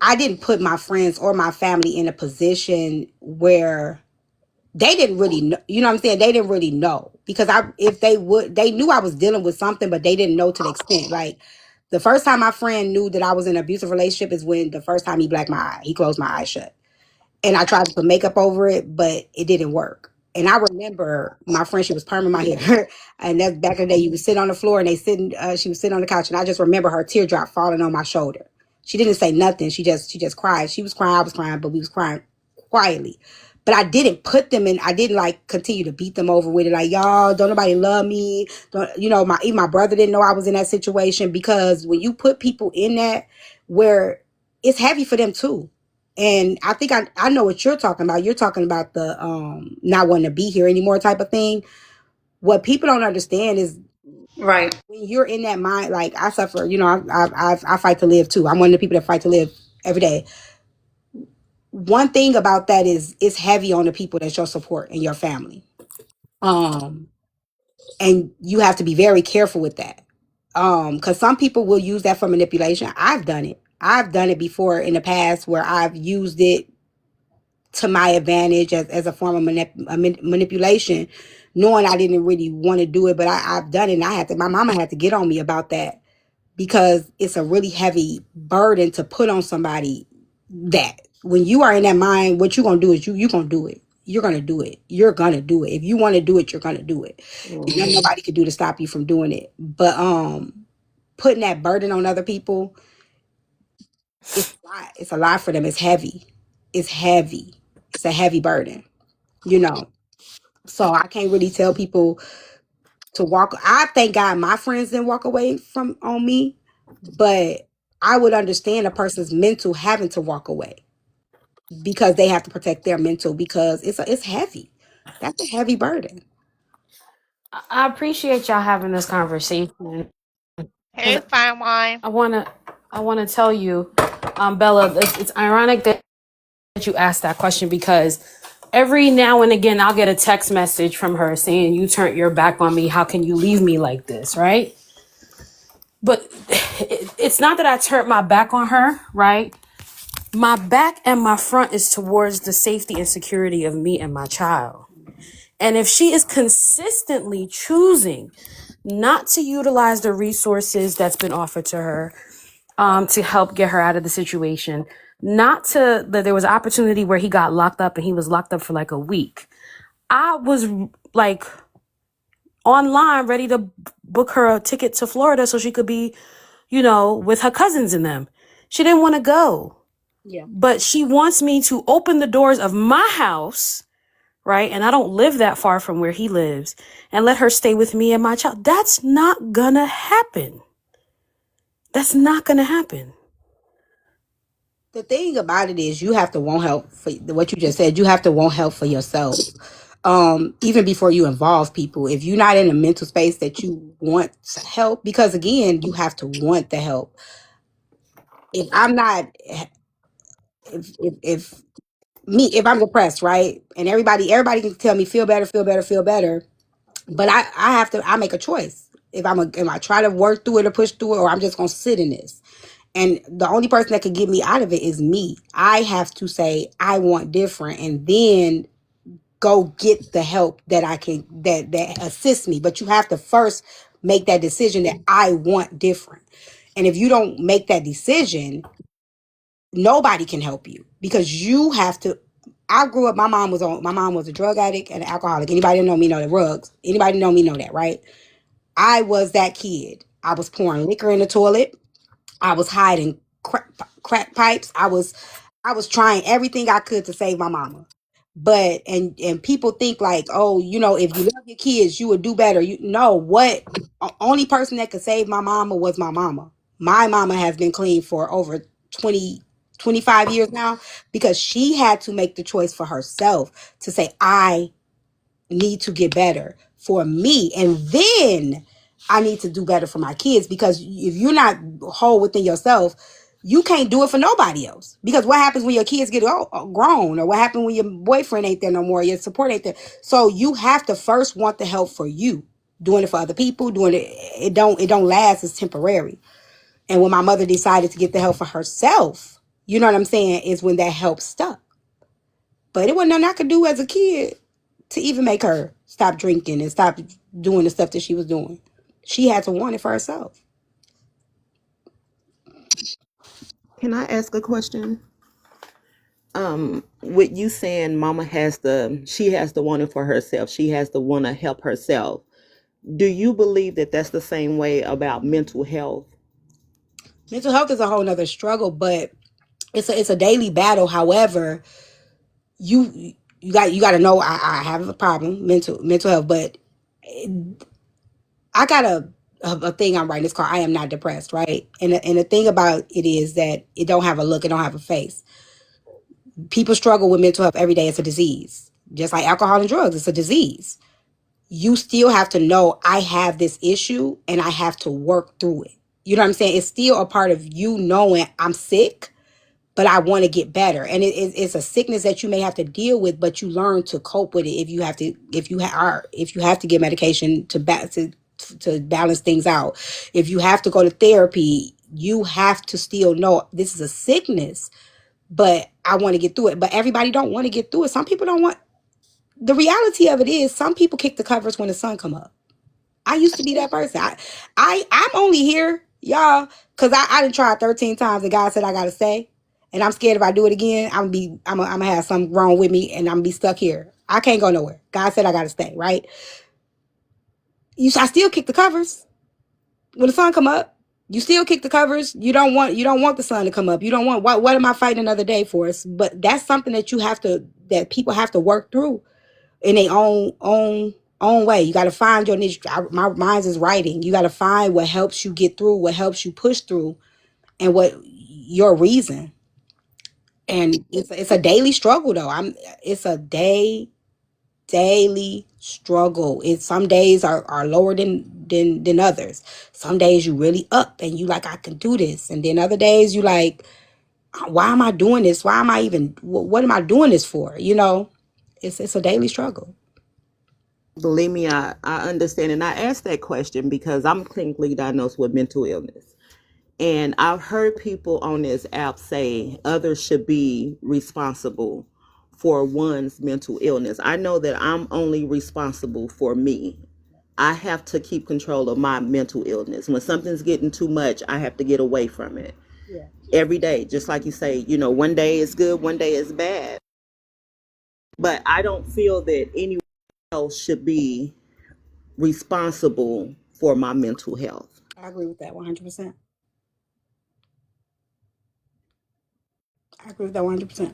I didn't put my friends or my family in a position where they didn't really know, you know what I'm saying? They didn't really know because if they would, they knew I was dealing with something, but they didn't know to the extent. Like the first time my friend knew that I was in an abusive relationship is when the first time he blacked my eye, he closed my eye shut. And I tried to put makeup over it, but it didn't work. And I remember my friend, she was perming my hair, and that's back in the day. You would sit on the floor, and she was sitting on the couch, and I just remember her teardrop falling on my shoulder. She didn't say nothing. She just cried. She was crying, I was crying, but we was crying quietly. But I didn't put them in. I didn't like continue to beat them over with it. Like y'all, don't nobody love me. Don't you know? Even my brother didn't know I was in that situation because when you put people in that where it's heavy for them too. And I think I know what you're talking about. You're talking about the not wanting to be here anymore type of thing. What people don't understand is Right. when you're in that mind, like I suffer, you know, I fight to live too. I'm one of the people that fight to live every day. One thing about that is it's heavy on the people that your support and your family. Um, and you have to be very careful with that. Because some people will use that for manipulation. I've done it. I've done it before in the past where I've used it to my advantage as a form of manipulation, knowing I didn't really want to do it, but I've done it. And my mama had to get on me about that because it's a really heavy burden to put on somebody that when you are in that mind, what you're going to do is you're going to do it. You're going to do it. You're going to do it. If you want to do it, you're going to do it. And nobody could do to stop you from doing it. But putting that burden on other people, it's a lot. It's a lot for them. It's heavy. It's heavy. It's a heavy burden, you know. So I can't really tell people to walk. I thank God my friends didn't walk away from on me, but I would understand a person's mental having to walk away because they have to protect their mental because it's heavy. That's a heavy burden. I appreciate y'all having this conversation because Hey, fine wine. I wanna I wanna tell you, Bella, it's ironic that you asked that question because every now and again I'll get a text message from her saying you turned your back on me. How can you leave me like this, right? But it's not that I turned my back on her, right? My back and my front is towards the safety and security of me and my child. And if she is consistently choosing not to utilize the resources that's been offered to her to help get her out of the situation, not to that there was an opportunity where he got locked up and he was locked up for like a week. I was like online ready to book her a ticket to Florida so she could be, with her cousins and them. She didn't want to go. Yeah. But she wants me to open the doors of my house, right? And I don't live that far from where he lives, and let her stay with me and my child. That's not gonna happen. That's not gonna happen. The thing about it is you have to want help for what you just said. You have to want help for yourself. Even before you involve people, if you're not in a mental space that you want help, because again, you have to want the help. If I'm not, if me, if I'm depressed, right, and everybody can tell me feel better, feel better, feel better, but I have to, I make a choice. If am I try to work through it or push through it, or I'm just gonna sit in this. And the only person that can get me out of it is me. I have to say I want different, and then go get the help that I can that assists me. But you have to first make that decision that I want different. And if you don't make that decision, nobody can help you because you have to. I grew up. My mom was a drug addict and an alcoholic. Anybody that know me know the drugs. Anybody know me know that, right? I was that kid. I was pouring liquor in the toilet. I was hiding crack pipes. I was trying everything I could to save my mama. But and people think like, oh, if you love your kids, you would do better. You know what? Only person that could save my mama was my mama. My mama has been clean for over 20, 25 years now because she had to make the choice for herself to say, I need to get better for me. And then I need to do better for my kids because if you're not whole within yourself, you can't do it for nobody else. Because what happens when your kids get grown, or what happens when your boyfriend ain't there no more, your support ain't there. So you have to first want the help for you. Doing it for other people, doing it don't last. It's temporary. And when my mother decided to get the help for herself, you know what I'm saying, is when that help stuck. But it wasn't nothing I could do as a kid to even make her stop drinking and stop doing the stuff that she was doing. She had to want it for herself. Can I ask a question? With you saying mama she has to want it for herself, she has to want to help herself. Do you believe that that's the same way about mental health? Mental health is a whole nother struggle, but it's a daily battle. However, you got to know I have a problem, mental health, but I got a thing I'm writing. It's called I Am Not Depressed, right? And the thing about it is that it don't have a look, it don't have a face. People struggle with mental health every day. It's a disease. Just like alcohol and drugs, it's a disease. You still have to know I have this issue and I have to work through it. You know what I'm saying? It's still a part of you knowing I'm sick, but I want to get better. And it's a sickness that you may have to deal with, but you learn to cope with it if you have to, if you have to get medication to balance things out. If you have to go to therapy, you have to still know this is a sickness, but I want to get through it. But everybody don't want to get through it. Some people don't want. The reality of it is, some people kick the covers when the sun come up. I used to be that person. I'm only here, y'all, because I done tried 13 times and God said I gotta stay. And I'm scared if I do it again, I'm gonna have something wrong with me and I'm gonna be stuck here. I can't go nowhere. God said I gotta stay, right? I still kick the covers when the sun come up. You still kick the covers. You don't want the sun to come up. You don't want what am I fighting another day for? But that's something that people have to work through in their own way. You got to find your niche. My mind is writing. You got to find what helps you get through, what helps you push through, and what your reason. And it's a daily struggle though. It's a daily struggle. It's some days are lower than others. Some days you really up and you like I can do this, and then other days you like why am I doing this? Why am I even? What am I doing this for? You know, it's a daily struggle. Believe me, I understand. And I asked that question because I'm clinically diagnosed with mental illness. And I've heard people on this app say others should be responsible for one's mental illness. I know that I'm only responsible for me. I have to keep control of my mental illness. When something's getting too much, I have to get away from it Yeah, every day. Just like you say, one day is good, one day is bad. But I don't feel that anyone else should be responsible for my mental health. I agree with that 100%. I agree with that 100%.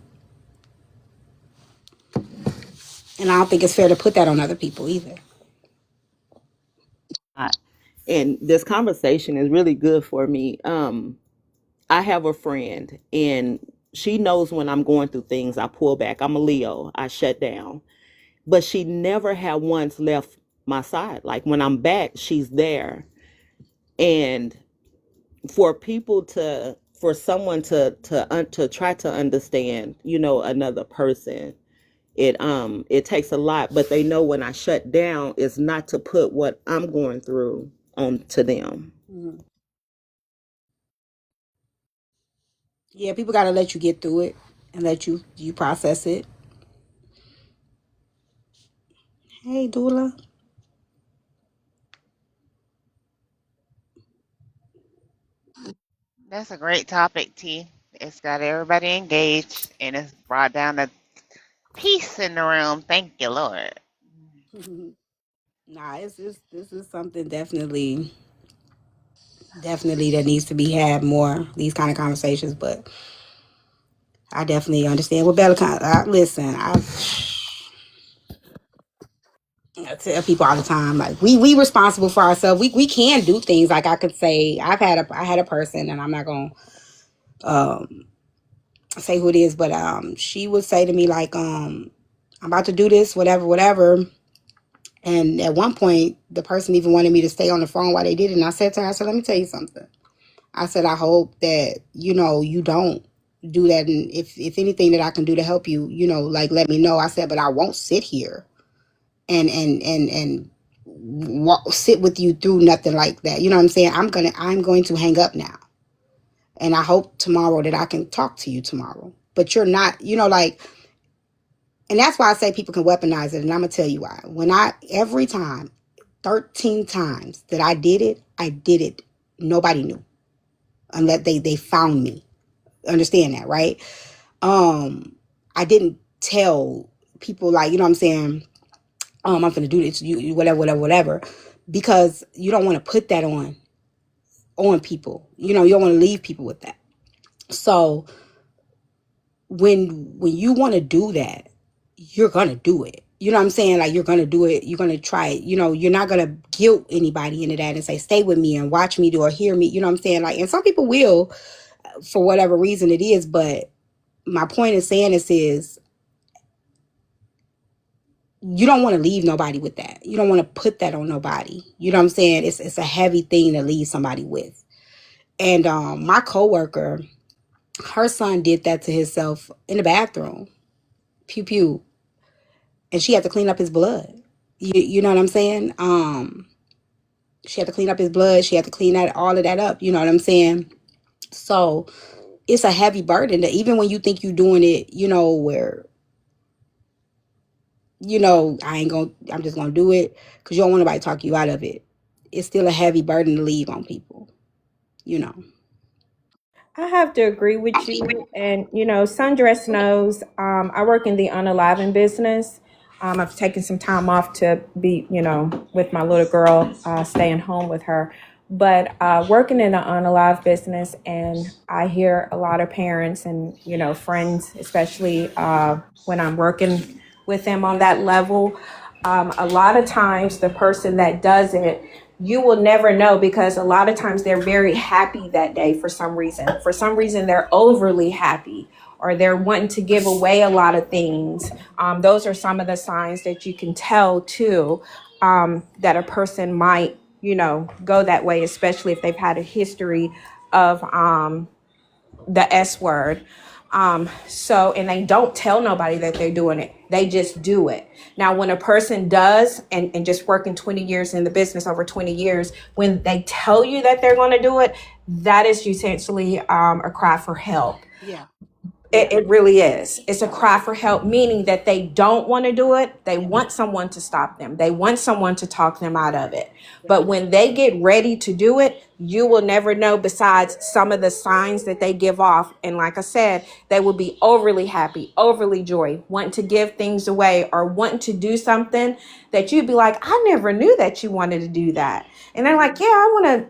And I don't think it's fair to put that on other people either. And this conversation is really good for me. I have a friend, and she knows when I'm going through things, I pull back. I'm a Leo, I shut down. But she never had once left my side. Like when I'm back, she's there. And for someone to try to understand, another person, it takes a lot. But they know when I shut down, it's not to put what I'm going through on to them. Mhm. Yeah, people got to let you get through it and let you process it. Hey, Dula. That's a great topic, T. It's got everybody engaged and it's brought down the peace in the room. Thank you, Lord. Nah, this is something definitely that needs to be had more, these kind of conversations. But I definitely understand what Bella. Listen, I tell people all the time, like we responsible for ourselves. We can do things. Like I could say, I had a person, and I'm not gonna say who it is, but she would say to me like, I'm about to do this, whatever, whatever. And at one point, the person even wanted me to stay on the phone while they did it. And I said to her, I said, let me tell you something. I said, I hope that, you don't do that. And if anything that I can do to help you, like let me know. I said, but I won't sit here and sit with you through nothing like that. You know what I'm saying? I'm going to hang up now. And I hope tomorrow that I can talk to you tomorrow. But you're not, like, and that's why I say people can weaponize it. And I'm going to tell you why. Every time, 13 times that I did it, nobody knew unless they found me. Understand that, right? I didn't tell people, like, I'm saying, I'm going to do this, you, whatever, because you don't want to put that on people. You don't want to leave people with that. So when you want to do that, you're gonna do it. You know what I'm saying? Like, you're gonna do it. You're gonna try it. You're not gonna guilt anybody into that and say, stay with me and watch me do or hear me. You know what I'm saying? Like, and some people will, for whatever reason it is. But my point in saying this is, you don't want to leave nobody with that. You don't want to put that on nobody. You know what I'm saying? It's a heavy thing to leave somebody with. And my coworker, her son did that to himself in the bathroom. Pew pew. And she had to clean up his blood. You know what I'm saying? She had to clean up his blood. She had to clean all of that up. You know what I'm saying? So it's a heavy burden that even when you think you're doing it, where, I'm just gonna do it because you don't want nobody to talk you out of it. It's still a heavy burden to leave on people. You know. I have to agree with you. And, Sundress knows I work in the unaliving business. I've taken some time off to be, with my little girl, staying home with her. But working in the unalive business, and I hear a lot of parents and, friends, especially when I'm working with them on that level. A lot of times, the person that does it, you will never know because a lot of times they're very happy that day for some reason. For some reason, they're overly happy or they're wanting to give away a lot of things. Those are some of the signs that you can tell too, that a person might, go that way, especially if they've had a history of the S word. And they don't tell nobody that they're doing it. They just do it. Now, when a person does, and just working 20 years in the business, over 20 years, when they tell you that they're going to do it, that is essentially a cry for help. Yeah. It really is. It's a cry for help, meaning that they don't want to do it. They want someone to stop them. They want someone to talk them out of it. But when they get ready to do it, you will never know besides some of the signs that they give off. And like I said, they will be overly happy, overly joy, wanting to give things away or wanting to do something that you'd be like, I never knew that you wanted to do that. And they're like, yeah, I want to,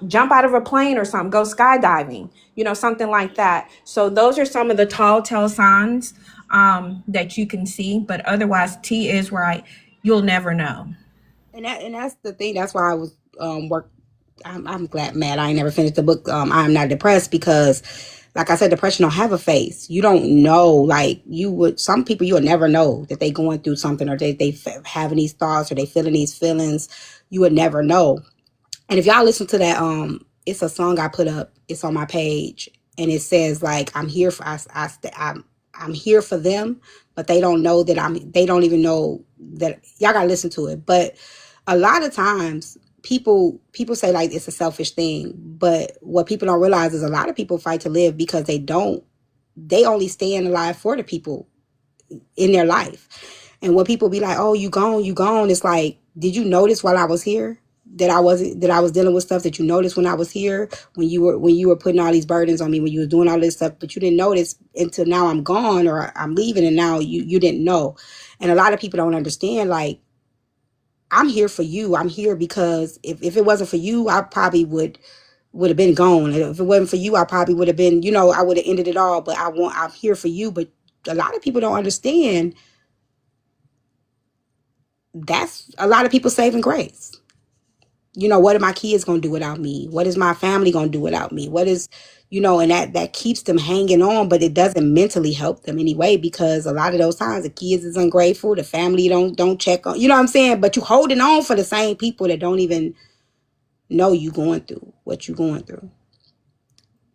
jump out of a plane or something, go skydiving, something like that. So those are some of the tall tale signs that you can see. But otherwise, T is right. You'll never know. And that's the thing. That's why I was work. I'm glad, Matt. I ain't never finished the book. I'm not depressed because, like I said, depression don't have a face. You don't know. Like, some people you would never know that they going through something or they having these thoughts or they feeling these feelings. You would never know. And if y'all listen to that, it's a song I put up. It's on my page, and it says like, I'm here for I'm here for them, but they don't know that They don't even know that. Y'all gotta listen to it. But a lot of times, people say like it's a selfish thing, but what people don't realize is a lot of people fight to live because they only staying alive for the people in their life. And when people be like, oh, you gone, it's like, did you notice while I was here that I was dealing with stuff that you noticed when I was here, when you were putting all these burdens on me, when you were doing all this stuff, but you didn't notice until now I'm gone or I'm leaving, and now you didn't know. And a lot of people don't understand, like, I'm here for you. I'm here because if it wasn't for you, I probably would have been gone. If it wasn't for you, I probably would have been, I would have ended it all. But I'm here for you. But a lot of people don't understand that's a lot of people saving grace. What are my kids going to do without me? What is my family going to do without me? What is, and that keeps them hanging on, but it doesn't mentally help them anyway, because a lot of those times the kids is ungrateful, the family don't check on, you know what I'm saying? But you holding on for the same people that don't even know you going through what you going through.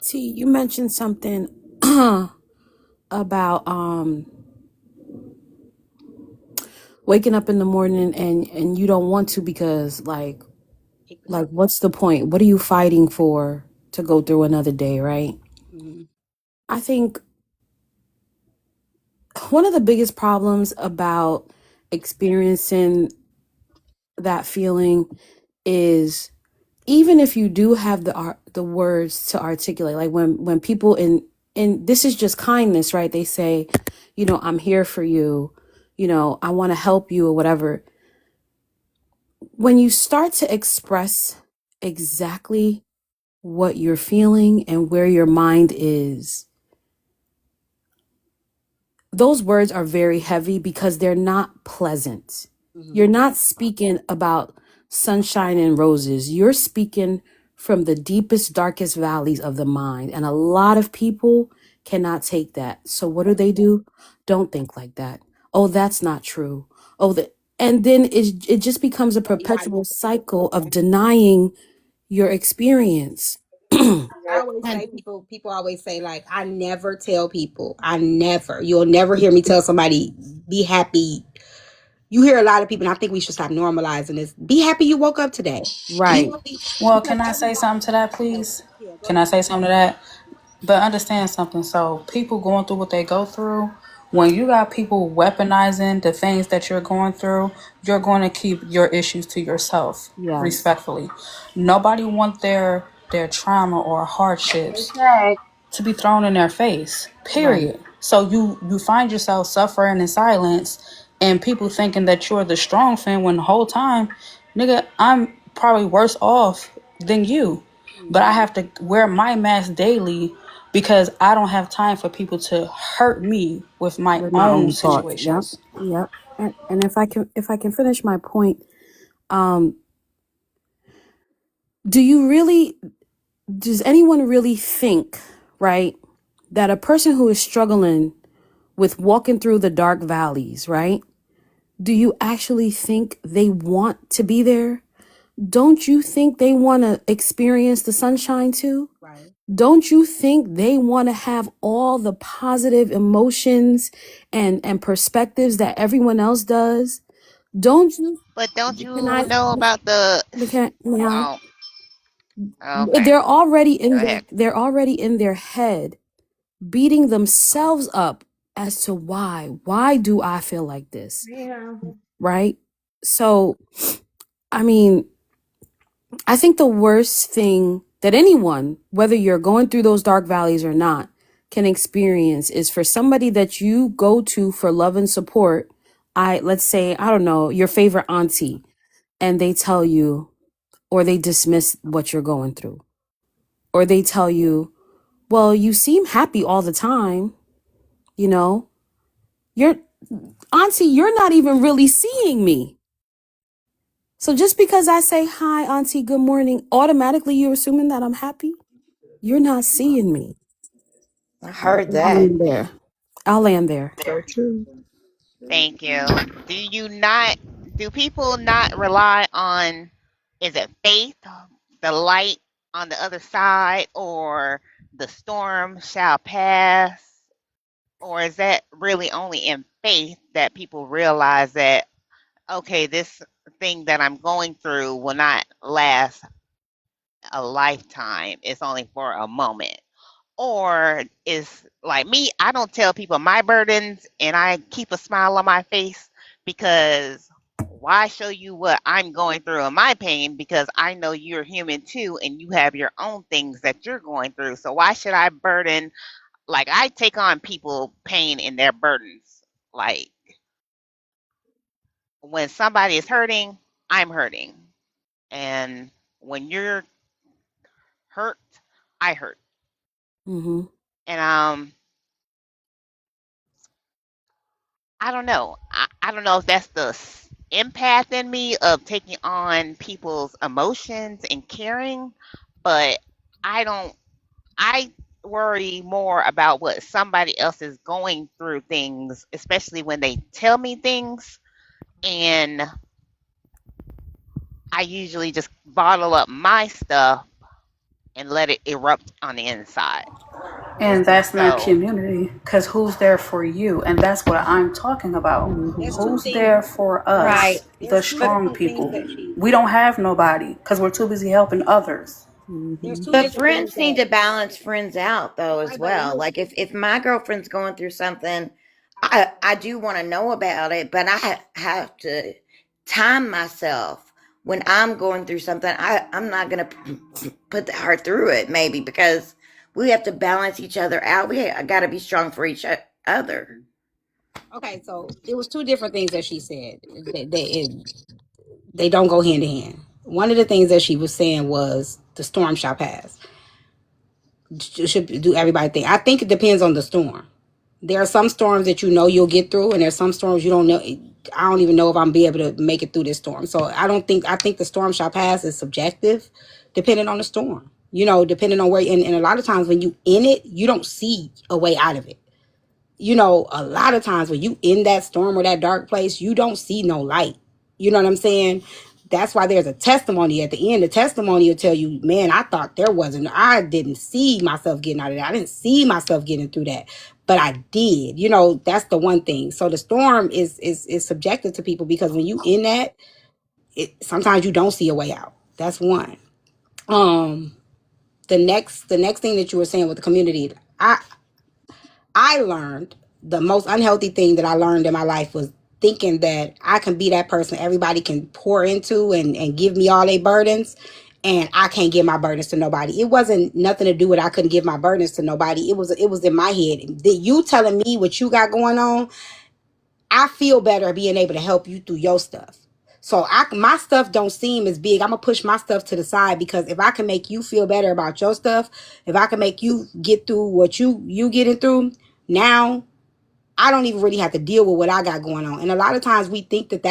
T, you mentioned something about waking up in the morning and you don't want to because like what's the point? What are you fighting for? to go through another day, right? Mhm. I think one of the biggest problems about experiencing that feeling is, even if you do have the words to articulate, like when people in this is just kindness, right? They say, I'm here for you, I want to help you or whatever. When you start to express exactly what you're feeling and where your mind is, those words are very heavy because they're not pleasant. You're Mhm. not speaking about sunshine and roses. You're speaking from the deepest, darkest valleys of the mind. And a lot of people cannot take that. So what do? Don't think like that. Oh, that's not true. Oh, and then it just becomes a perpetual cycle of denying your experience. I always And say people always say like I never tell people. You'll never hear me tell somebody be happy. You hear a lot of people, and I think we should stop normalizing this. Be happy you woke up today. Be right. happy Well, because can I say everybody. something to that, please? Yeah, go Can I ahead. say something to that? But understand something. So, people going through what they go through, when you got people weaponizing the things that you're going through, you're going to keep your issues to yourself, Yes. respectfully. Nobody want their trauma or hardships Exactly. to be thrown in their face. Right. Period. So you find yourself suffering in silence and people thinking that you're the strong fan when the whole time, nigga, I'm probably worse off than you. But I Mhm. have to wear my mask daily because I don't have time for people to hurt me with my With my own own thoughts. Yep. situations. Yep. And if I can finish my point, um, do you really does anyone really think, right, that a person who is struggling with walking through the dark valleys, right? Do you actually think they want to be there? Don't you think they want to experience the sunshine too? Right. Don't you think they want to have all the positive emotions and perspectives that everyone else does? Don't you? But don't Can you I? know about the? Can now? Oh, okay. They're already Go in ahead. their head, beating themselves up as to why do I feel like this, Yeah. right? So I mean, I think the worst thing that anyone, whether you're going through those dark valleys or not, can experience is for somebody that you go to for love and support. Let's say, I don't know, your favorite auntie, and they tell you, or they dismiss what you're going through, or they tell you, well, you seem happy all the time, you know, you're auntie, you're not even really seeing me. So just because I say, hi, auntie, good morning, automatically you're assuming that I'm happy? You're not seeing me. I heard I'll that. land there. I'll land there. So true. Thank you. Do you not? Do people not rely on? Is it faith, the light on the other side, or the storm shall pass? Or is that really only in faith that people realize that, okay, this thing that I'm going through will not last a lifetime? It's only for a moment. Or is like me, I don't tell people my burdens and I keep a smile on my face because why show you what I'm going through in my pain, because I know you're human too and you have your own things that you're going through. So why should I burden, like I take on people pain and their burdens. Like when somebody is hurting, I'm hurting. And when you're hurt, I hurt. Mm-hmm. And I don't know. I don't know if that's the empath in me of taking on people's emotions and caring, but I don't. I worry more about what somebody else is going through things, especially when they tell me things, and I usually just bottle up my stuff and let it erupt on the inside. And that's not So, community, because who's there for you? And that's what I'm talking about. There's Mm-hmm. two Who's things. there for us, Right. the There's two But strong different things people? that she. We don't have nobody because we're too busy helping others. There's Hmm. two But different things friends need that to balance friends out though as right, but well. Like if my girlfriend's going through something, I do want to know about it, but have to time myself when I'm going through something. I'm not gonna put her through it maybe because we have to balance each other out. We got to be strong for each other. okay, so it was two different things that she said. They don't go hand in hand. One of the things that she was saying was the storm shall pass. Should do everybody think? I think it depends on the storm. There are some storms that you know you'll get through, and there's some storms you don't know. I don't even know if I'm be able to make it through this storm. So I don't think I think the storm shall pass is subjective, depending on the storm. You know, depending on where. And a lot of times when you in it, you don't see a way out of it. You know, a lot of times when you in that storm or that dark place, you don't see no light. You know what I'm saying? That's why there's a testimony at the end. The testimony will tell you, man, I thought there wasn't, I didn't see myself getting out of that. I didn't see myself getting through that, but I did. You know, that's the one thing. So the storm is subjective to people because when you in that, sometimes you don't see a way out. That's one. Um, the next thing that you were saying with the community, I learned the most unhealthy thing that I learned in my life was thinking that I can be that person everybody can pour into and give me all their burdens, and I can't give my burdens to nobody. It wasn't nothing to do with I couldn't give my burdens to nobody. It was in my head. That you telling me what you got going on, I feel better being able to help you through your stuff. So my stuff don't seem as big. I'm gonna push my stuff to the side because if I can make you feel better about your stuff, if I can make you get through what you getting through, now I don't even really have to deal with what I got going on. And a lot of times we think that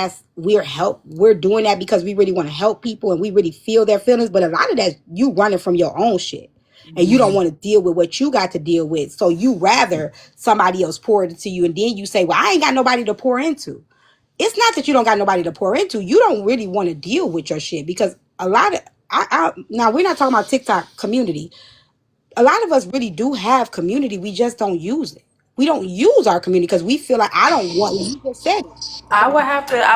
we're doing that because we really want to help people and we really feel their feelings. But a lot of that, you running from your own shit and you don't Hmm. want to deal with what you got to deal with. So you rather somebody else pour it into you. And then you say, well, I ain't got nobody to pour into. It's not that you don't got nobody to pour into. You don't really want to deal with your shit because a lot of, now we're not talking about TikTok community. A lot of us really do have community. We just don't use it. We don't use our community because we feel like I don't want. You just said it. I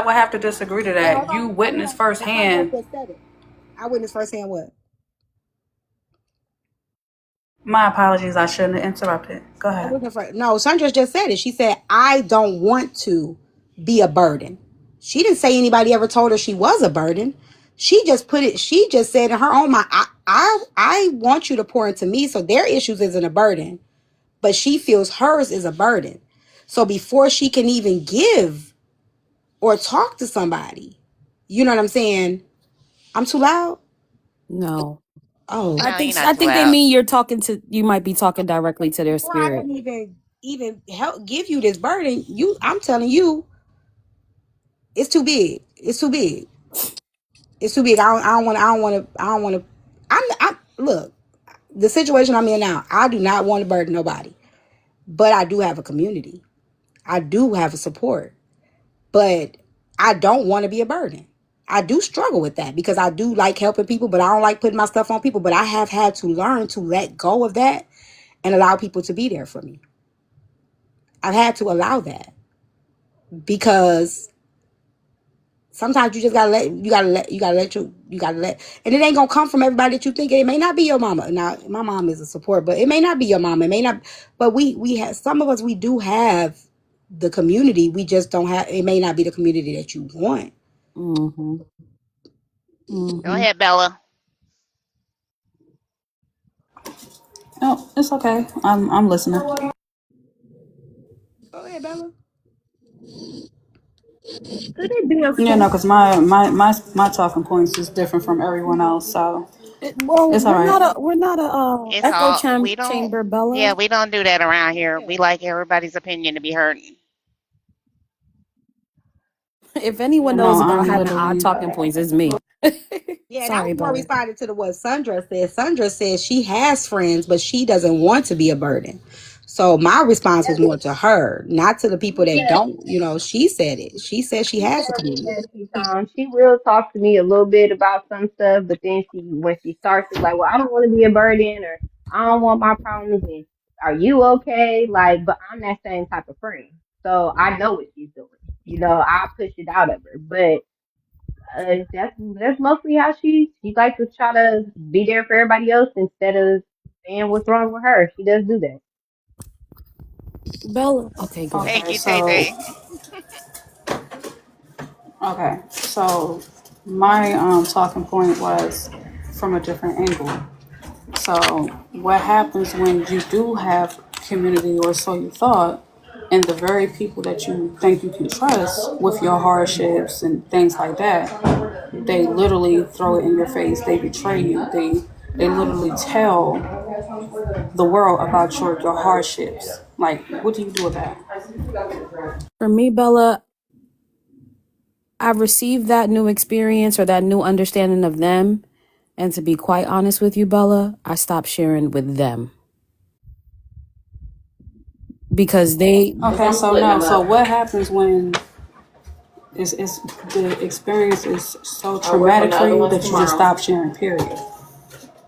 would have to disagree to Wait, hold that. You on, hold witnessed on. The Sundress firsthand. just said it. I witnessed firsthand what? My apologies, I shouldn't have interrupted. Go I ahead. witnessed no. Sundress just said it. She said I don't want to be a burden. She didn't say anybody ever told her she was a burden. She just put it. She just said in her own mind, I want you to pour into me, so their issues isn't a burden, but she feels hers is a burden. So before she can even give or talk to somebody. You know what I'm saying? I'm too loud? No. Oh. I No, think you're not I too think they loud. mean you might be talking directly to their Before I spirit. can even help give you this burden, I'm telling you, it's too big. It's too big. It's too big. I don't want to I look, the situation I'm in now, I do not want to burden nobody. But I do have a community. I do have a support. But I don't want to be a burden. I do struggle with that because I do like helping people, but I don't like putting my stuff on people. But I have had to learn to let go of that and allow people to be there for me. I've had to allow that because sometimes you gotta let and it ain't gonna come from everybody that you think. It may not be your mama. Now my mom is a support, but it may not be your mama. It may not, but we have some of us, we do have the community. We just don't have, it may not be the community that you want. Mm-hmm. Go Mm-hmm. ahead, Bella. No, it's okay. I'm listening. Go ahead, Bella. Could it be a Yeah, no, form? because my talking points is different from everyone else, so Well, it's all we're right. not a It's echo all we don't. chamber, Yeah, Bella. we don't do that around here. Yeah. We like everybody's opinion to be heard. If anyone Yeah, no, knows about I'm having odd literally. talking points, it's me. Yeah, and I Sorry, was more Bella. responding to the what Sundra said. Sundra says she has friends, but she doesn't want to be a burden. So my response was more to her, not to the people that don't. You know, she said it. She said she She has a said community. that she will talk to me a little bit about some stuff, but then when she starts, she's like, "Well, I don't want to be a burden, or I don't want my problems." And are you okay? Like, but I'm that same type of friend, so I know what she's doing. I push it out of her, but That's mostly how she likes to try to be there for everybody else instead of saying what's wrong with her. She does do that. Bella. Okay, go ahead. Thank Okay, you, Tay Tay. so my talking point was from a different angle. So what happens when you do have community, or so you thought, and the very people that you think you can trust with your hardships and things like that, they literally throw it in your face. They betray you. They literally tell the world about your hardships. Like, what do you do with that? For me, Bella, I received that new experience or that new understanding of them. And to be quite honest with you, Bella, I stopped sharing with them because they. Okay, so no. So what happens when it's the experience is so traumatic for you that you just stop sharing? Period.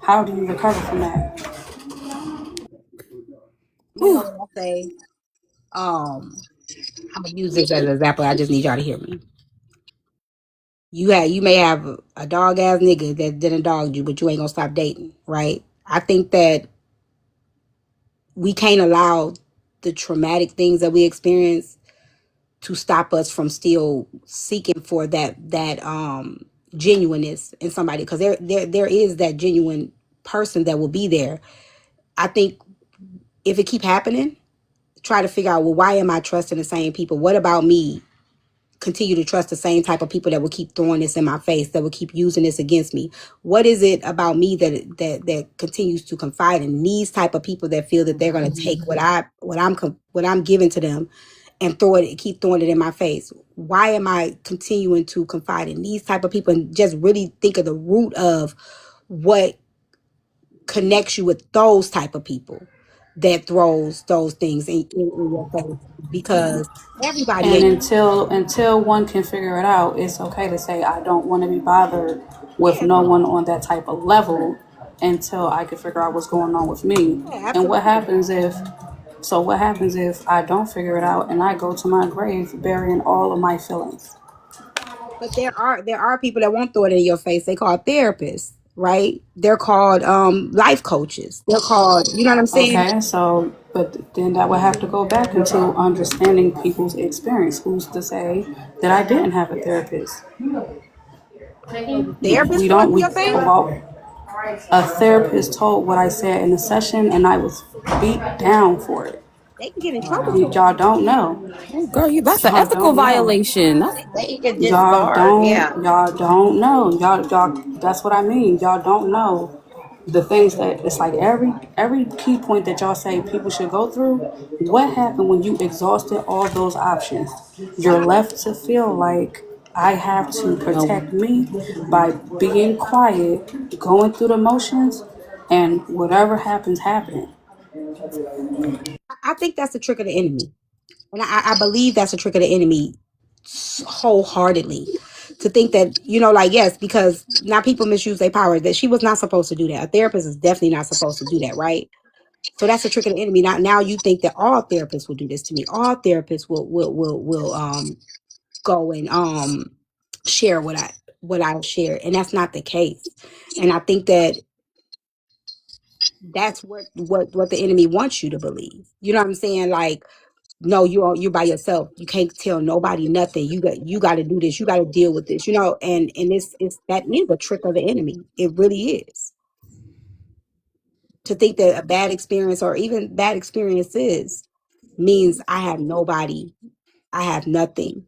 How do you recover from that? You know what I say? Um, I'm gonna use this as an example. I just need y'all to hear me. You may have a dog ass nigga that didn't dog you, but you ain't gonna stop dating, right? I think that we can't allow the traumatic things that we experience to stop us from still seeking for that genuineness in somebody, because there is that genuine person that will be there. I think if it keep happening, try to figure out, well, why am I trusting the same people? What about me continue to trust the same type of people that will keep throwing this in my face, that will keep using this against me? What is it about me that continues to confide in these type of people that feel that they're going to take what I'm giving to them and keep throwing it in my face? Why am I continuing to confide in these type of people, and just really think of the root of what connects you with those type of people that throws those things in your face? Because everybody And ain't. until one can figure it out, it's okay to say I don't want to be bothered with Yeah, no one on that type of level until I can figure out what's going on with me. yeah, And absolutely. what happens if I don't figure it out and I go to my grave burying all of my feelings? But there are people that won't throw it in your face. They call therapists, right? They're called life coaches. They're called, you know what I'm saying? Okay, so but then that would have to go back into understanding people's experience. Who's to say that I didn't have a therapist? So the therapist We throw it don't. in We your face. well, a therapist told what I said in the session, and I was beat down for it. They can get in trouble for Y'all that. don't know. Oh, girl, that's an Y'all ethical don't know. violation. That's They could discard. Yeah. Y'all don't know. Y'all. That's what I mean. Y'all don't know the things that it's like every key point that y'all say people should go through. What happened when you exhausted all those options? You're left to feel like I have to no. protect me by being quiet, going through the motions, and whatever happens, happen. I think that's the trick of the enemy. And I believe that's a trick of the enemy wholeheartedly, to think that, like, yes, because now people misuse their power, that she was not supposed to do that. A therapist is definitely not supposed to do that, right? So that's a trick of the enemy. Now you think that all therapists will do this to me. All therapists will go and share what I've shared. And that's not the case. And I think that that's what the enemy wants you to believe. You know what I'm saying? Like, no, you're by yourself. You can't tell nobody nothing. You got to do this. You got to deal with this. And it's that is a trick of the enemy. It really is. To think that a bad experience, or even bad experiences, means I have nobody, I have nothing,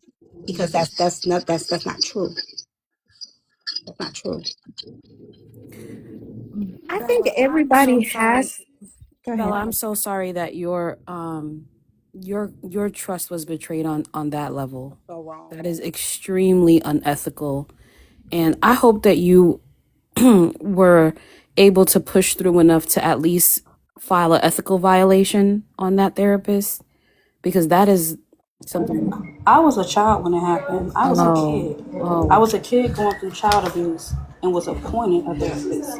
because that's not true. That's not true. I think Bella, I'm so everybody sorry. has. Go Bella, ahead. I'm so sorry that your trust was betrayed on that level. So wrong. That is extremely unethical. And I hope that you were able to push through enough to at least file an ethical violation on that therapist, because that is something. I was a child when it happened. I was a Oh, kid. I oh, was a kid going through child abuse and was appointed a therapist.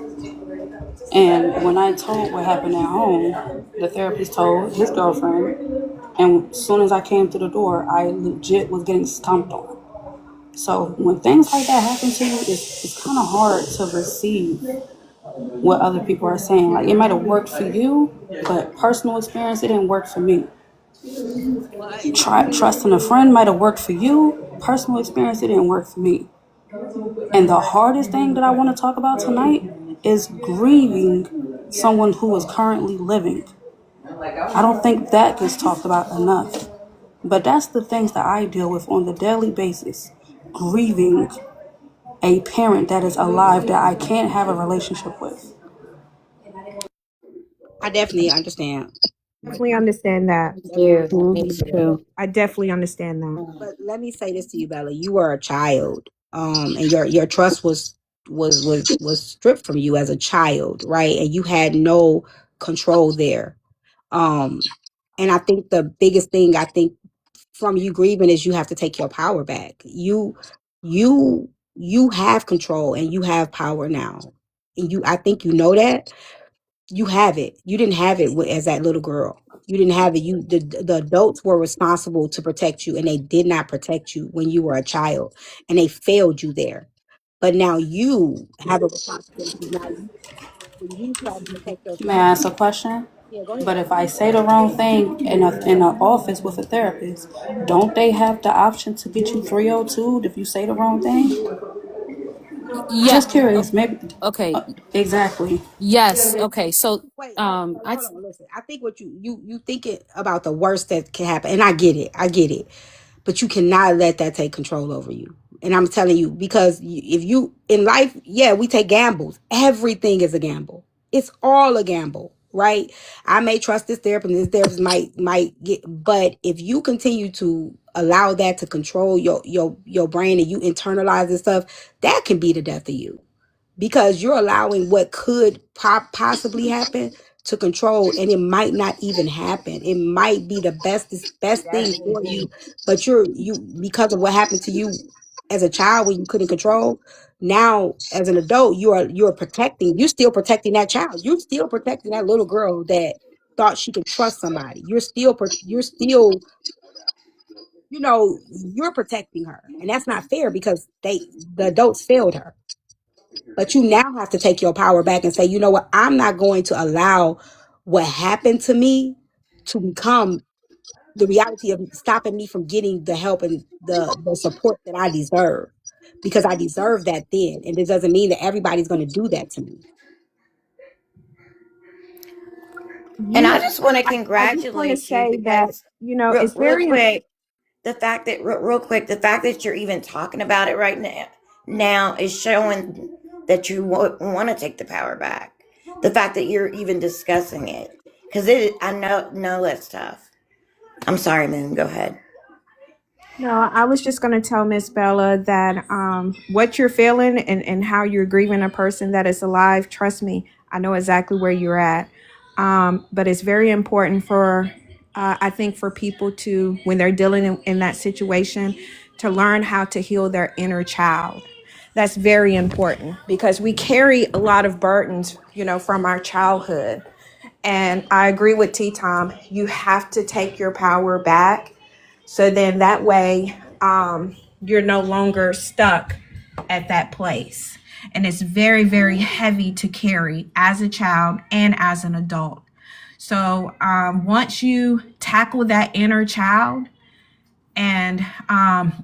And when I told what happened at home, the therapist told his girlfriend. And as soon as I came through the door, I legit was getting stomped on. So when things like that happen to you, it's kind of hard to receive what other people are saying. Like, it might have worked for you, but personal experience, it didn't work for me. Trusting a friend might have worked for you. Personal experience, it didn't work for me. And the hardest thing that I want to talk about tonight is grieving someone who is currently living. I don't think that gets talked about enough. But that's the things that I deal with on the daily basis. Grieving a parent that is alive that I can't have a relationship with. I definitely understand. Definitely understand that. I Thank definitely you. understand. Me Mhm. too. I definitely understand that. But let me say this to you, Bella. You were a child, and your trust was stripped from you as a child, right? And you had no control there. Um, and I think the biggest thing I think from you grieving is you have to take your power back. You have control and you have power now. And I think you know that you have it. You didn't have it as that little girl. You didn't have it. The adults were responsible to protect you, and they did not protect you when you were a child, and they failed you there. But now you have a responsibility. Now, when you try to protect May I yourself, ask a question? yeah, go ahead. But if I say the wrong thing in an office with a therapist, don't they have the option to get you 302 if you say the wrong thing? Yeah. Just curious, maybe. Okay. Exactly. Yes. Okay. So, Wait, I hold on. Listen, I think what you thinking about the worst that can happen, and I get it. I get it. But you cannot let that take control over you. And I'm telling you, because if you in life, yeah, we take gambles. Everything is a gamble. It's all a gamble, right? I may trust this therapist, and this therapist might get, but if you continue to allow that to control your brain and you internalize this stuff, that can be the death of you because you're allowing what could possibly happen to control, and it might not even happen. It might be the best thing for you, but you because of what happened to you as a child when you couldn't control. Now as an adult, you're still protecting that child. You're still protecting that little girl that thought she could trust somebody. You're still you're protecting her, and that's not fair because the adults failed her. But you now have to take your power back and say, you know what? I'm not going to allow what happened to me to become the reality of stopping me from getting the help and the support that I deserve. Because I deserve that then. And it doesn't mean that everybody's going to do that to me. And You, I just want to I just want to congratulate you say that, because it's real very, quick, real quick, the fact that you're even talking about it right now is showing that you want to take the power back. The fact that you're even discussing it, because I know that's tough. I'm sorry, Moon. Go ahead. no, I was just going to tell Miss Bella that what you're feeling and how you're grieving a person that is alive, trust me, I know exactly where you're at. But it's very important for, I think, for people to, when they're dealing in that situation, to learn how to heal their inner child. That's very important because we carry a lot of burdens, from our childhood. And I agree with T Tom. You have to take your power back. So then that way, you're no longer stuck at that place. And it's very, very heavy to carry as a child and as an adult. So once you tackle that inner child and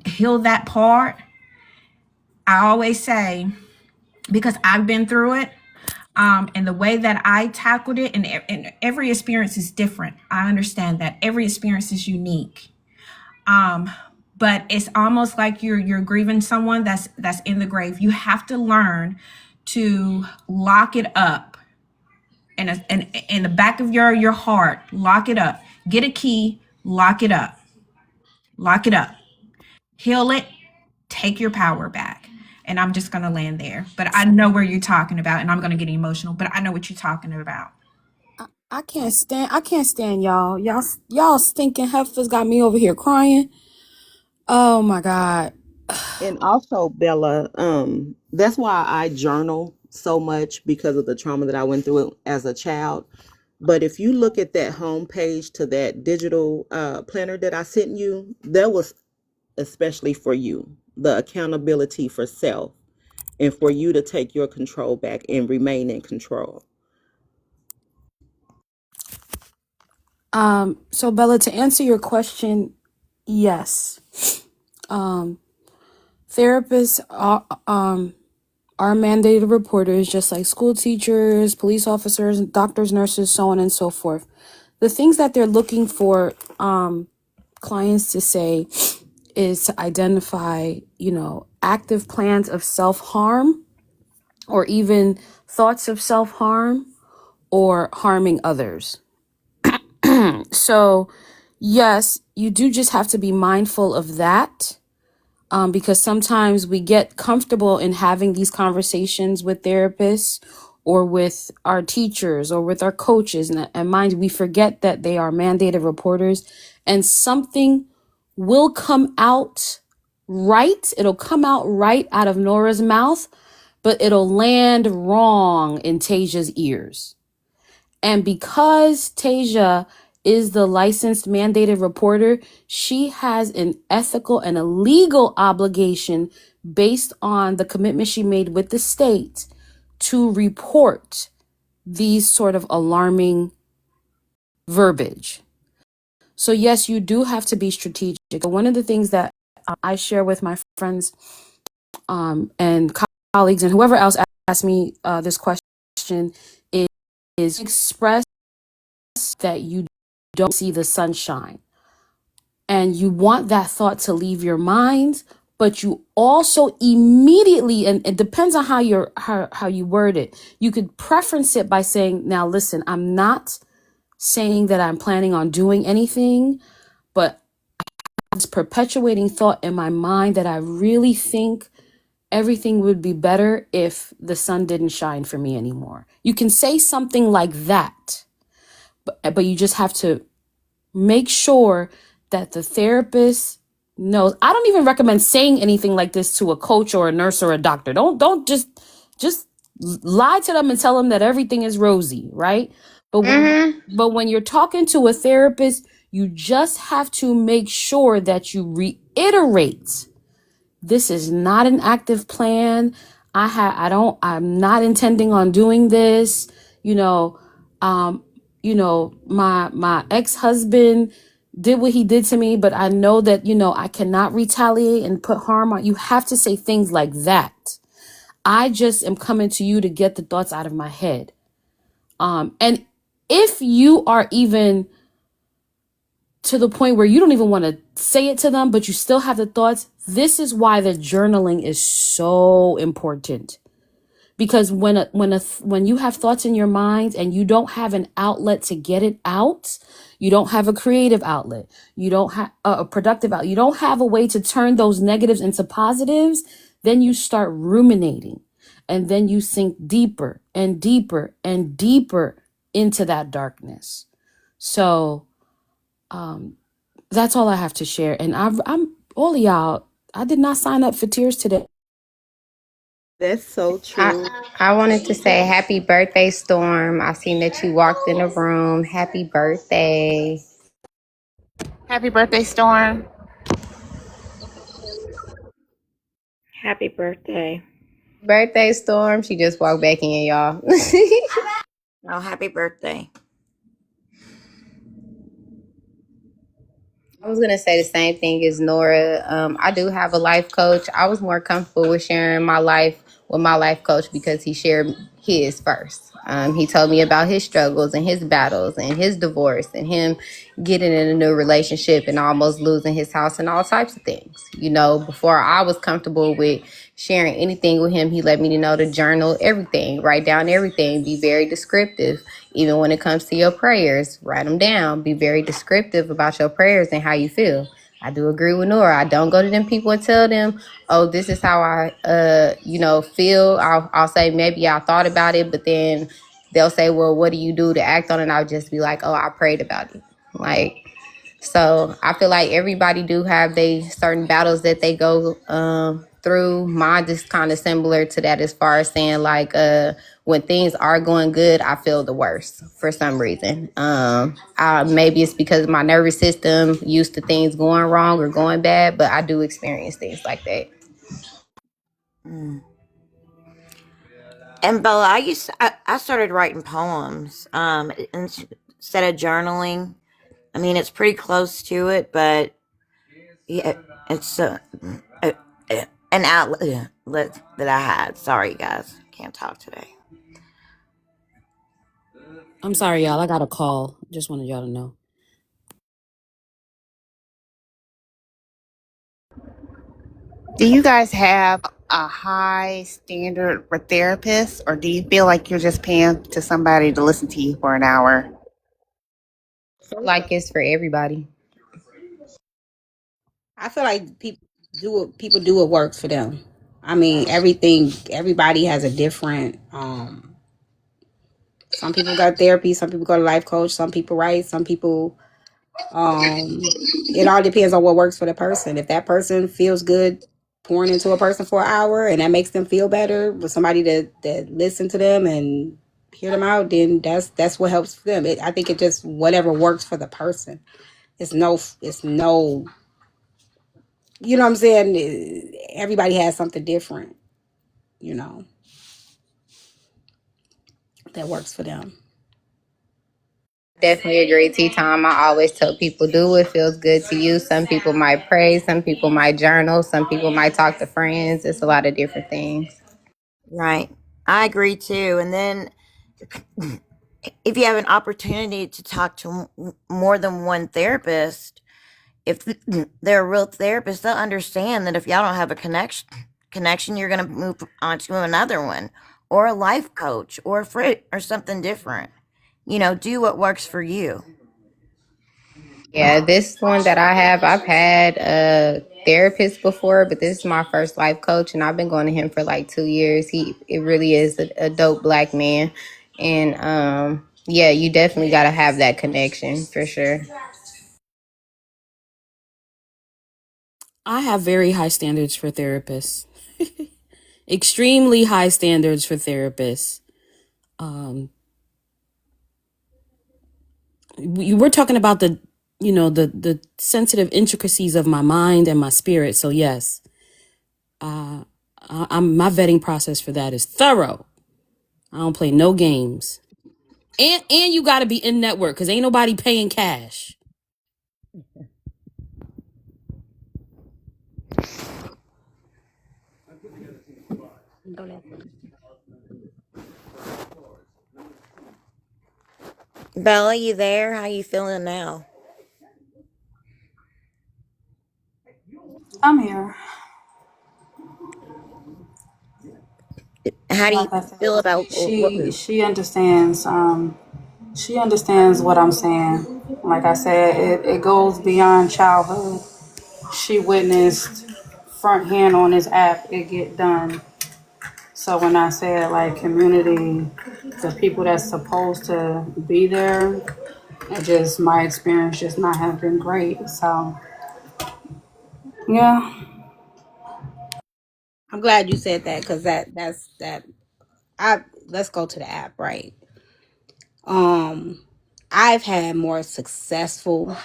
heal that part, I always say, because I've been through it, and the way that I tackled it, and every experience is different. I understand that every experience is unique. Um, but it's almost like you're grieving someone that's in the grave. You have to learn to lock it up and in the back of your heart, lock it up. Get a key, lock it up. Lock it up. Heal it, take your power back. And I'm just gonna land there. But I know where you're talking about, and I'm gonna get emotional, but I know what you're talking about. I can't stand y'all. Y'all stinking heifers got me over here crying. Oh my God. And also, Bella, that's why I journal so much because of the trauma that I went through as a child. But if you look at that homepage to that digital planner that I sent you, that was especially for you. the accountability for self and for you to take your control back and remain in control. So Bella, to answer your question, yes. Therapists are mandated reporters, just like school teachers, police officers, doctors, nurses, so on and so forth. The things that they're looking for clients to say is to identify, active plans of self-harm or even thoughts of self-harm or harming others. So, yes, you do just have to be mindful of that. Because sometimes we get comfortable in having these conversations with therapists or with our teachers or with our coaches. And mind you, we forget that they are mandated reporters and something will come out right. It'll come out right out of Nora's mouth, but it'll land wrong in Tasia's ears. And because Tasia is the licensed mandated reporter, she has an ethical and a legal obligation based on the commitment she made with the state to report these sort of alarming verbiage. So yes, you do have to be strategic. One of the things that I share with my friends and colleagues and whoever else asks me this question is express that you don't see the sunshine. And you want that thought to leave your mind, but you also immediately, and it depends on how you word it, you could preference it by saying, now listen, I'm not saying that I'm planning on doing anything, but this perpetuating thought in my mind that I really think everything would be better if the sun didn't shine for me anymore. You can say something like that, but you just have to make sure that the therapist knows. I don't even recommend saying anything like this to a coach or a nurse or a doctor. Don't just lie to them and tell them that everything is rosy, right? But when you're talking to a therapist, you just have to make sure that you reiterate, this is not an active plan. I'm not intending on doing this. My ex-husband did what he did to me, but I know that, I cannot retaliate and put harm on. You have to say things like that. I just am coming to you to get the thoughts out of my head. And if you are even to the point where you don't even want to say it to them, but you still have the thoughts, this is why the journaling is so important. Because when you have thoughts in your mind and you don't have an outlet to get it out, you don't have a creative outlet, you don't have a productive outlet, you don't have a way to turn those negatives into positives, then you start ruminating. And then you sink deeper and deeper and deeper into that darkness. So that's all I have to share. And I'm all of y'all, I did not sign up for tears today. That's so true. I wanted to say happy birthday, Storm. I seen that you walked in the room. Happy birthday. Happy birthday, Storm. Happy birthday. Birthday, Storm. She just walked back in, y'all. Oh, happy birthday. I was gonna say the same thing as Nora. I do have a life coach. I was more comfortable with sharing my life with my life coach because he shared his first. He told me about his struggles and his battles and his divorce and him getting in a new relationship and almost losing his house and all types of things. Before I was comfortable with sharing anything with him, he let me know to journal everything, write down everything, be very descriptive. Even when it comes to your prayers, write them down. Be very descriptive about your prayers and how you feel. I do agree with Nora. I don't go to them people and tell them, oh, this is how I, feel. I'll say maybe I thought about it, but then they'll say, well, what do you do to act on it? And I'll just be like, oh, I prayed about it. So I feel like everybody do have they certain battles that they go through. Mine is kind of similar to that as far as saying when things are going good, I feel the worst for some reason. Maybe it's because my nervous system used to things going wrong or going bad, but I do experience things like that. Mm. And Bella, I started writing poems. Instead of journaling. I mean, it's pretty close to it, but yeah, it's a an outlet that I had. Sorry, guys, can't talk today. I'm sorry, y'all. I got a call. Just wanted y'all to know. Do you guys have a high standard for therapists, or do you feel like you're just paying to somebody to listen to you for an hour? Like it's for everybody. I feel like people do what works for them. I mean, everybody has a different. Some people got therapy. Some people go to life coach. Some people write. Some people. It all depends on what works for the person. If that person feels good pouring into a person for an hour and that makes them feel better with somebody that listen to them and hear them out, then that's what helps them. I think it just whatever works for the person. It's no. You know what I'm saying? Everybody has something different. You know that works for them. Definitely agree, T Tom. I always tell people do what feels good to you. Some people might pray, some people might journal, some people might talk to friends. It's a lot of different things. Right, I agree too. And then if you have an opportunity to talk to more than one therapist, if they're a real therapist, they'll understand that if y'all don't have a connection, you're going to move on to another one, or a life coach, or a friend, or something different. Do what works for you. Yeah, this one that I have, I've had a therapist before, but this is my first life coach, and I've been going to him for like 2 years. It really is a dope black man, and yeah, you definitely got to have that connection for sure. I have very high standards for therapists. Extremely high standards for therapists. Um, we're talking about the sensitive intricacies of my mind and my spirit. So yes, my vetting process for that is thorough. I don't play no games. And you got to be in network because ain't nobody paying cash. Bella, you there? How you feeling now? I'm here. How do you Like I said, feel about what? she understands what I'm saying. Like I said, it goes beyond childhood. She witnessed front hand on this app it get done. So when I said like community, the people that's supposed to be there, it just my experience just not have been great. So yeah. I'm glad you said that because that's that. I Let's go to the app, right? Um, I've had more successful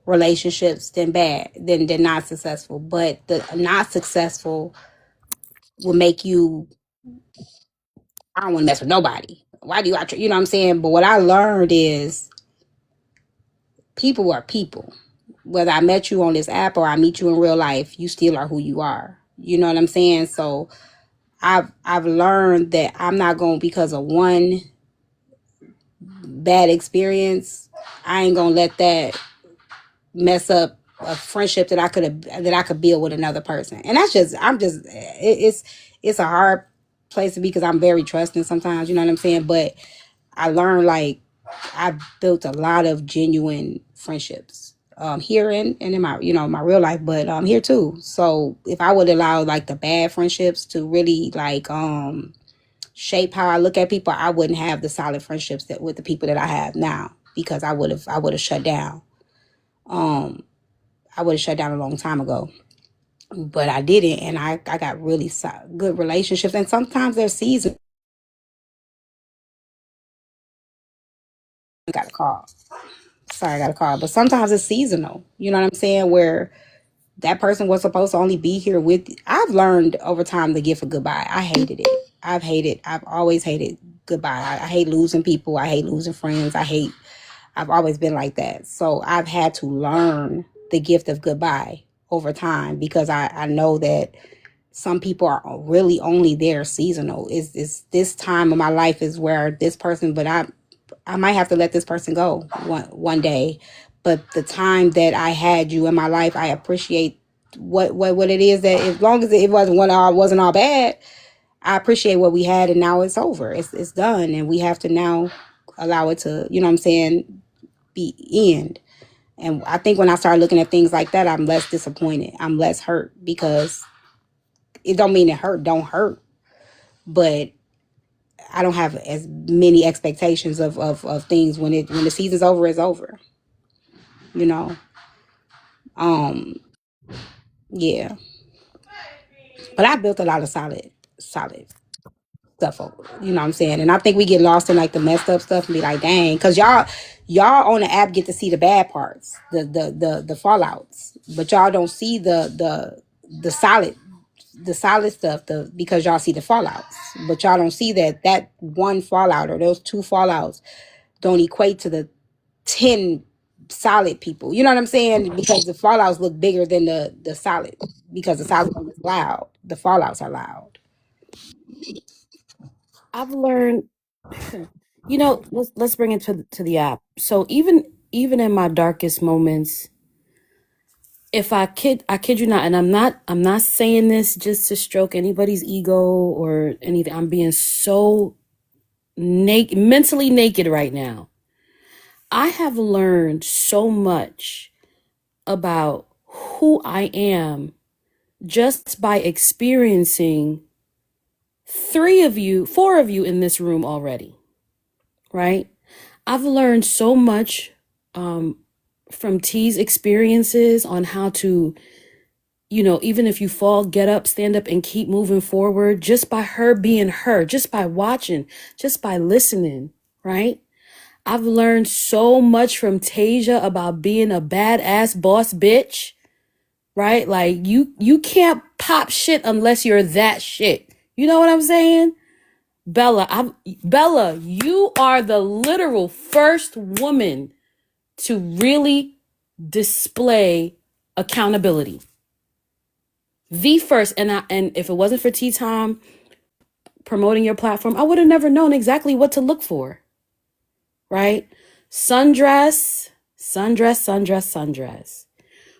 relationships than bad than not successful, but the not successful will make you. I don't want to mess with nobody. Why do you? You know what I'm saying? But what I learned is people are people. Whether I met you on this app or I meet you in real life, you still are who you are. You know what I'm saying? So I've learned that I'm not going because of one bad experience. I ain't gonna let that mess up a friendship that I could build with another person. And that's just it's a hard place to be because I'm very trusting sometimes. You know what I'm saying? But I learned like I built a lot of genuine friendships here and in my my real life, but here too. So if I would allow like the bad friendships to really like shape how I look at people, I wouldn't have the solid friendships that with the people that I have now because I would have shut down. Um, I would have shut down a long time ago, but I didn't, and I got really good relationships. And sometimes there's seasons. I got a call. Sorry, I got a call, but sometimes it's seasonal. You know what I'm saying? Where that person was supposed to only be here with you. I've learned over time the gift of goodbye. I hated it. I've always hated goodbye. I hate losing people. I hate losing friends. I've always been like that. So I've had to learn the gift of goodbye over time, because I know that some people are really only there seasonal. Is this time of my life is where this person, but I might have to let this person go one day. But the time that I had you in my life, I appreciate what it is, that as long as it wasn't all bad, I appreciate what we had, and now it's over. It's done, and we have to now allow it to, you know what I'm saying, be end. And I think when I start looking at things like that, I'm less disappointed. I'm less hurt, because it don't mean it don't hurt, but I don't have as many expectations of things when the season's over, it's over. You know? Yeah. But I built a lot of solid stuff over, you know what I'm saying? And I think we get lost in like the messed up stuff and be like, dang, because y'all on the app get to see the bad parts, the fallouts. But y'all don't see the solid stuff, because y'all see the fallouts. But y'all don't see that one fallout or those two fallouts don't equate to the 10 solid people. You know what I'm saying? Because the fallouts look bigger than the solid, because the solid is loud. The fallouts are loud. I've learned, let's bring it to the app. So even in my darkest moments, if I kid you not, and I'm not saying this just to stroke anybody's ego or anything. I'm being so mentally naked right now. I have learned so much about who I am just by experiencing four of you in this room already, right? I've learned so much from T's experiences on how to, even if you fall, get up, stand up, and keep moving forward, just by her being her, just by watching, just by listening, right? I've learned so much from Tasia about being a badass boss bitch, right? Like you can't pop shit unless you're that shit. You know what I'm saying? Bella, you are the literal first woman to really display accountability. The first, and if it wasn't for Tea Time promoting your platform, I would have never known exactly what to look for. Right? Sundress.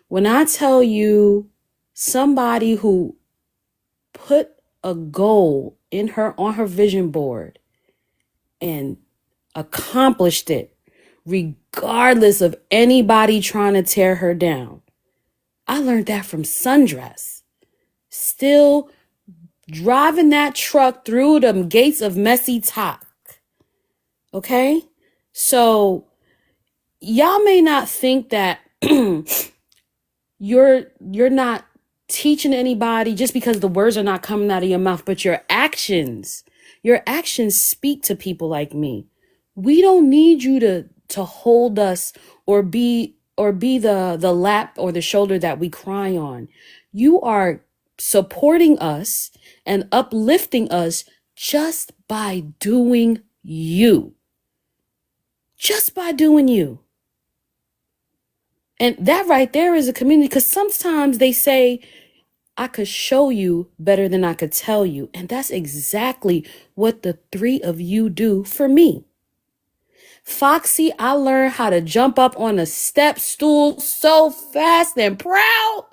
When I tell you, somebody who put a goal on her vision board and accomplished it, regardless of anybody trying to tear her down. I learned that from Sundress. Still driving that truck through the gates of messy talk. Okay? So y'all may not think that you're not teaching anybody just because the words are not coming out of your mouth, but your actions speak to people like me. We don't need you to hold us or be the lap or the shoulder that we cry on. You are supporting us and uplifting us just by doing you. Just by doing you. And that right there is a community, because sometimes they say, I could show you better than I could tell you. And that's exactly what the three of you do for me. Foxy, I learned how to jump up on a step stool so fast and proud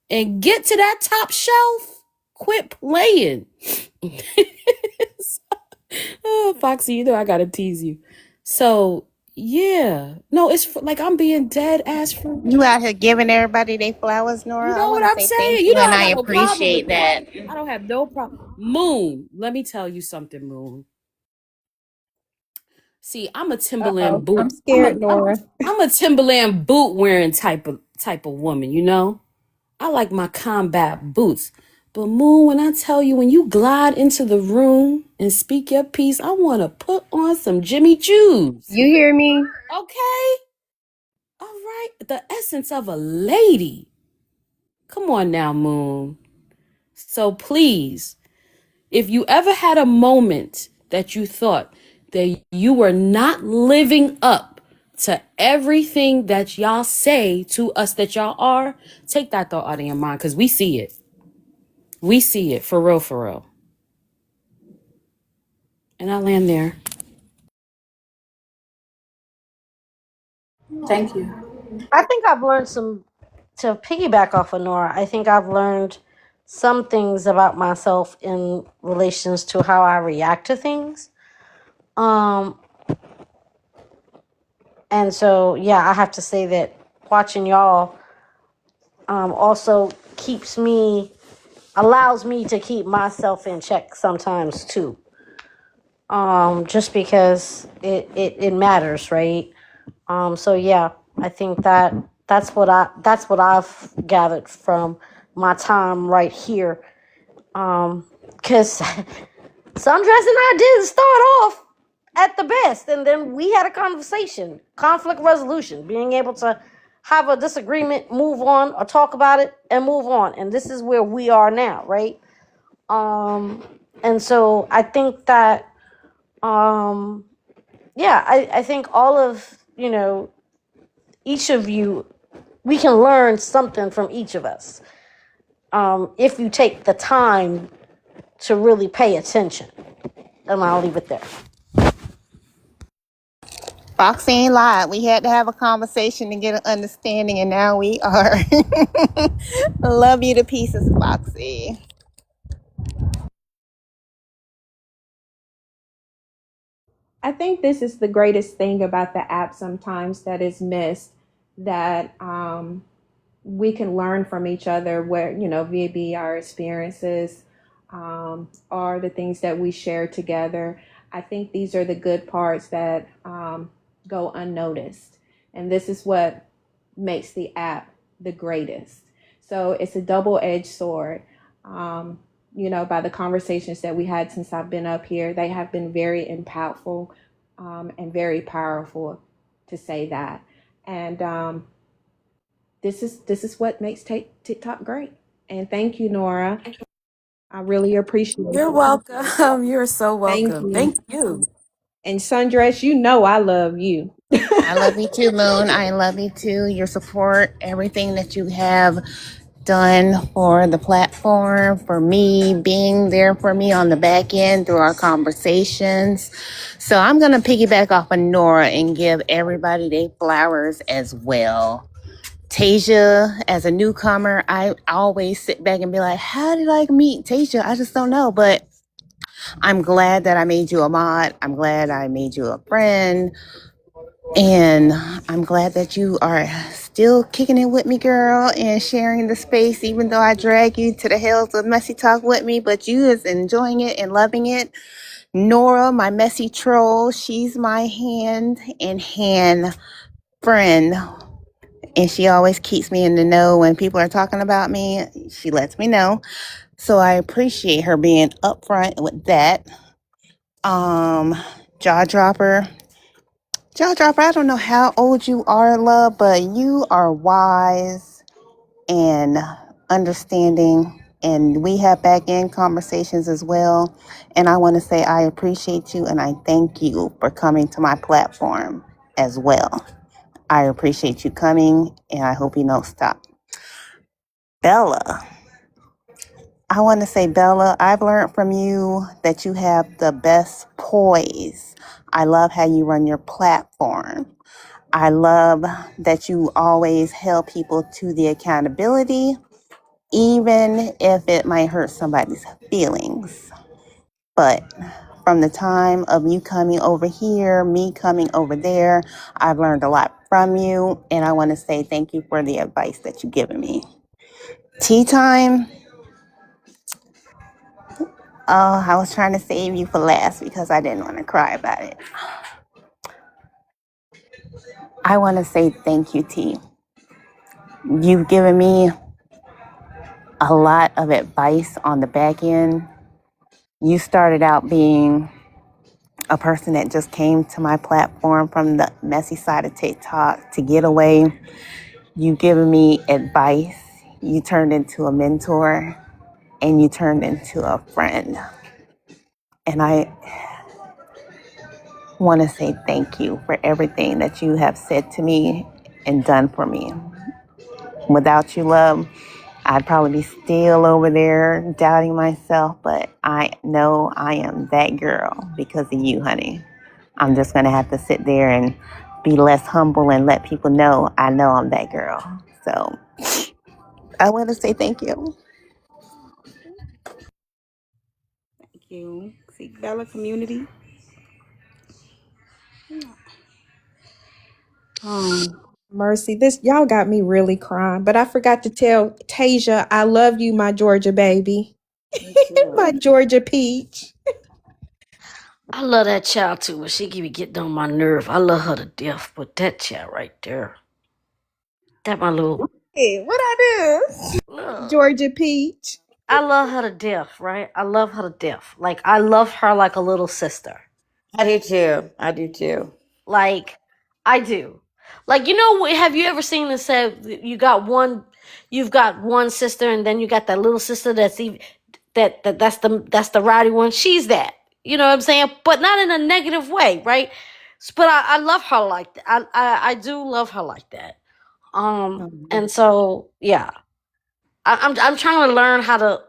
and get to that top shelf. Quit playing. Oh, Foxy, you know I gotta tease you. So yeah, no, it's like I'm being dead ass for You real. out here giving everybody their flowers, You Nora. I know what want to I'm say thank saying? You you, know and I I got no problem with appreciate that. that. I don't have no problem. Moon, let me tell you something, Moon. See, I'm a Uh-oh, Timberland I'm boot. scared, Nora. I'm a Timberland boot wearing type of woman, you know? I like my combat boots. But Moon, when I tell you, when you glide into the room and speak your piece, I want to put on some Jimmy Choos. You hear me? Okay? All right. The essence of a lady. Come on now, Moon. So please, if you ever had a moment that you thought that you were not living up to everything that y'all say to us that y'all are, take that thought out of your mind because we see it. We see it for real, for real. And I land there. Thank you. I think I've learned some to piggyback off of Nora. I think I've learned some things about myself in relations to how I react to things. Um, and so yeah, I have to say that watching y'all also keeps me allows me to keep myself in check sometimes too. Just because it matters, right? So yeah, I think that that's what I've gathered from my time right here. Because Sundress and I didn't start off at the best, and then we had a conversation, conflict resolution, being able to have a disagreement, move on, or talk about it and move on. And this is where we are now, right? And so I think that yeah, I think all of each of you, we can learn something from each of us if you take the time to really pay attention. And I'll leave it there. Foxy ain't lied. We had to have a conversation to get an understanding, and now we are. Love you to pieces, Foxy. I think this is the greatest thing about the app sometimes that is missed, that we can learn from each other, where via our experiences, or the things that we share together. I think these are the good parts that go unnoticed, and this is what makes the app the greatest. So it's a double-edged sword. By the conversations that we had since I've been up here, they have been very impactful, and very powerful, to say that. And this is what makes TikTok great. And thank you, Nora. I really appreciate You're it. welcome. You're so Thank welcome. you. Thank you. And Sundress, I love you. I love you too, Moon. I love you too. Your support, everything that you have done for the platform, for me, being there for me on the back end through our conversations. So I'm going to piggyback off of Nora and give everybody their flowers as well. Tasia, as a newcomer, I always sit back and be like, how did I meet Tasia? I just don't know. But I'm glad that I made you a mod. I'm glad I made you a friend. And I'm glad that you are still kicking it with me, girl, and sharing the space, even though I drag you to the hills of messy talk with me, but you is enjoying it and loving it. Nora, my messy troll, she's my hand in hand friend. And she always keeps me in the know when people are talking about me. She lets me know. So I appreciate her being upfront with that. Jaw dropper. Jaw dropper, I don't know how old you are, love, but you are wise and understanding. And we have back end conversations as well. And I want to say I appreciate you and I thank you for coming to my platform as well. I appreciate you coming and I hope you don't stop. Bella. I want to say, Bella, I've learned from you that you have the best poise. I love how you run your platform. I love that you always held people to the accountability, even if it might hurt somebody's feelings. But from the time of you coming over here, me coming over there, I've learned a lot from you. And I want to say thank you for the advice that you've given me. Tea time. Oh, I was trying to save you for last because I didn't want to cry about it. I want to say thank you, T. You've given me a lot of advice on the back end. You started out being a person that just came to my platform from the messy side of TikTok to get away. You've given me advice. You turned into a mentor, and you turned into a friend. And I want to say thank you for everything that you have said to me and done for me. Without you, love, I'd probably be still over there doubting myself, but I know I am that girl because of you, honey. I'm just going to have to sit there and be less humble and let people know I know I'm that girl. So I want to say thank you. Thank you. See, Bella community. Mercy, this y'all got me really crying. But I forgot to tell Tasia, I love you, my Georgia baby, Me too. my Georgia peach. I love that child too, but she keep be getting on my nerve. I love her to death, but that child right there, that my little, Hey, what I do? ugh. Georgia peach. I love her to death, right? I love her to death. Like I love her like a little sister. I do too. I do too. Like I do. Like have you ever seen it said you've got one sister and then you got that little sister that's even that's the rowdy one. She's that. You know what I'm saying? But not in a negative way, right? But I love her like that. I do love her like that. And so yeah, I'm trying to learn how to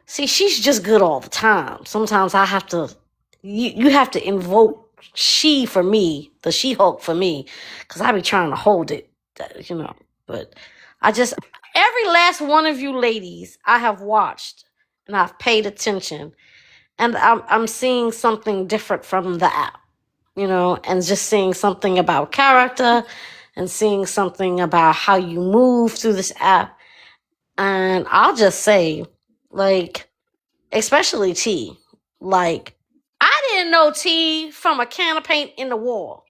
see. She's just good all the time. Sometimes I have to you have to invoke she for me, the She Hulk for me, because I be trying to hold it, you know. But I just every last one of you ladies I have watched and I've paid attention, and I'm seeing something different from the app, and just seeing something about character and seeing something about how you move through this app. And I'll just say, like, especially T, like, I didn't know T from a can of paint in the wall.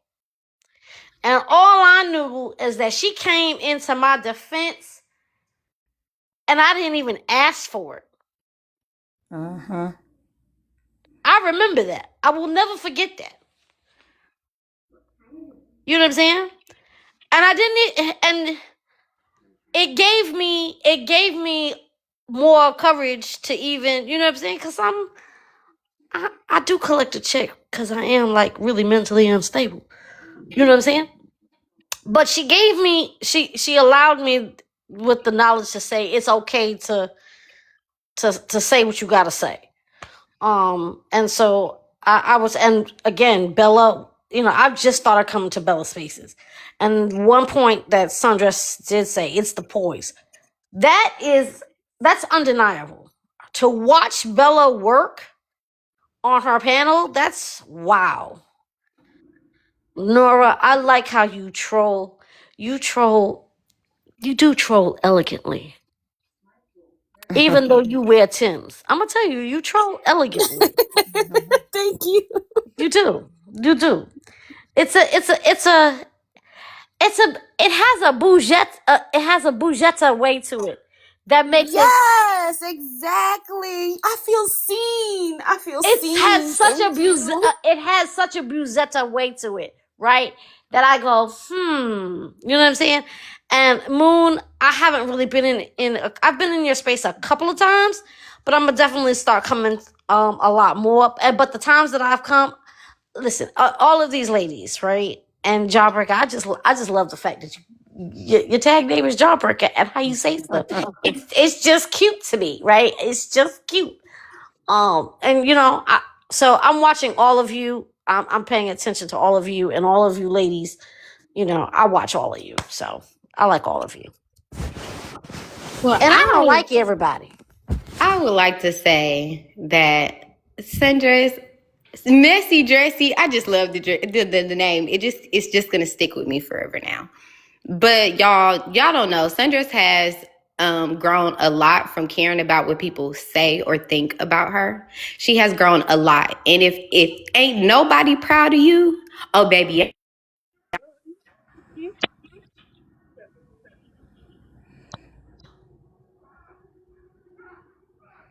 And all I knew is that she came into my defense and I didn't even ask for it. Uh-huh. I remember that. I will never forget that. You know what I'm saying? And I didn't and it gave me more courage to even, you know what I'm saying? Cuz I do collect a check cuz I am like really mentally unstable. You know what I'm saying? But she allowed me with the knowledge to say it's okay to say what you got to say. And so I was, and again, Bella, I've just started coming to Bella spaces. And one point that Sundress did say, it's the poise. That's undeniable. To watch Bella work on her panel, that's wow. Nora, I like how you troll. You do troll elegantly. Even though you wear Tims. I'm gonna tell you, you troll elegantly. Thank you. You do. You do. It has a bougetta way to it that makes it. Yes, exactly. I feel seen. I feel seen. Thank you. It has such a Buzetta way to it, right? That I go, you know what I'm saying? And Moon, I haven't really been I've been in your space a couple of times, but I'm gonna definitely start coming a lot more. But the times that I've come, listen, all of these ladies, right? And Jawbreaker, I just love the fact that your tag name is Jawbreaker and how you say stuff. It's just cute to me, right? It's just cute. And so I'm watching all of you. I'm paying attention to all of you and all of you ladies. I watch all of you, so I like all of you. Well, And I don't like everybody. I would like to say that Sundress, messy dressy. I just love the name. It's just gonna stick with me forever now. But y'all don't know. Sundress has grown a lot from caring about what people say or think about her. She has grown a lot, and if ain't nobody proud of you, oh baby,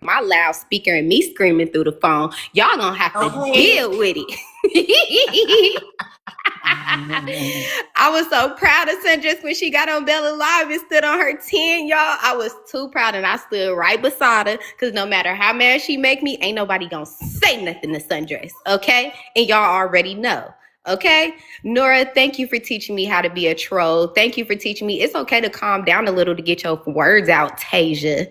my loudspeaker and me screaming through the phone, y'all gonna have to deal with it. I was so proud of Sundress when she got on Bella Live and stood on her 10, y'all. I was too proud, and I stood right beside her because no matter how mad she make me, ain't nobody gonna say nothing to Sundress, okay? And y'all already know. Okay, Nora, thank you for teaching me how to be a troll. Thank you for teaching me it's okay to calm down a little to get your words out, Tasia.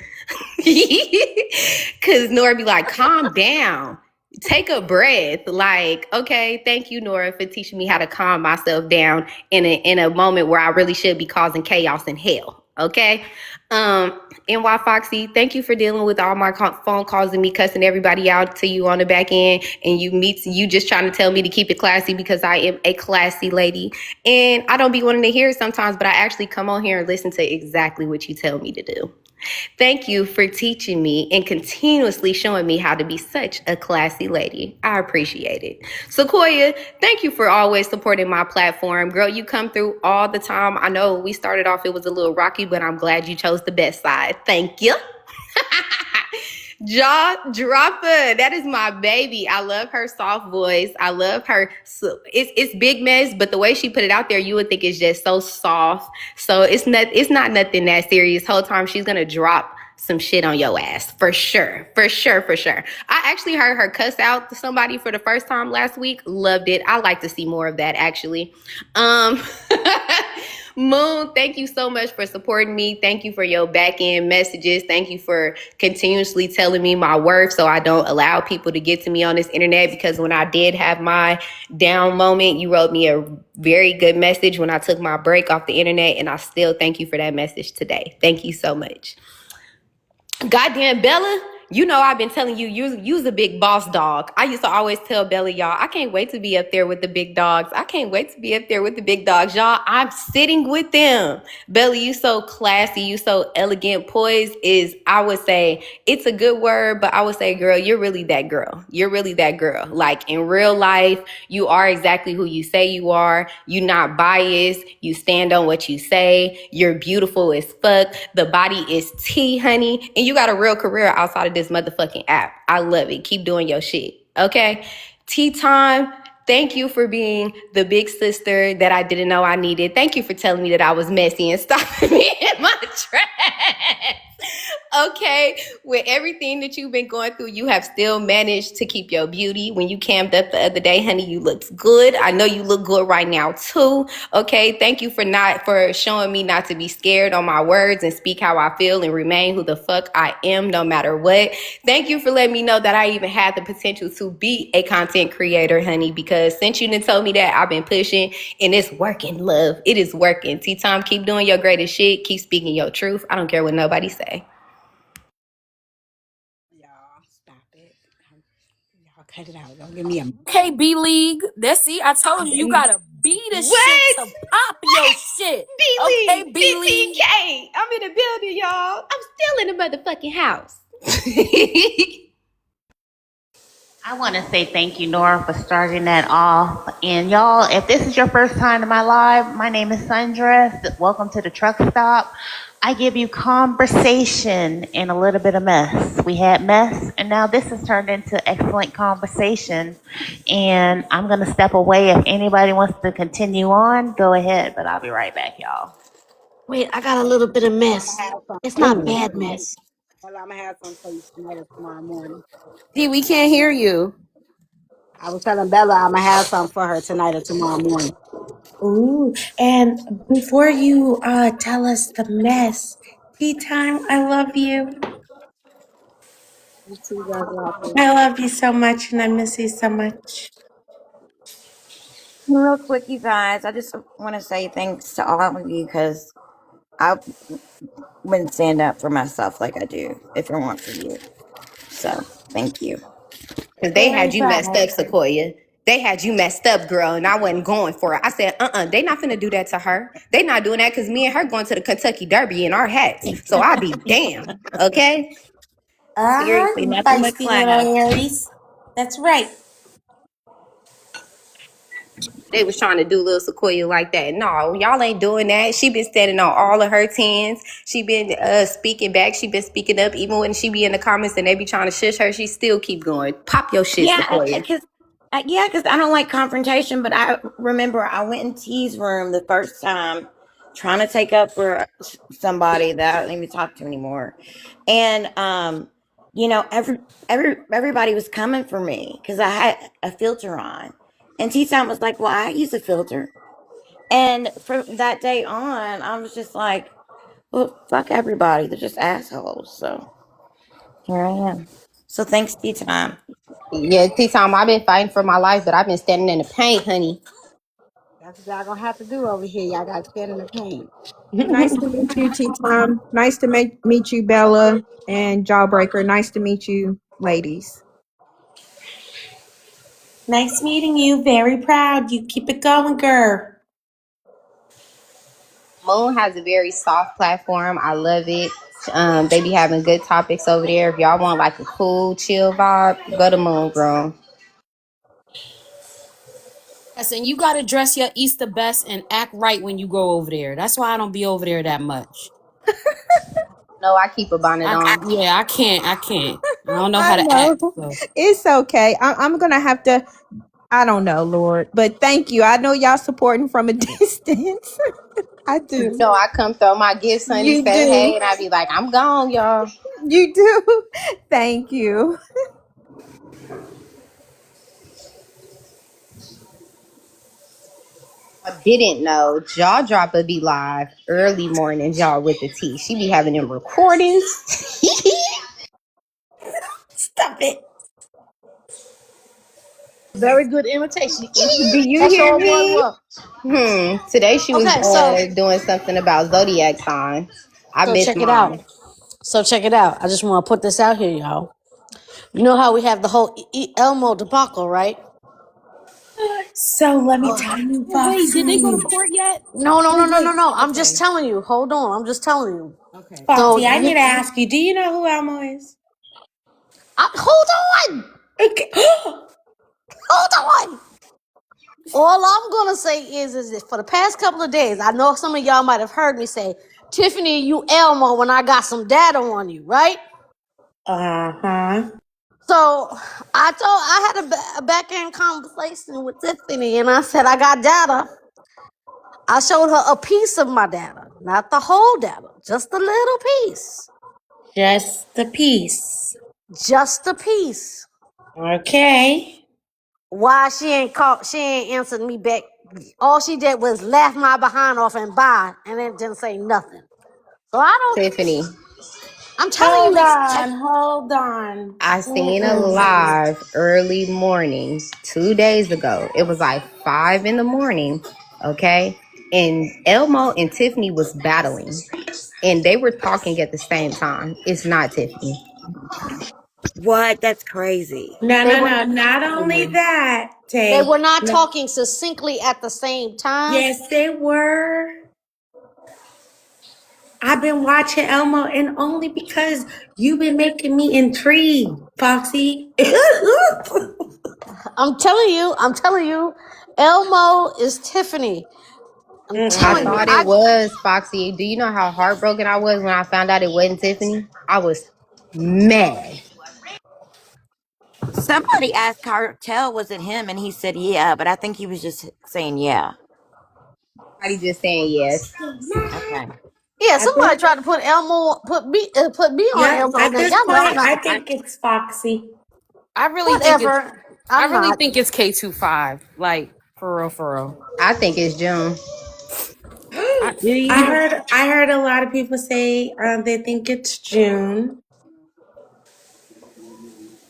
Because Nora be like, calm down, take a breath. Like, okay, thank you, Nora, for teaching me how to calm myself down in a moment where I really should be causing chaos and hell. Okay. NY Foxy, thank you for dealing with all my phone calls and me cussing everybody out to you on the back end, and you just trying to tell me to keep it classy because I am a classy lady, and I don't be wanting to hear it sometimes, but I actually come on here and listen to exactly what you tell me to do. Thank you for teaching me and continuously showing me how to be such a classy lady. I appreciate it. Sequoia, thank you for always supporting my platform. Girl, you come through all the time. I know we started off, it was a little rocky, but I'm glad you chose the best side. Thank you. Jaw Dropper, that is my baby. I love her soft voice. I love her. It's big mess, but the way she put it out there, you would think it's just so soft. So it's not nothing that serious. Whole time she's gonna drop some shit on your ass for sure, for sure, for sure. I actually heard her cuss out somebody for the first time last week. Loved it. I like to see more of that actually. Moon, thank you so much for supporting me. Thank you for your back end messages. Thank you for continuously telling me my worth so I don't allow people to get to me on this internet, because when I did have my down moment, you wrote me a very good message when I took my break off the internet, and I still thank you for that message today. Thank you so much. Goddamn Bella, you know I've been telling you, you's a big boss dog. I used to always tell Bella, y'all, I can't wait to be up there with the big dogs. I can't wait to be up there with the big dogs, y'all. I'm sitting with them. Bella, you so classy, you so elegant. Poise is, I would say, it's a good word, but I would say, girl, you're really that girl. You're really that girl. Like in real life, you are exactly who you say you are. You're not biased. You stand on what you say. You're beautiful as fuck. The body is tea, honey. And you got a real career outside of this motherfucking app. I love it. Keep doing your shit. Okay? Tea time. Thank you for being the big sister that I didn't know I needed. Thank you for telling me that I was messy and stopping me in my tracks. Okay, with everything that you've been going through, you have still managed to keep your beauty. When you cammed up the other day, honey, you looked good. I know you look good right now too. Okay, thank you for showing me not to be scared on my words and speak how I feel and remain who the fuck I am no matter what. Thank you for letting me know that I even had the potential to be a content creator, honey, because since you done told me that, I've been pushing and it's working, love. It is working. T-Time, keep doing your greatest shit. Keep speaking your truth. I don't care what nobody say. Y'all, stop it. Y'all cut it out. Don't give me a. Okay, B League. That's see, I told you you gotta be the shit What? to pop your shit. Okay, B-League, B League. 15K. I'm in the building, y'all. I'm still in the motherfucking house. I want to say thank you, Nora, for starting that off. And y'all, if this is your first time to my live, my name is Sundress. Welcome to the truck stop. I give you conversation and a little bit of mess. We had mess, and now this has turned into excellent conversation. And I'm going to step away. If anybody wants to continue on, go ahead, but I'll be right back, y'all. Wait, I got a little bit of I'm mess. gonna have some. It's not Ooh. bad mess. Well, I'm gonna have some for you tonight or tomorrow morning. D, we can't hear you. I was telling Bella I'm gonna have some for her tonight or tomorrow morning. Ooh, and before you tell us the mess, tea time, I love you. You too, Roger. I love you so much and I miss you so much. Real quick, you guys, I just want to say thanks to all of you because I wouldn't stand up for myself like I do if it weren't for you. So, thank you. Because they had you messed up, Sequoia. They had you messed up, girl, and I wasn't going for it. I said, they not finna do that to her. They not doing that because me and her going to the Kentucky Derby in our hats. So I'll be damned, okay? Seriously, You not too much feisty class. little Aries. That's right. They was trying to do little Sequoia like that. No, y'all ain't doing that. She been standing on all of her tens. She been speaking back. She been speaking up. Even when she be in the comments and they be trying to shush her, she still keep going. Pop your shit, Yeah, Sequoia. because Yeah, because I don't like confrontation. But I remember I went in T's room the first time, trying to take up for somebody that I don't even talk to anymore, and everybody was coming for me because I had a filter on, and T Time was like, "Well, I use a filter," and from that day on, I was just like, "Well, fuck everybody. They're just assholes." So here I am. So thanks, T Time. Yeah, T-Time, I've been fighting for my life, but I've been standing in the paint, honey. That's what y'all gonna have to do over here. Y'all gotta stand in the paint. Nice to meet you, T Time. Nice to meet you, Bella and Jawbreaker. Nice to meet you, ladies. Nice meeting you. Very proud. You keep it going, girl. Moon has a very soft platform. I love it. They be having good topics over there. If y'all want like a cool, chill vibe, go to Moon Grown. Yes, and you gotta dress your Easter best and act right when you go over there. That's why I don't be over there that much. No, I keep a bonnet on. Yeah, I can't. I can't. I don't know how I to act. know. So. It's okay. I'm going to have to, I don't know, Lord. But thank you. I know y'all supporting from a distance. I You do. know, I come throw my gifts, honey, You say hey, do. and I be like, I'm gone, y'all. You do. Thank you. I didn't know Jaw Dropper be live early mornings, y'all, with the tea. She be having them recordings. Stop it. Very good imitation. Do you That's hear all one me? well. Today she was Okay, so doing something about zodiac signs. I so missed check it out. mine. So check it out. I just want to put this out here, y'all. You know how we have the whole Elmo debacle, right? So let me Oh, tell you, Wait, did they go to Foxy. court yet? no, no, no, Wait, no, no, wait. no. I'm just Okay. telling you. Hold on. I'm just telling you. Okay. So Foxy, I need to ask you, do you know who Elmo is? hold on. Okay. Hold on. All I'm gonna say is that for the past couple of days, I know some of y'all might have heard me say, Tiffany, you Elmo when I got some data on you, right? Uh-huh. So I had a back end conversation with Tiffany, and I said I got data. I showed her a piece of my data, not the whole data, just a little piece, Just the piece. just a piece. Okay. Why she ain't answered me back. All she did was laugh my behind off and bye, and then didn't say nothing. So I don't. Tiffany, I'm telling you, Hold it's. on. Hold on. I seen a Mm-mm. live early morning 2 days ago. It was like 5 in the morning, okay? And Elmo and Tiffany was battling, and they were talking at the same time. It's not Tiffany. What? That's crazy. No, They no, were. no. Not only that, They Tay. were not No. talking succinctly at the same time. Yes, they were. I've been watching Elmo, and only because you've been making me intrigued, Foxy. I'm telling you, Elmo is Tiffany. I'm I telling you, Mm-mm. thought it was Foxy. Do you know how heartbroken I was when I found out it wasn't Tiffany? I was mad. Somebody asked Cartel, was it him? And he said, yeah, but I think he was just saying, yeah. Somebody just saying yes. Okay. yeah. At this, Somebody tried to put me on yep. Elmo. At Now this y'all know I'm point, I not. think it's Foxy. I really think it's. Whatever. I I'm really not. think it's K25. Like for real, for real. I think it's June. I, Do I you? heard. I heard a lot of people say they think it's June,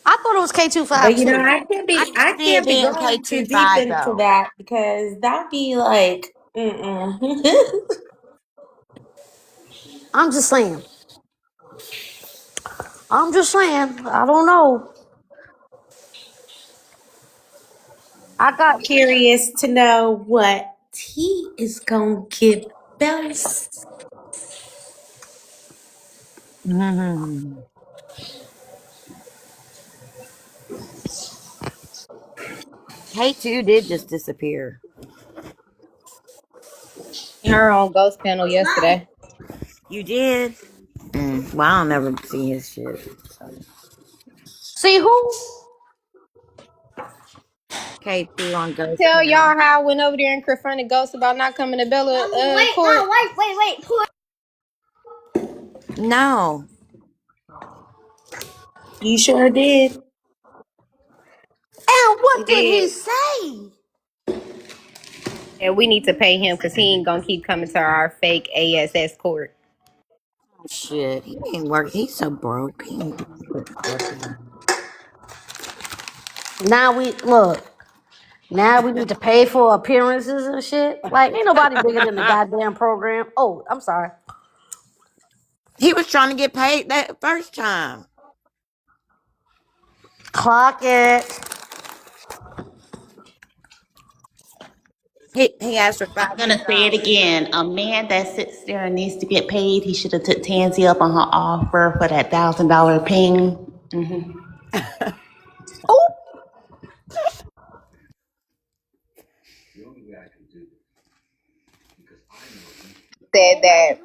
I thought it was K25 but too. I can't I be. can I see it can't be being going too deep K25 into though. that because that'd be like. Mm-mm. I'm just saying. I'm just saying. I don't know. I got. Curious to know what T is gonna give Bells. Mhm. K2 did just disappear. Her on Ghost Panel yesterday. You did? Well, I'll never see his shit. So. See who? KP on Ghost Tell Town. y'all how I went over there and confronted Ghost about not coming to Bella court. No, wait. No, You sure did. And We what did he did. say? And we need to pay him because he ain't gonna keep coming to our fake ASS court. shit. He ain't work. He's so broke. He ain't working. Now we look. Now we need to pay for appearances and shit. Like, ain't nobody bigger than the goddamn program. Oh, I'm sorry. He was trying to get paid that first time. Clock it. He asked for I'm gonna say it $500. again. A man that sits there and needs to get paid, he should have took Tansy up on her offer for that $1,000 ping. Oh, Said that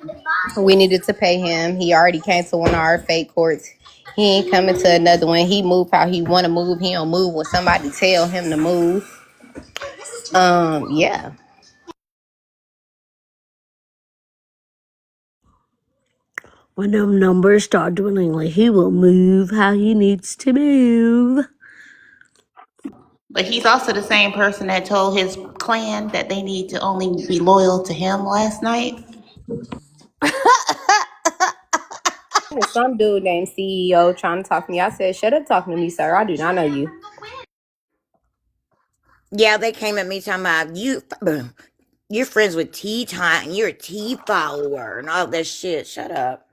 we needed to pay him. He already came to one of our fake courts. He ain't coming to another one. He move how he want to move. He don't move when somebody tell him to move. Yeah. when them numbers start dwindling, he will move how he needs to move. But he's also the same person that told his clan that they need to only be loyal to him last night. There's some dude named CEO trying to talk to me. I said, shut up talking to me, sir. I do not know you. Yeah, they came at me talking about you. You're friends with Tea Time. You're a tea follower and all this shit. Shut up.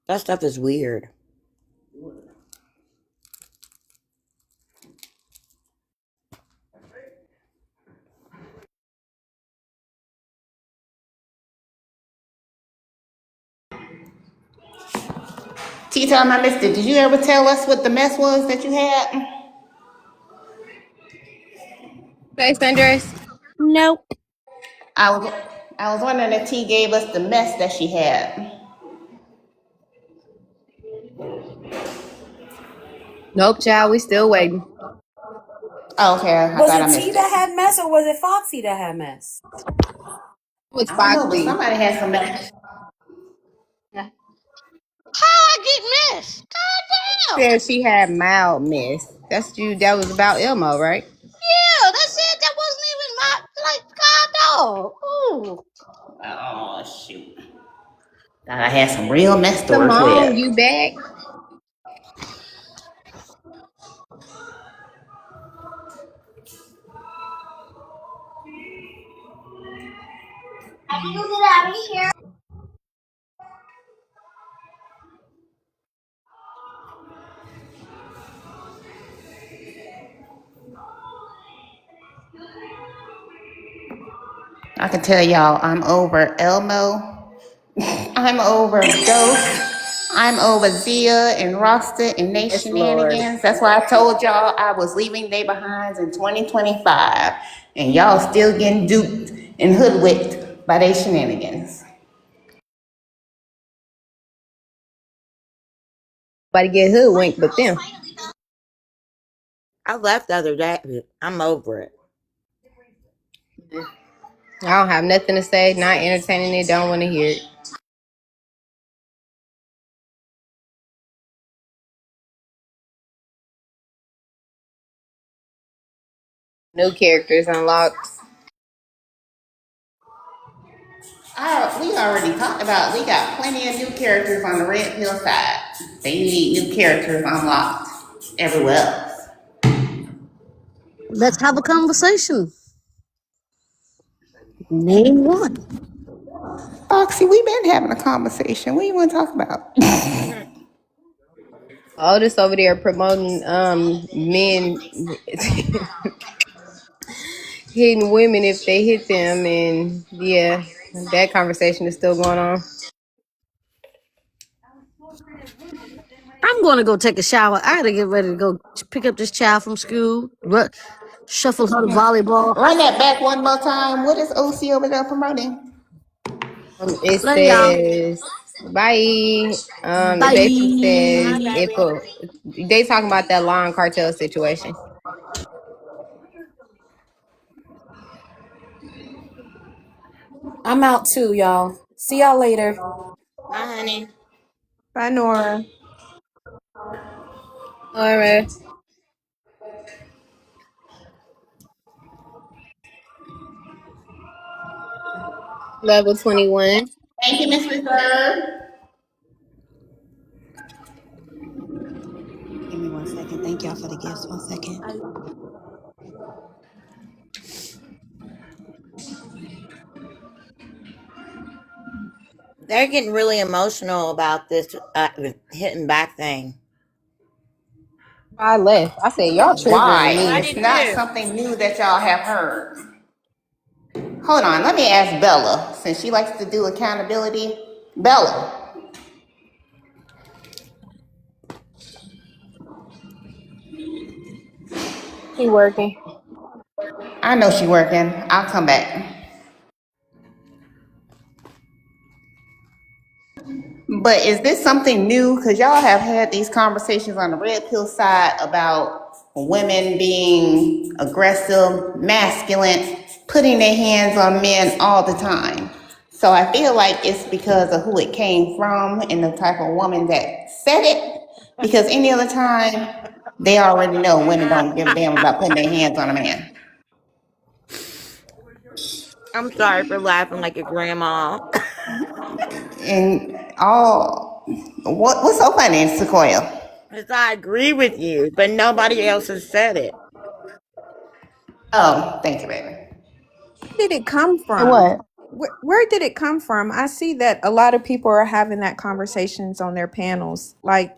That stuff is weird. Tea time, I missed it. Did you ever tell us what the mess was that you had? Hey, Sundress. Nope. I was I was wondering if T gave us the mess that she had. Nope, child. We still waiting. Oh, okay, I Was thought I it T missed it. that had mess or was it Foxy that had mess? It was I don't know, but Foxy. somebody had some mess. How I get missed? God damn. Said she had mild miss. That's you. That was about Elmo, right? Yeah, that's it. That wasn't even my, like, God dog. Ooh. Oh shoot! Thought I had some real mess to Come work on, with. you back. I can tell y'all, I'm over Elmo. I'm over Ghost. I'm over Zia and Rosta and they Yes, Lord. shenanigans. That's why I told y'all I was leaving they behinds in 2025. And y'all still getting duped and hoodwinked by they shenanigans. About to get hoodwinked, but them. I left the other day. I'm over it. I don't have nothing to say. Not entertaining it. Don't want to hear it. New characters unlocked. We already talked about we got plenty of new characters on the Red Pill side. They need new characters unlocked everywhere else. Let's have a conversation. Name one. Foxy, we've been having a conversation. What do you want to talk about? Otis over there promoting men hitting women if they hit them, and yeah, that conversation is still going on. I'm going to go take a shower. I got to get ready to go pick up this child from school, shuffle her to volleyball. Run that back one more time. What is OC over there promoting? It Love y'all. says bye. It basically says Bye, Bye. if baby. a, they talking about that lawn cartel situation. I'm out too, y'all. See y'all later. Bye, honey. Bye, Nora. All right, level 21. Thank you, Miss Reserve. Give me 1 second. Thank y'all for the gifts. 1 second. They're getting really emotional about this hitting back thing. I left. I said y'all triggering Why? I me. It's did not too. something new that y'all have heard. Hold on, let me ask Bella, since she likes to do accountability. Bella, She working. I know she working. I'll come back. But is this something new? Because y'all have had these conversations on the red pill side about women being aggressive, masculine, putting their hands on men all the time. So I feel like it's because of who it came from and the type of woman that said it. Because any other time, they already know women don't give a damn about putting their hands on a man. I'm sorry for laughing like a grandma. And all, what's so funny, Sequoia? Because I agree with you, but nobody else has said it. Oh, thank you, baby. Where did it come And from? what? Where did it come from? I see that a lot of people are having that conversations on their panels. Like,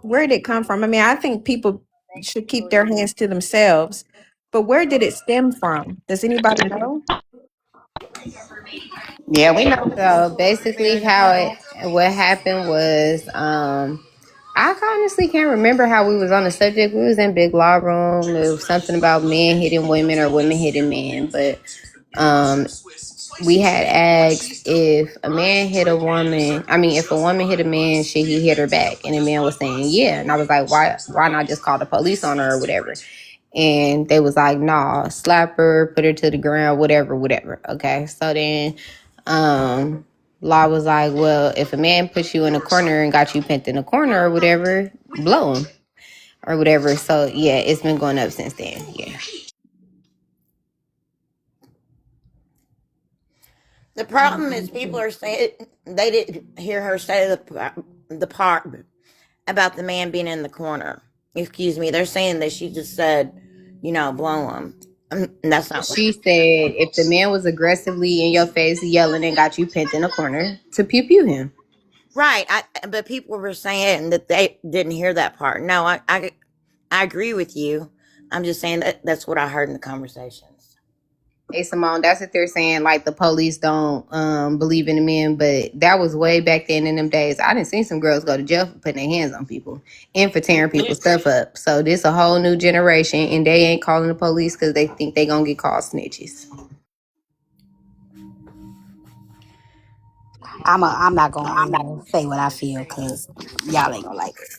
where did it come from? I mean, I think people should keep their hands to themselves, but where did it stem from? Does anybody know? Yeah, we know. So basically, what happened was, I honestly can't remember how we was on the subject. We was in big law room. It was something about men hitting women or women hitting men, but um, we had asked if a man hit a woman. I mean, if a woman hit a man, should he hit her back? And the man was saying, yeah. And I was like, why not just call the police on her or whatever? And they was like, nah, slap her, put her to the ground, whatever, whatever. Okay. So then Law was like, well, if a man puts you in a corner and got you pinned in a corner or whatever, blow him or whatever. So yeah, it's been going up since then. Yeah. The problem is people are saying they didn't hear her say the part about the man being in the corner. Excuse me. They're saying that she just said, blow him. That's not what. She said if the man was aggressively in your face yelling and got you pinned in a corner, to pew pew him. Right. But people were saying that they didn't hear that part. No, I agree with you. I'm just saying that that's what I heard in the conversations. Hey Simone, that's what they're saying. Like the police don't believe in the men, but that was way back then in them days. I didn't see some girls go to jail for putting their hands on people and for tearing people's stuff up. So this a whole new generation, and they ain't calling the police because they think they gonna get called snitches. I'm not gonna say what I feel because y'all ain't gonna like it.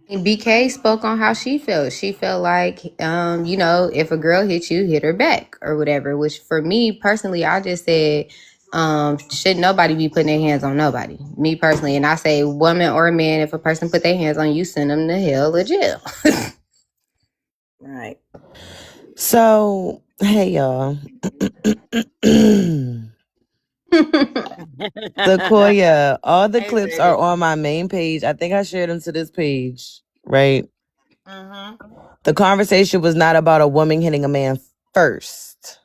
And BK spoke on how she felt. She felt like, if a girl hit you, hit her back or whatever. Which for me personally, I just said, should nobody be putting their hands on nobody. Me personally, and I say, woman or man, if a person put their hands on you, send them to hell or jail. Right. So, hey y'all. Sequoia, all the Hey, clips are baby. on my main page. I think I shared them to this page, right? Mm-hmm. The conversation was not about a woman hitting a man first.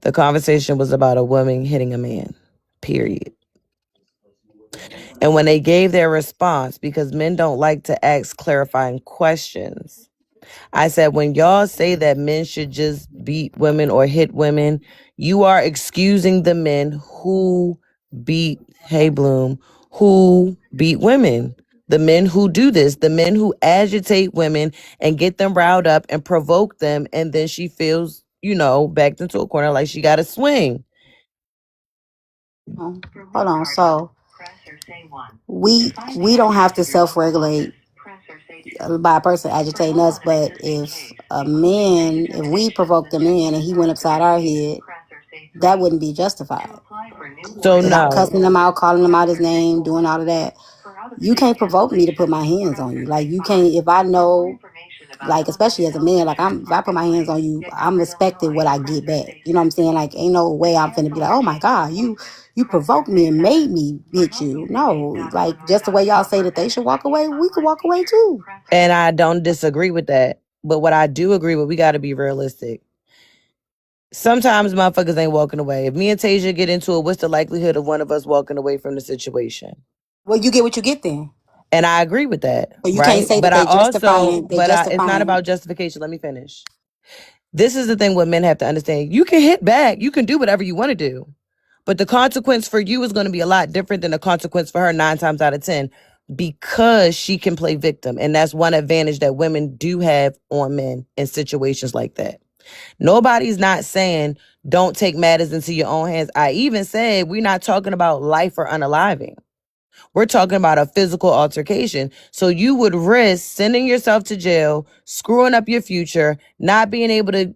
The conversation was about a woman hitting a man, period. And when they gave their response, because men don't like to ask clarifying questions, I said, when y'all say that men should just beat women or hit women, you are excusing the men who beat, hey, Bloom, who beat women. The men who do this, the men who agitate women and get them riled up and provoke them. And then she feels, backed into a corner like she got to swing. Hold on. So we don't have to self regulate by a person agitating us, but if we provoked a man and he went upside our head, that wouldn't be justified. So Without no. cussing him out, calling him out his name, doing all of that, you can't provoke me to put my hands on you. Like you can't if I know, like especially as a man, like if I put my hands on you, I'm expecting what I get back. You know what I'm saying? Like ain't no way I'm finna be like, oh my God, you provoked me and made me hit you. No, like just the way y'all say that they should walk away, we could walk away too. And I don't disagree with that. But what I do agree with, we got to be realistic. Sometimes motherfuckers ain't walking away. If me and Tasia get into it, what's the likelihood of one of us walking away from the situation? Well, you get what you get then. And I agree with that, But you can't right? say that But I they also, justifying they it's not justifying about justification. Let me finish. This is the thing what men have to understand. You can hit back. You can do whatever you want to do. But the consequence for you is going to be a lot different than the consequence for her 9 times out of 10 because she can play victim. And that's one advantage that women do have on men in situations like that. Nobody's not saying don't take matters into your own hands. I even said we're not talking about life or unaliving. We're talking about a physical altercation. So you would risk sending yourself to jail, screwing up your future, not being able to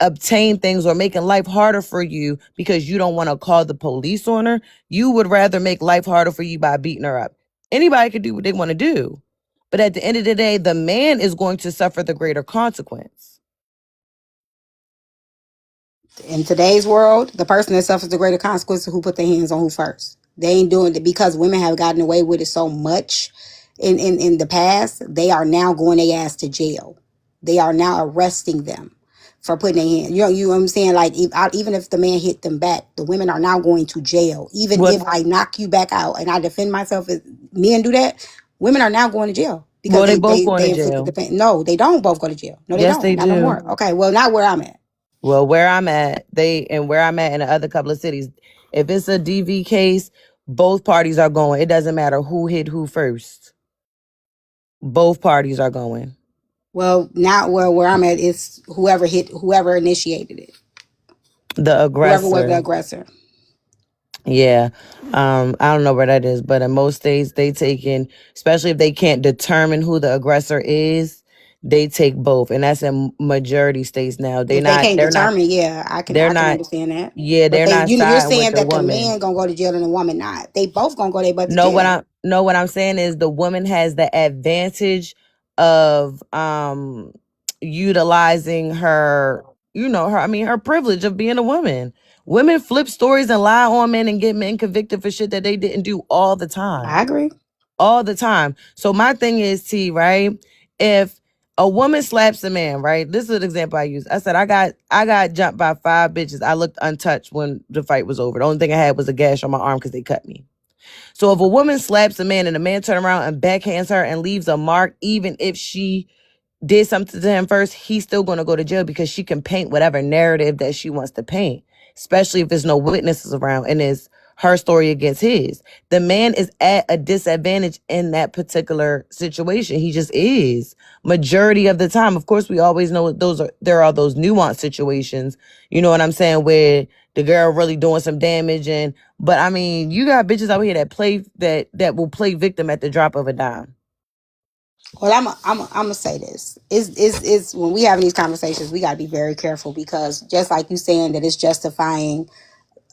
obtain things or making life harder for you because you don't want to call the police on her. You would rather make life harder for you by beating her up. Anybody could do what they want to do. But at the end of the day, the man is going to suffer the greater consequence. in today's world, the person that suffers the greater consequences who put their hands on who first. They ain't doing it because women have gotten away with it so much in the past. They are now going their ass to jail. They are now arresting them for putting their hands. You know what I'm saying? Like even if the man hit them back, the women are now going to jail. Even Well, if I knock you back out and I defend myself, if men do that, women are now going to jail because well, they they both they going to they inflicted jail. the pain. No, they don't both go to jail. No, they Yes, don't. they Not no do. more. Okay, well, not where I'm at. Well, where I'm at, where I'm at in the other couple of cities, if it's a DV case, both parties are going. It doesn't matter who hit who first. Both parties are going. Well, not where I'm at. It's whoever initiated it, The whoever was the aggressor. aggressor. Yeah. I don't know where that is, but in most states they taking, especially if they can't determine who the aggressor is, they take both. And that's in majority states now. If they can't determine, yeah, They're I can not, understand that. yeah, But they're not you're siding with saying the that the woman. man gonna go to jail and the woman not. They both gonna go their butt to No, jail. what I'm saying is the woman has the advantage of utilizing her, her privilege of being a woman. Women flip stories and lie on men and get men convicted for shit that they didn't do all the time. I agree. All the time. So my thing is, T, right? If a woman slaps a man, right? This is an example I use. I said I got jumped by 5 bitches. I looked untouched when the fight was over. The only thing I had was a gash on my arm because they cut me. So if a woman slaps a man and the man turns around and backhands her and leaves a mark, even if she did something to him first, he's still going to go to jail because she can paint whatever narrative that she wants to paint, especially if there's no witnesses around and it's her story against his. The man is at a disadvantage in that particular situation. He just is. Majority of the time. Of course, we always know there are those nuanced situations, you know what I'm saying, where the girl really doing some damage but I mean, you got bitches out here that will play victim at the drop of a dime. Well, I'm gonna say this. Is when we having these conversations, we gotta be very careful because just like you saying that it's justifying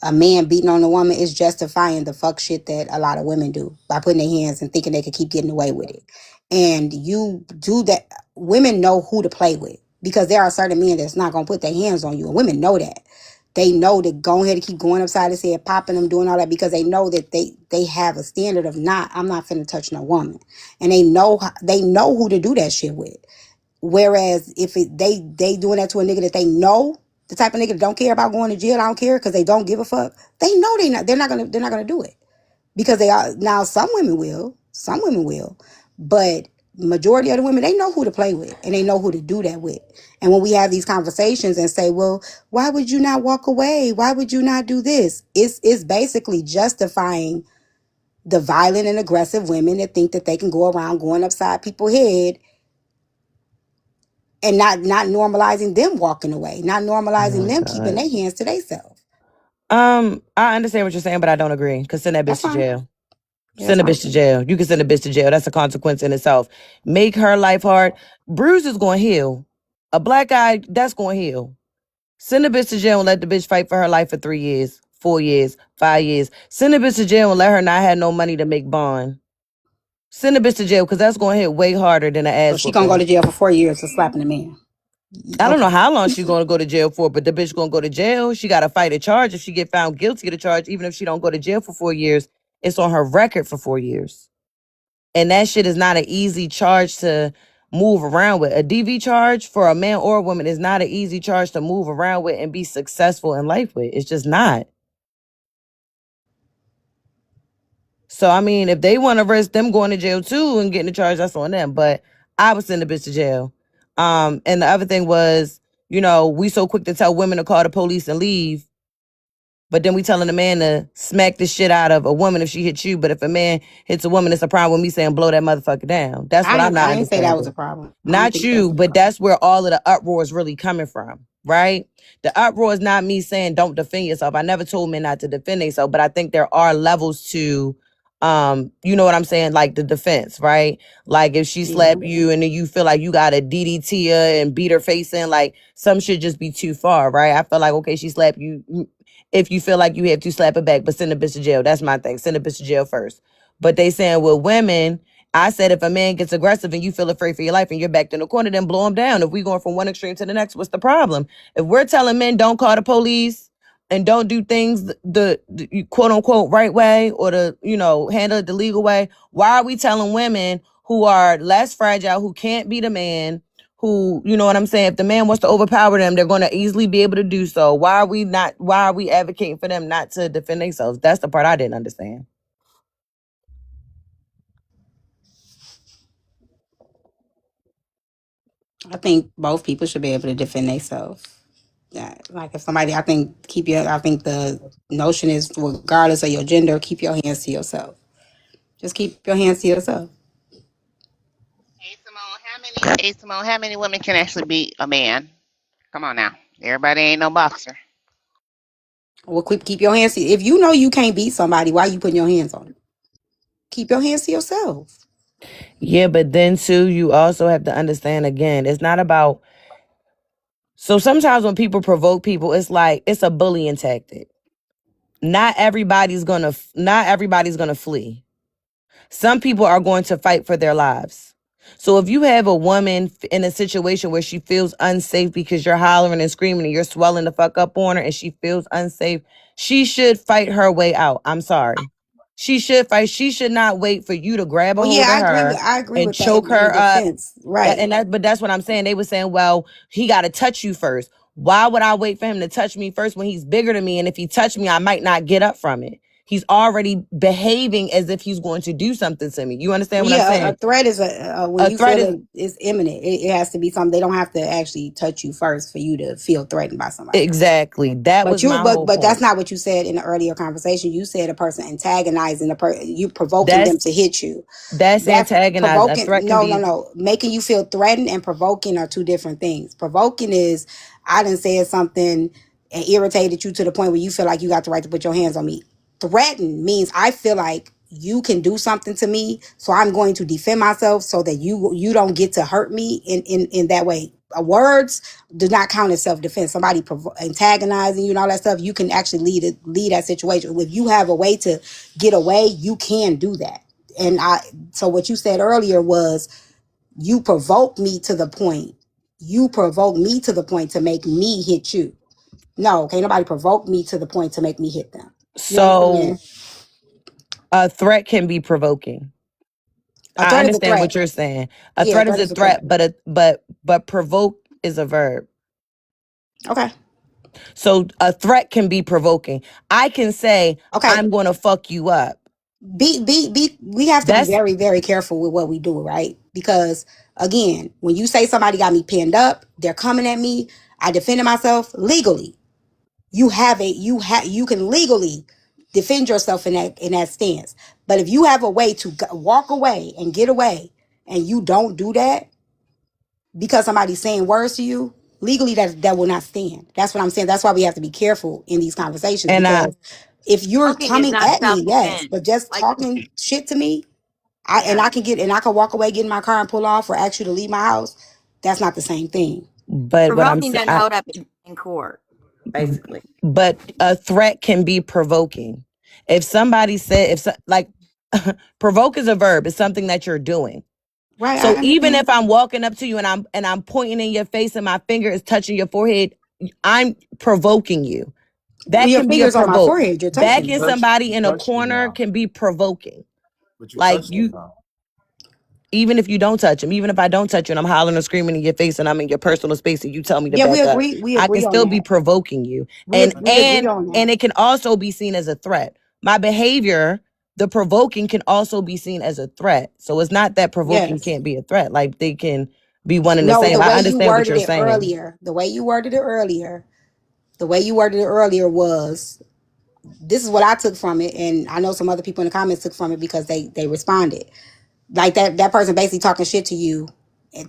a man beating on a woman is justifying the fuck shit that a lot of women do by putting their hands and thinking they could keep getting away with it. And you do that. Women know who to play with because there are certain men that's not gonna put their hands on you, and women know that. They know to go ahead and keep going upside his head, popping them, doing all that because they know that they have a standard of not. I'm not finna touch no woman, and they know who to do that shit with. Whereas if they doing that to a nigga that they know, the type of nigga that don't care about going to jail, I don't care because they don't give a fuck. They know they're not gonna do it because they are now. Some women will, but majority of the women they know who to play with and they know who to do that with. And when we have these conversations and say, well, why would you not walk away? Why would you not do this? It's basically justifying the violent and aggressive women that think that they can go around going upside people's head and not normalizing them walking away, not Oh normalizing my them keeping God. their hands to themselves. I understand what you're saying, but I don't agree. Because send that That's bitch to fine. jail. Yeah, that's Send a fine. bitch to jail. You can send a bitch to jail. That's a consequence in itself. Make her life hard. Bruise is going to heal. A black guy, that's going to heal. Send a bitch to jail and let the bitch fight for her life for 3 years, 4 years, 5 years. Send a bitch to jail and let her not have no money to make bond. Send a bitch to jail because that's going to hit way harder than an So ass she gonna go whooping. to jail for 4 years for slapping a man. I don't know Okay. how long she's going to go to jail for, but the bitch going to go to jail. She got to fight a charge. If she get found guilty of the charge, even if she don't go to jail for 4 years, it's on her record for 4 years. And that shit is not an easy charge to move around with. A DV charge for a man or a woman is not an easy charge to move around with and be successful in life with. It's just not. So, I mean, if they want to risk them going to jail too and getting the charge, that's on them. But I would send the bitch to jail. And the other thing was, we so quick to tell women to call the police and leave. But then we telling a man to smack the shit out of a woman if she hits you. But if a man hits a woman, it's a problem with me saying blow that motherfucker down. That's what I'm not I didn't say that was a understanding. problem. I don't Not think that's you, a but problem. that's where all of the uproar is really coming from, right? The uproar is not me saying don't defend yourself. I never told men not to defend themselves, but I think there are levels to you know what I'm saying, like the defense, right? Like if she Yeah. slap you and then you feel like you got to DDT her and beat her face in, like some should just be too far, right? I feel like okay, she slapped you. If you feel like you have to slap it back, but send a bitch to jail. That's my thing. Send a bitch to jail first. But they saying with women, I said if a man gets aggressive and you feel afraid for your life and you're backed in the corner, then blow him down. If we going from one extreme to the next, what's the problem? If we're telling men don't call the police and don't do things the quote unquote right way or handle it the legal way, why are we telling women who are less fragile, who can't beat a man, who, you know what I'm saying? If the man wants to overpower them, they're going to easily be able to do so. Why are we advocating for them not to defend themselves? That's the part I didn't understand. I think both people should be able to defend themselves. Yeah, like if somebody, I think the notion is regardless of your gender, keep your hands to yourself. Just keep your hands to yourself. Hey Simone, how many women can actually beat a man? Come on now. Everybody ain't no boxer. Well, keep your hands. If you know you can't beat somebody, why are you putting your hands on them? Keep your hands to yourself. Yeah, but then too, you also have to understand again, it's not about. So sometimes when people provoke people, it's like it's a bullying tactic. Not everybody's gonna flee. Some people are going to fight for their lives. So if you have a woman in a situation where she feels unsafe because you're hollering and screaming and you're swelling the fuck up on her and she feels unsafe, she should fight her way out. I'm sorry. She should fight. She should not wait for you to grab a Well, hold yeah, of her I agree and with that choke in her up. defense, right? But that's what I'm saying. They were saying, well, he got to touch you first. Why would I wait for him to touch me first when he's bigger than me? And if he touched me, I might not get up from it. He's already behaving as if he's going to do something to me. You understand Well, what I'm yeah, a saying? threat is when A you threat feel is it is imminent. It has to be something. They don't have to actually touch you first for you to feel threatened by somebody. exactly. That But was my whole that's point. not what you said in the earlier conversation. You said a person antagonizing you provoking them That's to hit you. that's That's antagonized. A provoking. threat can No, no, be no. Making you feel threatened and provoking are two different things. Provoking is I done said something and irritated you to the point where you feel like you got the right to put your hands on me. Threaten means I feel like you can do something to me, so I'm going to defend myself so that you don't get to hurt me in that way. Words do not count as self-defense. Somebody antagonizing you and all that stuff, you can actually lead that situation. If you have a way to get away, you can do that. And so what you said earlier was you provoked me to the point. You provoked me to the point to make me hit you. No, okay, nobody provoked me to the point to make me hit them. You know what I'm so saying? a threat can be provoking. A I threat is a understand threat. what you're saying. A Yeah, a threat is threat a is a threat. threat, but provoke is a verb. Okay. So a threat can be provoking. I can say, Okay. I'm gonna fuck you up. We have to be That's very, very careful with what we do, right? Because again, when you say somebody got me pinned up, they're coming at me, I defended myself legally. You can legally defend yourself in that stance. But if you have a way to walk away and get away and you don't do that because somebody's saying words to you, Legally, that will not stand. That's what I'm saying. That's why we have to be careful in these conversations, And I because if you're Talking is coming not at me, yes, self-defense. but just Like, talking shit to me, yeah. I can walk away, get in my car, and pull off, or ask you to leave my house. That's not the same thing. but what I'm Provoking doesn't saying, hold up in court, basically. but a threat can be provoking. If somebody said, like, provoke is a verb. It's something that you're doing. Right, I So even understand. if I'm walking up to you and I'm pointing in your face and my finger is touching your forehead, I'm provoking you. Well, That your can be a fingers on my provoke. forehead, you're touching Backing me. somebody You in a touched me corner now, can be provoking. but you Like touched me you, now. even if you don't touch them, even if I don't touch you and I'm hollering or screaming in your face and I'm in your personal space and you tell me to Yeah, back up, we I can agree on still be that. provoking you. We And I we know that. agree and on and that. it can also be seen as a threat. My behavior, the provoking, can also be seen as a threat. So it's not that provoking Yes. can't be a threat. Like they can be one and the No, same. the I way you understand what worded you're it saying. earlier, the way you worded it earlier was, this is what I took from it, and I know some other people in the comments took from it because they responded. Like that person basically talking shit to you,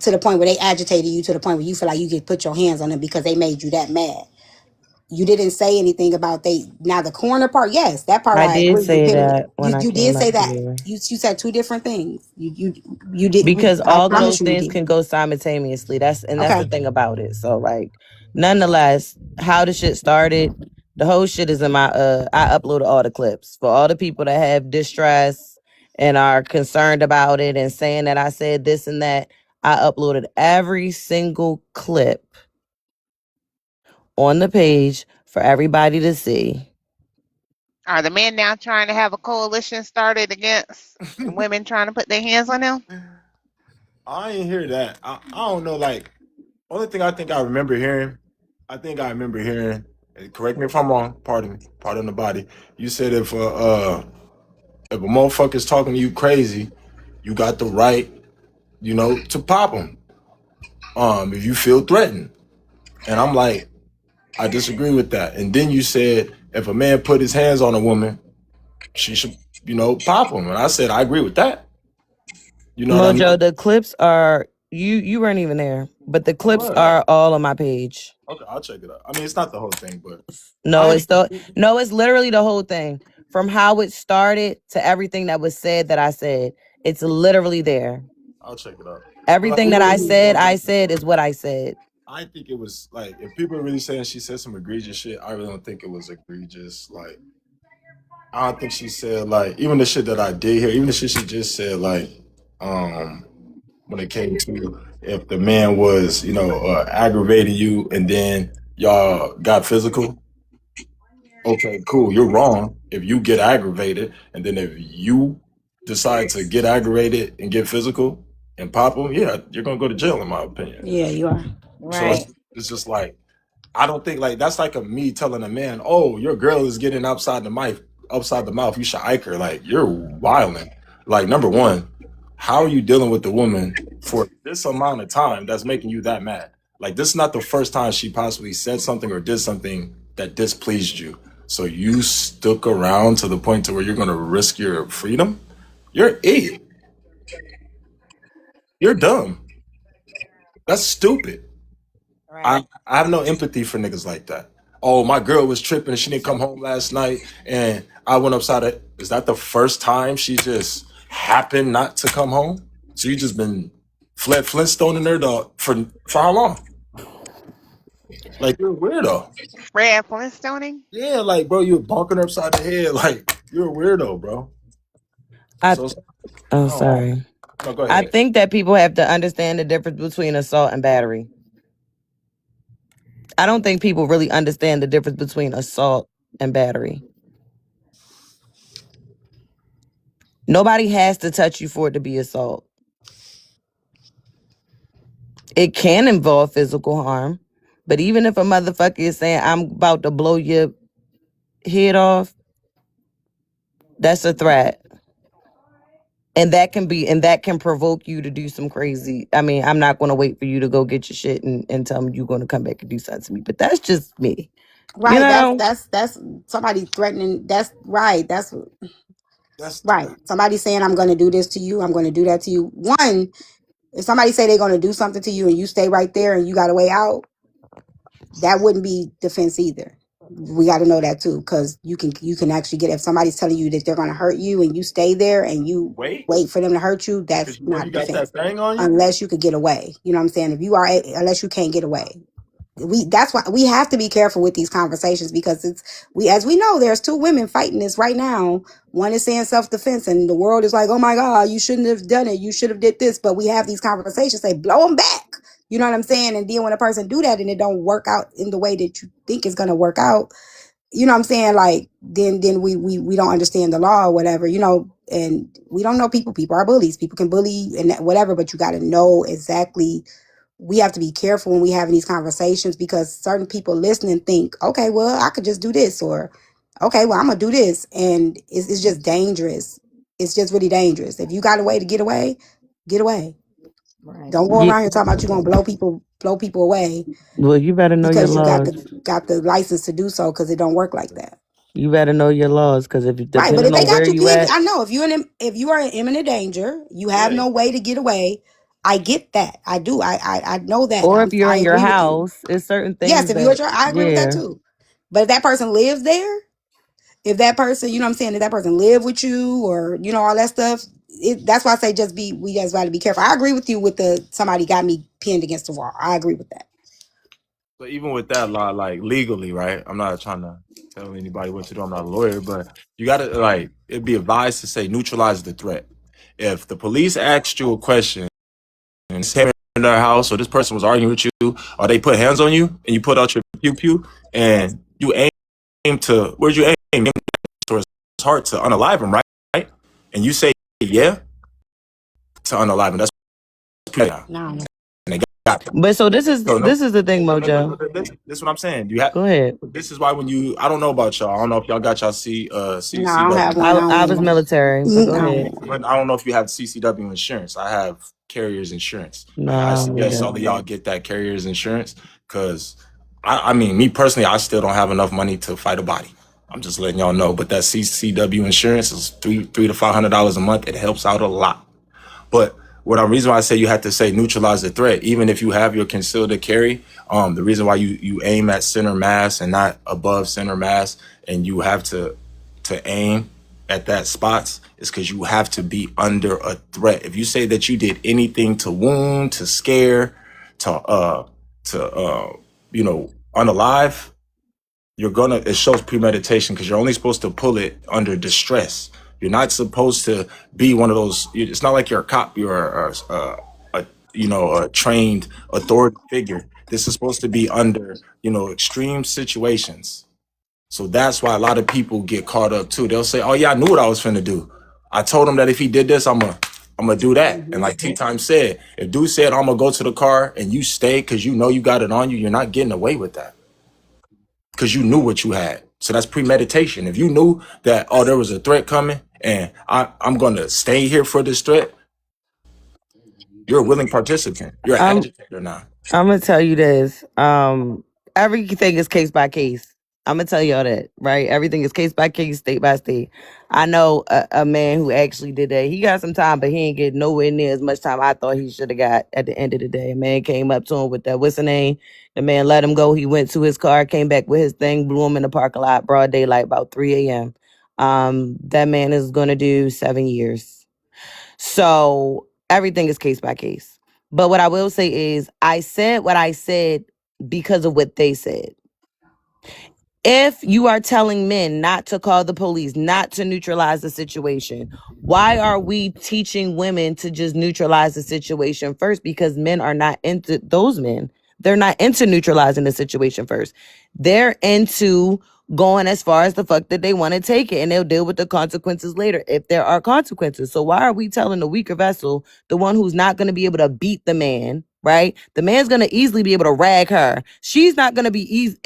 to the point where they agitated you, to the point where you feel like you could put your hands on them because they made you that mad. You didn't say anything about the corner part. Yes, that part I I did agree with say Penny. that when I You did came up say that. here. You said two different things. You did. Because I all of those promise you things did. can go simultaneously. That's Okay. the thing about it. So like, nonetheless, how the shit started, the whole shit is in my I uploaded all the clips for all the people that have distress and are concerned about it and saying that I said this and that. I uploaded every single clip on the page for everybody to see. Are the men now trying to have a coalition started against women trying to put their hands on them? I ain't hear that. I don't know. Like, only thing I think I remember hearing, and correct me if I'm wrong. Pardon the body. You said if a motherfucker's talking to you crazy, you got the right, to pop him. If you feel threatened, and I'm like, I disagree with that. And then you said if a man put his hands on a woman, she should, pop him. And I said I agree with that. You know what I Mojo, mean? the clips are you weren't even there, but the Oh, go clips ahead. are all on my page. Okay, I'll check it out. I mean, it's not the whole thing, but No, I it's the no, it's literally the whole thing. From how it started to everything that was said that I said. It's literally there. I'll check it out. But like, Everything that I really, said is what I said. I think it was like if people are really saying she said some egregious shit, I really don't think it was egregious. Like I don't think she said like even the shit that I did hear, even the shit she just said like um when it came to if the man was aggravating you and then y'all got physical. Okay, cool. You're wrong if you get aggravated and then if you decide to get aggravated and get physical and pop them, yeah, you're gonna go to jail in my opinion. Yeah, you are. So Right. it's just like I don't think like that's like a me telling a man, "Oh, your girl is getting upside the mouth. You should ike her." Like you're wilding. Like number one, how are you dealing with the woman for this amount of time that's making you that mad? Like this is not the first time she possibly said something or did something that displeased you. So you stuck around to the point to where you're gonna risk your freedom. You're an idiot. You're dumb. That's stupid. Right. I have no empathy for niggas like that. Oh, my girl was tripping and she didn't come home last night and I went upside it. Is that the first time she just happened not to come home? So you just been Flintstoning her dog for how long? Like you're a weirdo. Fred Flintstoning? Yeah, like bro, you're bonking her upside the head. Like you're a weirdo, bro. I So oh oh sorry. no, go I ahead. think that people have to understand the difference between assault and battery. I don't think people really understand the difference between assault and battery. Nobody has to touch you for it to be assault. It can involve physical harm, but even if a motherfucker is saying, I'm about to blow your head off, that's a threat. And that can provoke you to do some crazy. I mean, I'm not going to wait for you to go get your shit and tell me you're going to come back and do something to me, but that's just me. You Right. know? That's somebody threatening. That's right. That's That's right. Somebody saying, I'm going to do this to you. I'm going to do that to you. One, if somebody say they're going to do something to you and you stay right there and you got a way out, that wouldn't be defense either. We got to know that too, because you can actually get, if somebody's telling you that they're going to hurt you and you stay there and you Wait, wait for them to hurt you, because that's you know you not got defense. that thing on you. Unless you could get away, you know what I'm saying? If you are, unless you can't get away, that's why we have to be careful with these conversations, because as we know, there's two women fighting this right now. One is saying self-defense and the world is like, oh my god, you shouldn't have done it, you should have did this. But we have these conversations, say blow them back, you know what I'm saying? And then when a person do that and it don't work out in the way that you think it's going to work out, you know what I'm saying, like then we don't understand the law or whatever, and we don't know people are bullies, people can bully and whatever, but you got to know exactly. We have to be careful when we having these conversations, because certain people listening think, okay, well, I could just do this, or okay, well, I'm gonna do this, and it's just dangerous. It's just really dangerous. If you got a way to get away, get away. Right. Don't go Yeah, around here talking about you gonna blow people away well, you better know your because you got laws. the license to do so, because it don't work like that. You better know your laws, because if Right, but depending if they on where got you you pinned, at, I know if you are in imminent danger, you have Yeah, no way to get away. I get that. I do. I know that. or if you're I in your agree with you. house, it's certain Yes, things if you're that, at your, I agree with that yeah. too. But if that person lives there, if that person, you know what I'm saying, if that person live with you, or all that stuff, that's why I say we just got to be careful. I agree with you with the somebody got me pinned against the wall. I agree with that. but even with that law, like legally, right? I'm not trying to tell anybody what to do. I'm not a lawyer, but you got to like it'd be advised to say neutralize the threat. If the police asked you a question and came in their house, or this person was arguing with you, or they put hands on you and you put out your pew pew and you aim to where'd you aim? Aim towards his heart to unalive him, right? Right? And you say yeah to unalive him. That's No. and they got them. But so this is So no, this is the thing, Mojo. this is what I'm saying. You have. Go ahead. This is why when you, I don't know about y'all. I don't know if y'all got y'all No, I don't have CCW. one. I I was don't military, but even. go I ahead. don't. But I don't know if you have CCW insurance. I have carrier's insurance. I No, we suggest all don't. of y'all get that carrier's insurance because I mean, me personally, I still don't have enough money to fight a body. I'm just letting y'all know. But that CCW insurance is three to $500 a month. It helps out a lot. But what the reason why I say you have to say neutralize the threat, even if you have your concealed to carry, the reason why you aim at center mass and not above center mass, and you have to aim at that spots is because you have to be under a threat. If you say that you did anything to wound, to scare, to unalive, you're gonna it shows premeditation because you're only supposed to pull it under distress. You're not supposed to be one of those. It's not like you're a cop. You're a trained authority figure. This is supposed to be under extreme situations. So that's why a lot of people get caught up too. They'll say, "Oh yeah, I knew what I was finna do. I told him that if he did this, I'm gonna do that." And Mhm. like T Time said, if dude said I'm gonna go to the car and you stay because you know you got it on you, you're not getting away with that because you knew what you had. So that's premeditation. If you knew that, oh, there was a threat coming and I'm going to stay here for this threat, you're a willing participant. You're an I'm agitator now. I'm gonna tell you this. Everything is case by case. I'm gonna tell y'all that, right? Everything is case by case, state by state. I know a man who actually did that. He got some time, but he ain't get nowhere near as much time I thought he should have got at the end of the day. A man came up to him with that, what's the name? The man let him go. He went to his car, came back with his thing, blew him in the parking lot, broad daylight, about 3 a.m. That man is gonna do 7 years. So everything is case by case. But what I will say is, I said what I said because of what they said. If you are telling men not to call the police, not to neutralize the situation, why are we teaching women to just neutralize the situation first? Because men are not into those men. They're not into neutralizing the situation first. They're into going as far as the fuck that they want to take it, and they'll deal with the consequences later if there are consequences. So why are we telling the weaker vessel, the one who's not going to be able to beat the man, right? The man's going to easily be able to rag her. She's not going to be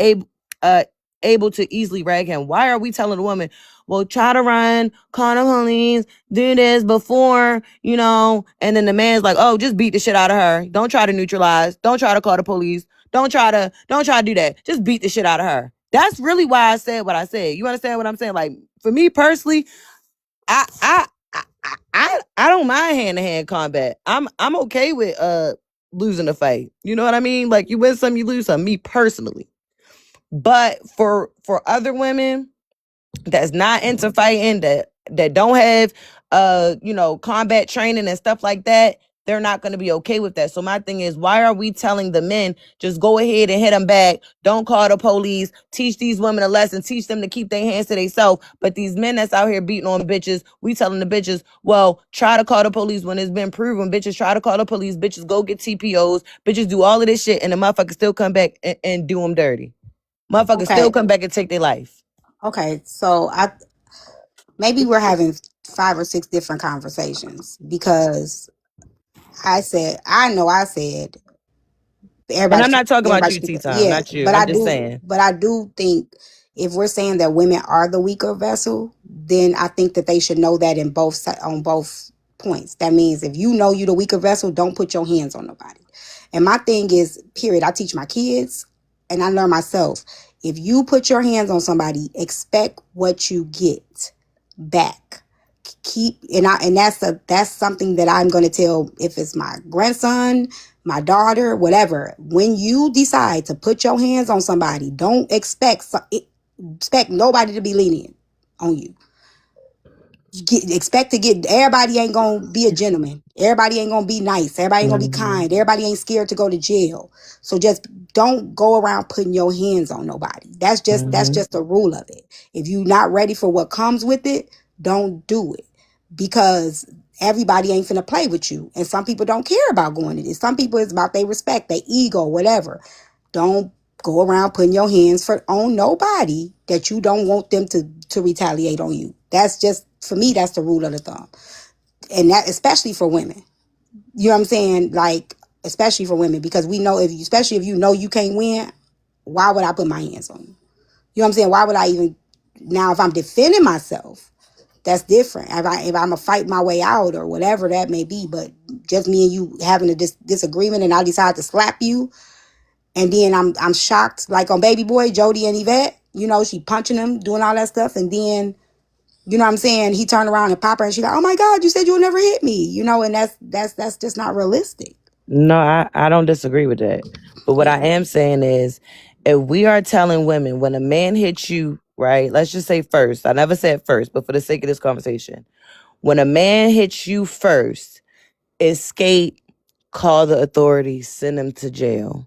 able to easily rag him. Why are we telling the woman, well, try to run, call the police, do this before, and then the man's like, oh, just beat the shit out of her. Don't try to neutralize. Don't try to call the police. Don't try to do that. Just beat the shit out of her. That's really why I said what I said. You understand what I'm saying? Like, for me personally, I I I don't mind hand-to-hand combat. I'm okay with losing a fight. You know what I mean? Like, you win some, you lose some. Me personally. But for other women that's not into fighting, that don't have combat training and stuff like that, they're not going to be okay with that. So my thing is, why are we telling the men just go ahead and hit them back, don't call the police, teach these women a lesson, teach them to keep their hands to themselves? But these men that's out here beating on bitches, we telling the bitches, well, try to call the police when it's been proven. Bitches try to call the police, bitches go get TPOs, bitches do all of this shit, and the motherfuckers still come back and do them dirty. Motherfuckers still Okay. come back and take their life. Okay. So maybe we're having 5 or 6 different conversations, because I said And everybody I'm not talking about everybody you, should be, T-Time, yeah, not you. I'm just saying. but I do think if we're saying that women are the weaker vessel, then I think that they should know that on both points. That means if you know you're the weaker vessel, don't put your hands on nobody. And my thing is, period, I teach my kids and I learn myself, if you put your hands on somebody, expect what you get back. And that's something that I'm going to tell, if it's my grandson, my daughter, whatever. When you decide to put your hands on somebody, don't expect nobody to be lenient on you. Expect to get, everybody ain't gonna be a gentleman, everybody ain't gonna be nice, everybody ain't gonna be Mhm. kind, everybody ain't scared to go to jail. So just don't go around putting your hands on nobody. That's Mhm. just the rule of it. If you're not ready for what comes with it, don't do it, because everybody ain't finna play with you, and some people don't care about going to this. Some people, it's about their respect, their ego, whatever. Don't go around putting your hands on nobody that you don't want them to retaliate on you. That's just, for me, that's the rule of the thumb. And that especially for women. You know what I'm saying? Like, especially for women, because we know, especially if you know you can't win, why would I put my hands on you? You know what I'm saying? Why would I even, now if I'm defending myself, that's different. If I'm a fight my way out or whatever that may be, but just me and you having a disagreement and I decide to slap you, and then I'm shocked, like on Baby Boy, Jody and Yvette, she punching him, doing all that stuff, and then, you know what I'm saying, he turned around and pop her and she like, oh my God, you said you would never hit me, and that's just not realistic. No, I don't disagree with that. But what I Yeah. am saying is, if we are telling women when a man hits you, right? Let's just say first. I never said first, but for the sake of this conversation, when a man hits you first, escape, call the authorities, send him to jail.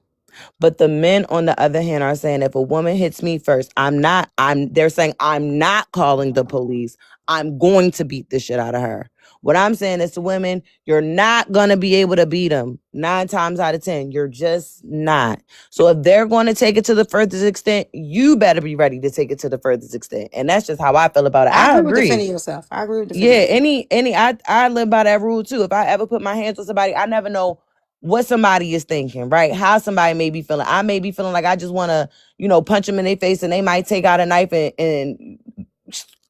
But the men, on the other hand, are saying if a woman hits me first, they're saying I'm not calling the police. I'm going to beat the shit out of her. What I'm saying is to women, you're not going to be able to beat them 9 times out of 10. You're just not. So if they're going to take it to the furthest extent, you better be ready to take it to the furthest extent. And that's just how I feel about it. I I agree with agree. defending yourself. I agree with defending Yeah, yourself. I live by that rule too. If I ever put my hands on somebody, I never know what somebody is thinking, right? How somebody may be feeling. I may be feeling like I just want to, punch them in their face, and they might take out a knife and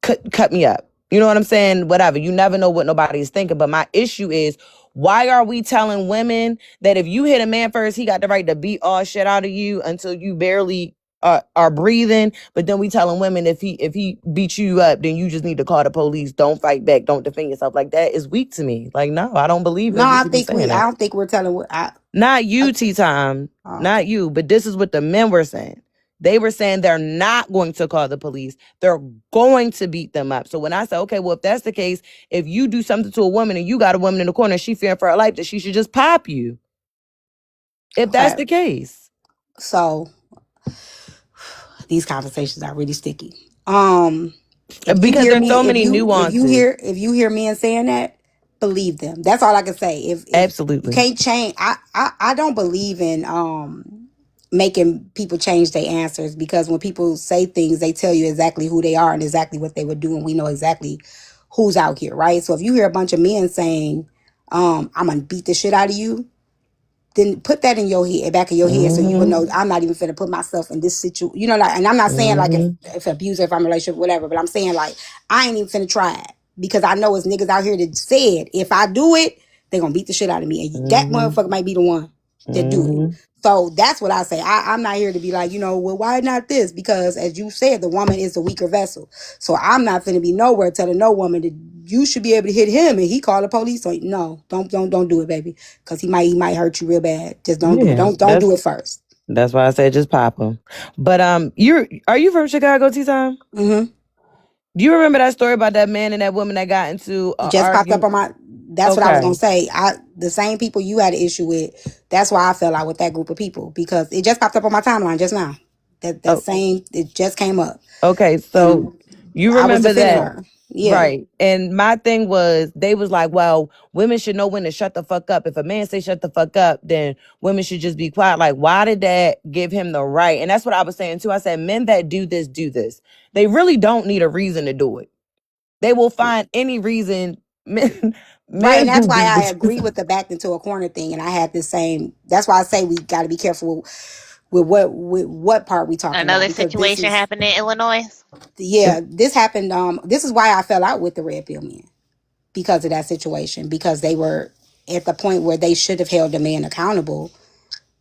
cut me up. You know what I'm saying? Whatever. You never know what nobody is thinking. But my issue is, why are we telling women that if you hit a man first, he got the right to beat all shit out of you until you barely are breathing? But then we telling women if he beats you up, then you just need to call the police. Don't fight back. Don't defend yourself. Like, that is weak to me. Like, no, I don't believe No, in I people think saying I that. don't think we're telling. Not I you, T-Time. okay. Not you. But this is what the men were saying. They were saying they're not going to call the police. They're going to beat them up. So when I say, okay, well, if that's the case, if you do something to a woman and you got a woman in the corner and she fearing for her life, then she should just pop you. If that's Okay. the case. So these conversations are really sticky. If you Because hear there's me, so many nuances. if you hear men saying that, believe them. That's all I can say. If you Absolutely. can't change, I don't believe in making people change their answers, because when people say things, they tell you exactly who they are and exactly what they would do, and we know exactly who's out here, right? So if you hear a bunch of men saying, I'm gonna beat the shit out of you, then put that in your head, back of your head, so you will Mm-hmm. know I'm not even finna put myself in this situation. Like, and I'm not saying like Mm-hmm. if abuser, if I'm in a relationship, whatever, but I'm saying like I ain't even finna try it, because I know it's niggas out here that said if I do it, they gonna beat the shit out of me, and that Mm-hmm. motherfucker might be the one that do it. Mm-hmm. So that's what I say. I'm not here to be like, well, why not this? Because as you said, the woman is the weaker vessel. So I'm not finna be nowhere telling no woman that you should be able to hit him and he call the police. So no, don't do it, baby, because he might hurt you real bad. Just don't do it. Yeah. Don't do it first. That's why I said just pop them. But are you from Chicago, T-Time? Mm-hmm. Do you remember that story about that man and that woman that got into It an just popped up argument? on my. That's what I was gonna Okay. say. The same people you had an issue with. That's why I fell out with that group of people because it just popped up on my timeline just now. That Oh, same it just came up, okay. So and you I was remember defending that, her. Yeah, right? And my thing was, they was like, "Well, women should know when to shut the fuck up. If a man say shut the fuck up, then women should just be quiet." Like, why did that give him the right? And that's what I was saying too. I said, men that do this, do this. They really don't need a reason to do it. They will find any reason. Men, right. And men that's do why be I what you agree with the backed into a corner thing. And I had this same. That's why I say we got to be careful with what part we talking about Another because this situation is happened in Illinois. yeah this happened. This is why I fell out with the red pill men because of that situation because they were at the point where they should have held the man accountable.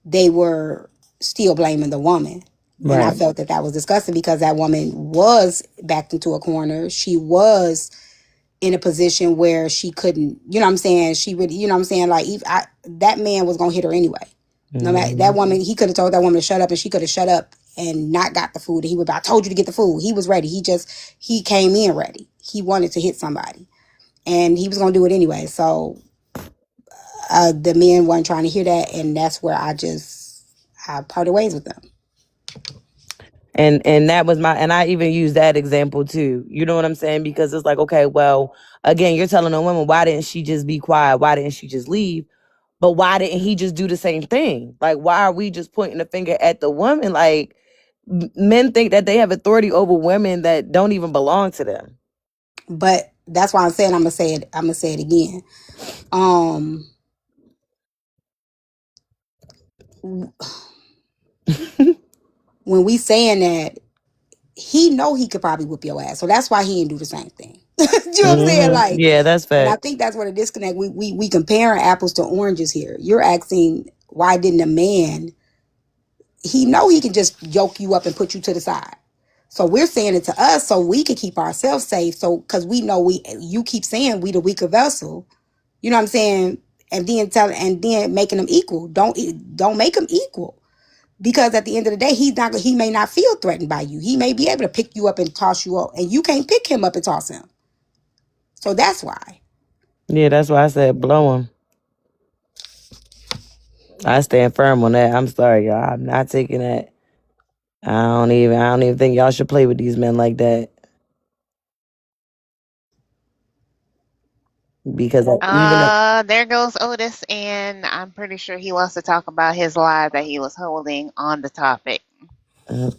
They were still blaming the woman. And I right. felt that that was disgusting because that woman was backed into a corner. She was in a position where she couldn't, you know what I'm saying? She would, you know what I'm saying? Like, that man was going to hit her anyway. No matter that Mhm. woman, he could have told that woman to shut up and she could have shut up and not got the food. And he would, I told you to get the food. He was ready. He came in ready. He wanted to hit somebody and he was going to do it anyway. So the men weren't trying to hear that. And that's where I parted ways with them. And that was my, and I even use that example too. You know what I'm saying? Because it's like, okay, well, again, you're telling a woman, why didn't she just be quiet? Why didn't she just leave? But why didn't he just do the same thing? Like, why are we just pointing the finger at the woman? Like, men think that they have authority over women that don't even belong to them. But that's why I'm saying I'm gonna say it again. Um when we saying that he know he could probably whip your ass. So that's why he didn't do the same thing. You know what I'm saying? Like, Yeah, that's and I facts. think that's where the disconnect. We comparing apples to oranges here. You're asking why didn't a man he know he can just yoke you up and put you to the side. So we're saying it to us so we can keep ourselves safe. So because we know you keep saying we the weaker vessel. You know what I'm saying? And then making them equal. Don't make them equal. Because at the end of the day, he may not feel threatened by you. He may be able to pick you up and toss you up, and you can't pick him up and toss him. So that's why. Yeah, that's why I said blow him. I stand firm on that. I'm sorry, y'all. I'm not taking that. I don't even think y'all should play with these men like that. Because even There goes Otis, and I'm pretty sure he wants to talk about his live that he was holding on the topic. uh,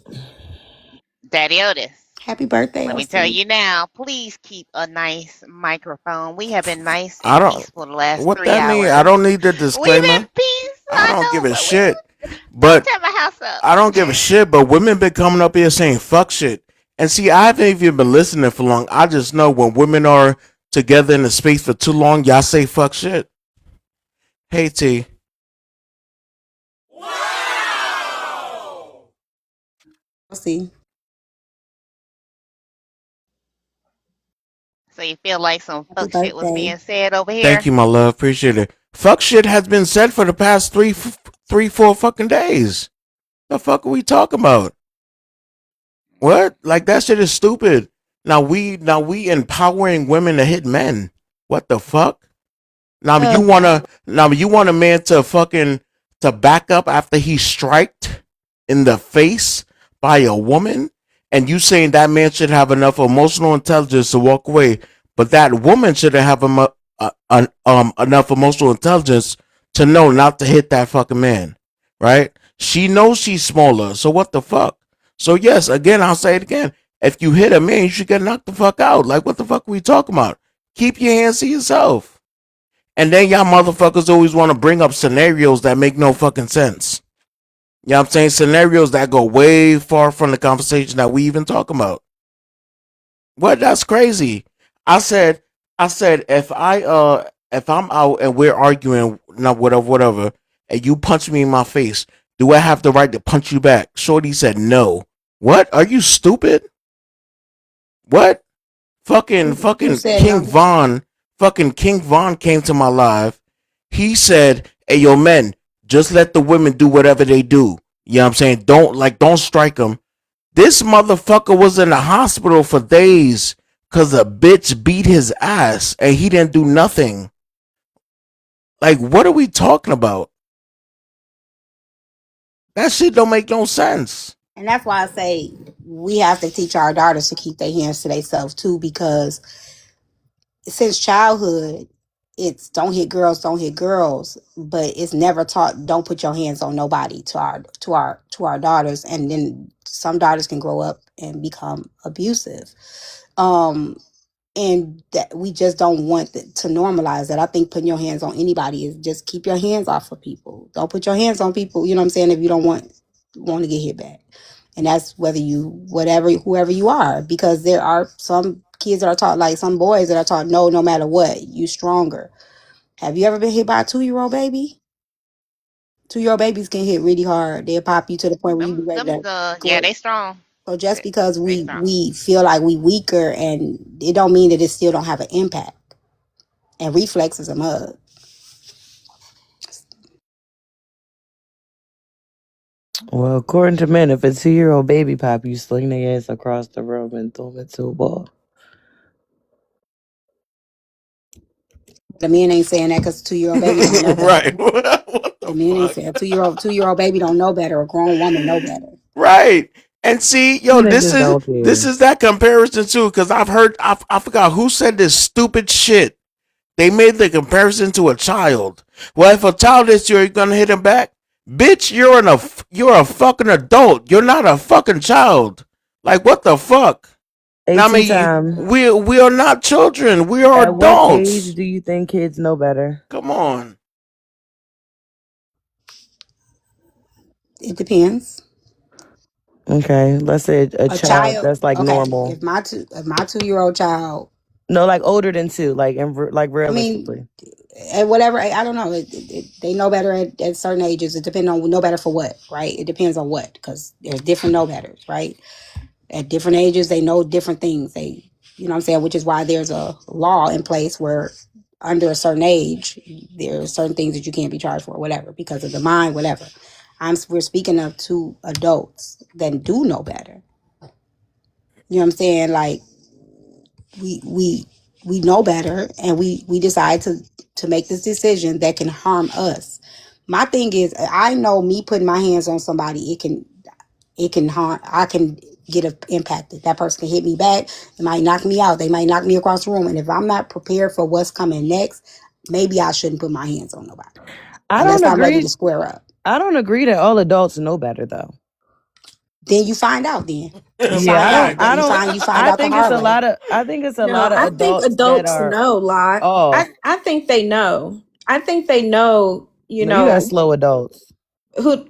Daddy Otis, Happy birthday, let me tell OC. you now, please keep a nice microphone. We have been nice I and don't. peaceful the last What three that mean? I hours. don't need the We've been disclaimer. peace, I I don't give know, a but shit. don't But tear my house up. I don't give a shit. But women been coming up here saying fuck shit. And see, I haven't even been listening for long. I just know when women are together in a space for too long, y'all say fuck shit. Hey T. OC. So you feel like some Happy fuck shit was birthday. being said over Thank here? you, my love. Appreciate it. Fuck shit has been said for the past three, 4 fucking days. The fuck are we talking about? What? Like that shit is stupid. Now we empowering women to hit men. What the fuck? Now you want a man to fucking to back up after he's striked in the face by a woman, and you saying that man should have enough emotional intelligence to walk away, but that woman shouldn't have enough emotional intelligence to know not to hit that fucking man, right? She knows she's smaller, so what the fuck? So yes, again, I'll say it again. If you hit a man, you should get knocked the fuck out. Like what the fuck are we talking about? Keep your hands to yourself. And then y'all motherfuckers always want to bring up scenarios that make no fucking sense. You know what I'm saying? Scenarios that go way far from the conversation that we even talking about. What? That's crazy. I said, if I'm out and we're arguing, not whatever, and you punch me in my face, do I have the right to punch you back? Shorty said no. What? Are you stupid? What? Who Fucking said no? King Von came to my live. He said, "Hey, yo, men, just let the women do whatever they do. You know what I'm saying? Don't strike him. This motherfucker was in the hospital for days because a bitch beat his ass and he didn't do nothing. Like, what are we talking about? That shit don't make no sense. And that's why I say we have to teach our daughters to keep their hands to themselves too, because since childhood, it's don't hit girls, but it's never taught don't put your hands on nobody to our daughters, and then some daughters can grow up and become abusive. Um, and that we just don't want to normalize that. I think putting your hands on anybody is just keep your hands off of people. Don't put your hands on people. You know what I'm saying? If you don't want to get hit back, and that's whether you whoever you are, because there are some kids that are taught, like some boys that are taught, no matter what, you stronger. Have you ever been hit by a 2-year-old baby? 2-year-old babies can hit really hard. They'll pop you to the point where you be ready to Yeah, go. they strong. So just because They we strong. we feel like we weaker, and it don't mean that it still don't have an impact. And reflexes are mud. Well, according to men, if a 2-year-old baby pop, you sling their ass across the room and throw them into a ball. The men ain't saying that because 2-year-old baby don't know better. Right. What The the men ain't fuck? saying a 2-year-old baby don't know better. A grown woman know better. Right. And see, You yo, this niggas is don't this care. is that comparison too, because I've heard I forgot who said this stupid shit. They made the comparison to a child. Well, if a child is you're gonna hit him back, bitch, you're a fucking adult. You're not a fucking child. Like what the fuck? Now I AT mean, time. we are not children. We are At what age adults. do you think kids know better? Come on. It depends. Okay, let's say a A child child, that's like okay. normal. If my 2-year-old child, No, like older than 2, like like I mean, realistically. at whatever, I don't know. They know better at certain ages. It depends on know better for what, right? It depends on what, because there's different know betters, right? At different ages, they know different things. You know what I'm saying? Which is why there's a law in place where under a certain age, there are certain things that you can't be charged for, whatever, because of the mind, whatever. We're speaking of two adults that do know better. You know what I'm saying? Like we we we know better, and we decide to make this decision that can harm us. My thing is, I know me putting my hands on somebody, it can harm. I can get impacted. That person can hit me back. It might knock me out. They might knock me across the room. And if I'm not prepared for what's coming next, maybe I shouldn't put my hands on nobody I don't unless I'm ready agree. to square up. I don't agree that all adults know better though. Then you find out. Then you Yeah, find out. Fact. Then I you don't find you find I out the think it's hard a way. lot of I think it's a No, lot of I think adults that adults are know a lot. off. I think they know. I think they know, No, you got slow adults. who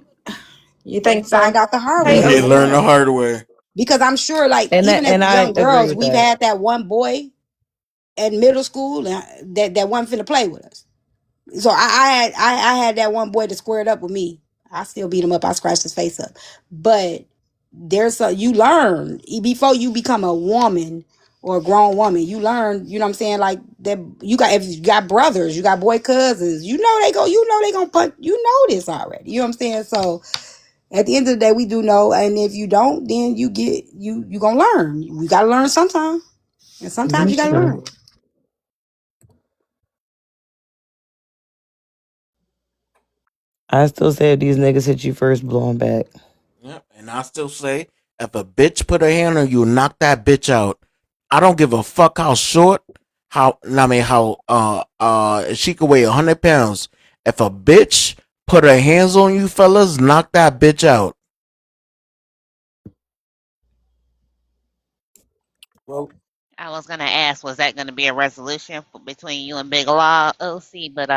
you They think find so? out the hard Hey, way They learn the Amina. hard way. because I'm sure, like even as And I young agree girls, with we've that. had that one boy at middle school that wasn't finna play with us. So I had that one boy that squared up with me. I still beat him up. I scratched his face up. But you learn before you become a woman or a grown woman. You learn, you know what I'm saying? Like that if you got brothers, you got boy cousins, they gonna punch, this already. You know what I'm saying? So at the end of the day, we do know, and if you don't, then you gonna learn. We gotta learn sometime. And sometimes you That's gotta true. learn. I still say if these niggas hit you first, blow 'em back. Yep. And I still say, if a bitch put her hand on you, knock that bitch out. I don't give a fuck how short, she could weigh 100 pounds. If a bitch put her hands on you, fellas, knock that bitch out. Well, I was gonna ask, was that gonna be a resolution between you and Big Law, OC? But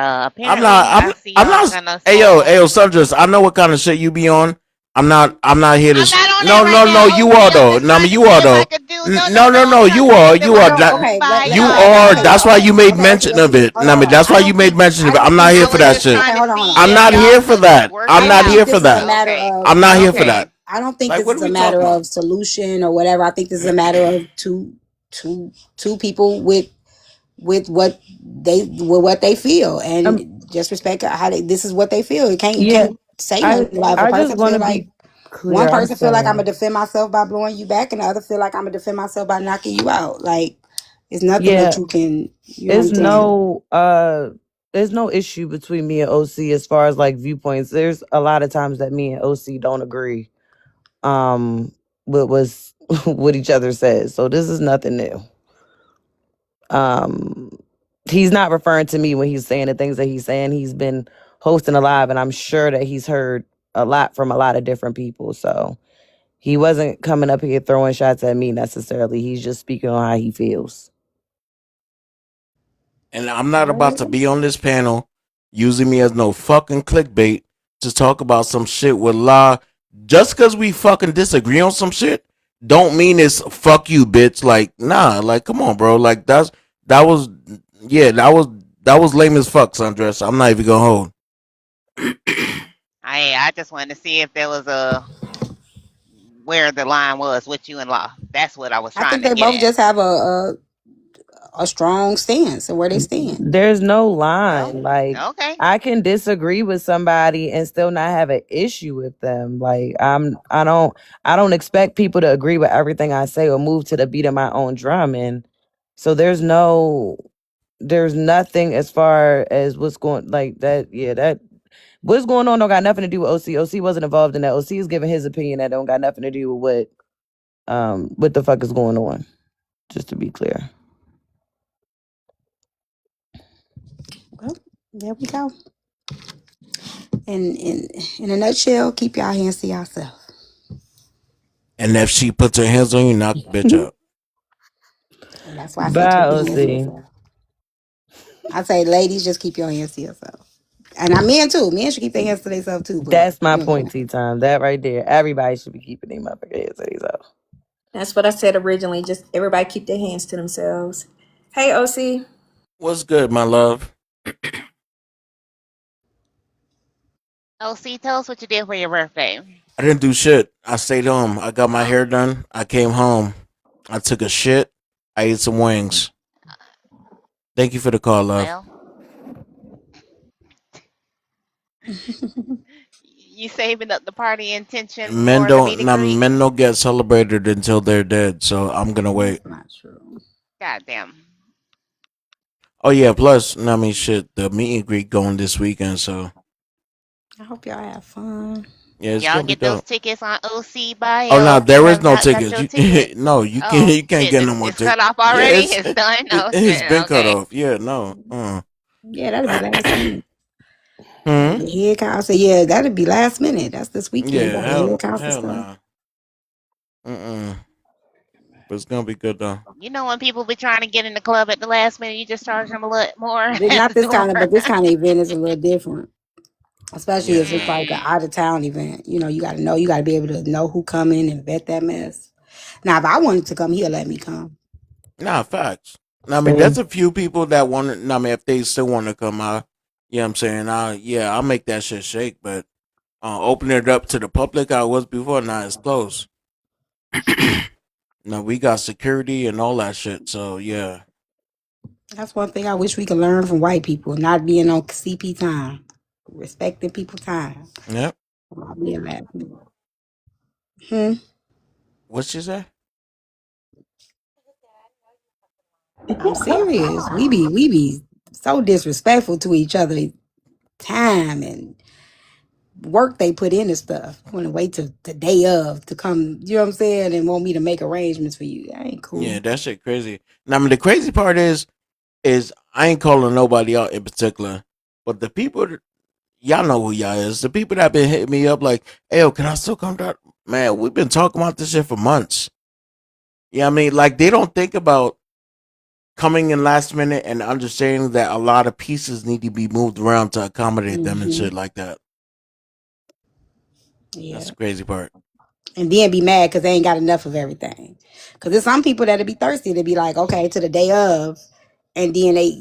I'm not. apparently, I see I'm y'all not. gonna Hey start. yo, Sundress. I know what kind of shit you be on. I'm not. I'm not here to. I'm not on that No, right no, no. now, You OC. are I'm though. just No, I trying mean to you see are if I though. could do. No, no, No, no, no. I'm no. trying You to see are. if it You was are. I gonna don't. That, move Okay, by you okay, are. okay, That's y'all. why okay, you made okay. mention of it. Hold No, I mean on. that's I why you don't made think. mention of I it. don't I'm not think here I this for was is. that just shit. Okay, trying to hold on, hold see on. I'm if not y'all here for could that. work I'm I it not don't here think out. for this is a that. matter Okay. of. I'm not here for Okay. that. I don't think Like, this what is are a we matter talking of about? solution or whatever. I think this is a matter of two people with what they feel, Um, and just respect how this is what they feel. It can't. You yeah, can't. say I nothing. Like if a I just person want feel to like be one clear. I'm person feel like I'm sorry. gonna defend myself by blowing you back, and the other feel like I'm gonna defend myself by knocking you out. Like it's nothing that Yeah, you can. You know what it's I'm saying? no there's no issue between me and OC as far as like viewpoints. There's a lot of times that me and OC don't agree with what's what each other says. So this is nothing new. Um he's not referring to me when he's saying the things that he's saying. He's been hosting a live and I'm sure that he's heard a lot from a lot of different people. So he wasn't coming up here throwing shots at me necessarily. He's just speaking on how he feels. And I'm not about to be on this panel using me as no fucking clickbait to talk about some shit with law. Just because we fucking disagree on some shit, don't mean it's fuck you, bitch. Like, nah, like, come on, bro. Like, that was, yeah, that was lame as fuck, Sundress. I'm not even gonna hold. I just wanted to see if there was a where the line was with you and Law. That's what I was I trying think to they get both at. just have a strong stance and where they stand. There's no Well, line. Like okay. I can disagree with somebody and still not have an issue with them. Like I don't expect people to agree with everything I say or move to the beat of my own drum. And so there's nothing as far as what's going like that. Yeah, that what's going on don't got nothing to do with OC. OC wasn't involved in that. OC is giving his opinion that don't got nothing to do with what the fuck is going on. Just to be clear. Well, there we go. In a nutshell, keep y'all hands to yourself. And if she puts her hands on you, knock the bitch out. And that's why I say Bye, keep your hands to OC. yourself. I say, ladies, just keep your hands to yourself. And I men too. Men should keep their hands to themselves too. But That's my you know, point, T time. That right there. Everybody should be keeping their motherfucking heads to themselves. That's what I said originally. Just everybody keep their hands to themselves. Hey, OC. What's good, my love? Oh, see, tell us what you did for your birthday. I didn't do shit. I stayed home. I got my Oh, hair done. I came home. I took a shit. I ate some wings. Thank you for the call, love. well, you saving up the party intention for the meet and greet? Men don't get celebrated until they're dead. So I'm gonna wait. that's not true. Goddamn. Oh yeah. Plus, I mean, shit. The meet and greet going this weekend. So I hope y'all have fun. yeah, it's Y'all gonna be get those dope. tickets on OC Oh no, Bio. If you there is have no not got tickets. your ticket, No, oh you can't shit, get no more it's tickets. cut off Yeah, already. It's done. Oh it's shit. been cut Okay. off. Yeah, no. Yeah, that'll be last minute. Hmm. The head count. I said, yeah, that'll be last minute. That's this weekend. Yeah, Got the head counts and hell stuff. nah. But it's gonna be good though. You know when people be trying to get in the club at the last minute, you just charge them a little more at Not the this door. kind of, but this kind of event is a little different. Especially Yeah, if it's nah. like an Mm. out of town event. You know, you gotta be able to know who coming and vet that mess. Now, if I wanted to come, he'll let me come. Nah, facts. I mean, there's Same. a few people that want to. I mean, if they still want to come out, you know what I'm saying? Yeah, I'll make that shit shake. But open it up to the public, I was before. Now it's closed. Now we got security and all that shit. So yeah, That's one thing I wish we could learn from white people, not being on CP time, respecting people's time. yep. Not being last minute. Hmm. What she say? I'm serious. We be so disrespectful to each other. Time and work they put into stuff. Want to wait till the day of to come. You know what I'm saying? And want me to make arrangements for you. That ain't Yeah, cool. that shit crazy. Now, I mean, the crazy part is I ain't calling nobody out in particular, but the people y'all know who y'all is. The people that been hitting me up like, "Hey, yo, can I still come down?" Man, we've been talking about this shit for months. Yeah, I mean, like they don't think about coming in last minute and understanding that a lot of pieces need to be moved around to accommodate them and Hmm. shit like that. That's Yeah. the crazy part. And then be mad because they ain't got enough of everything. Because there's some people that'll be thirsty to be like, okay, to the day of, and then they,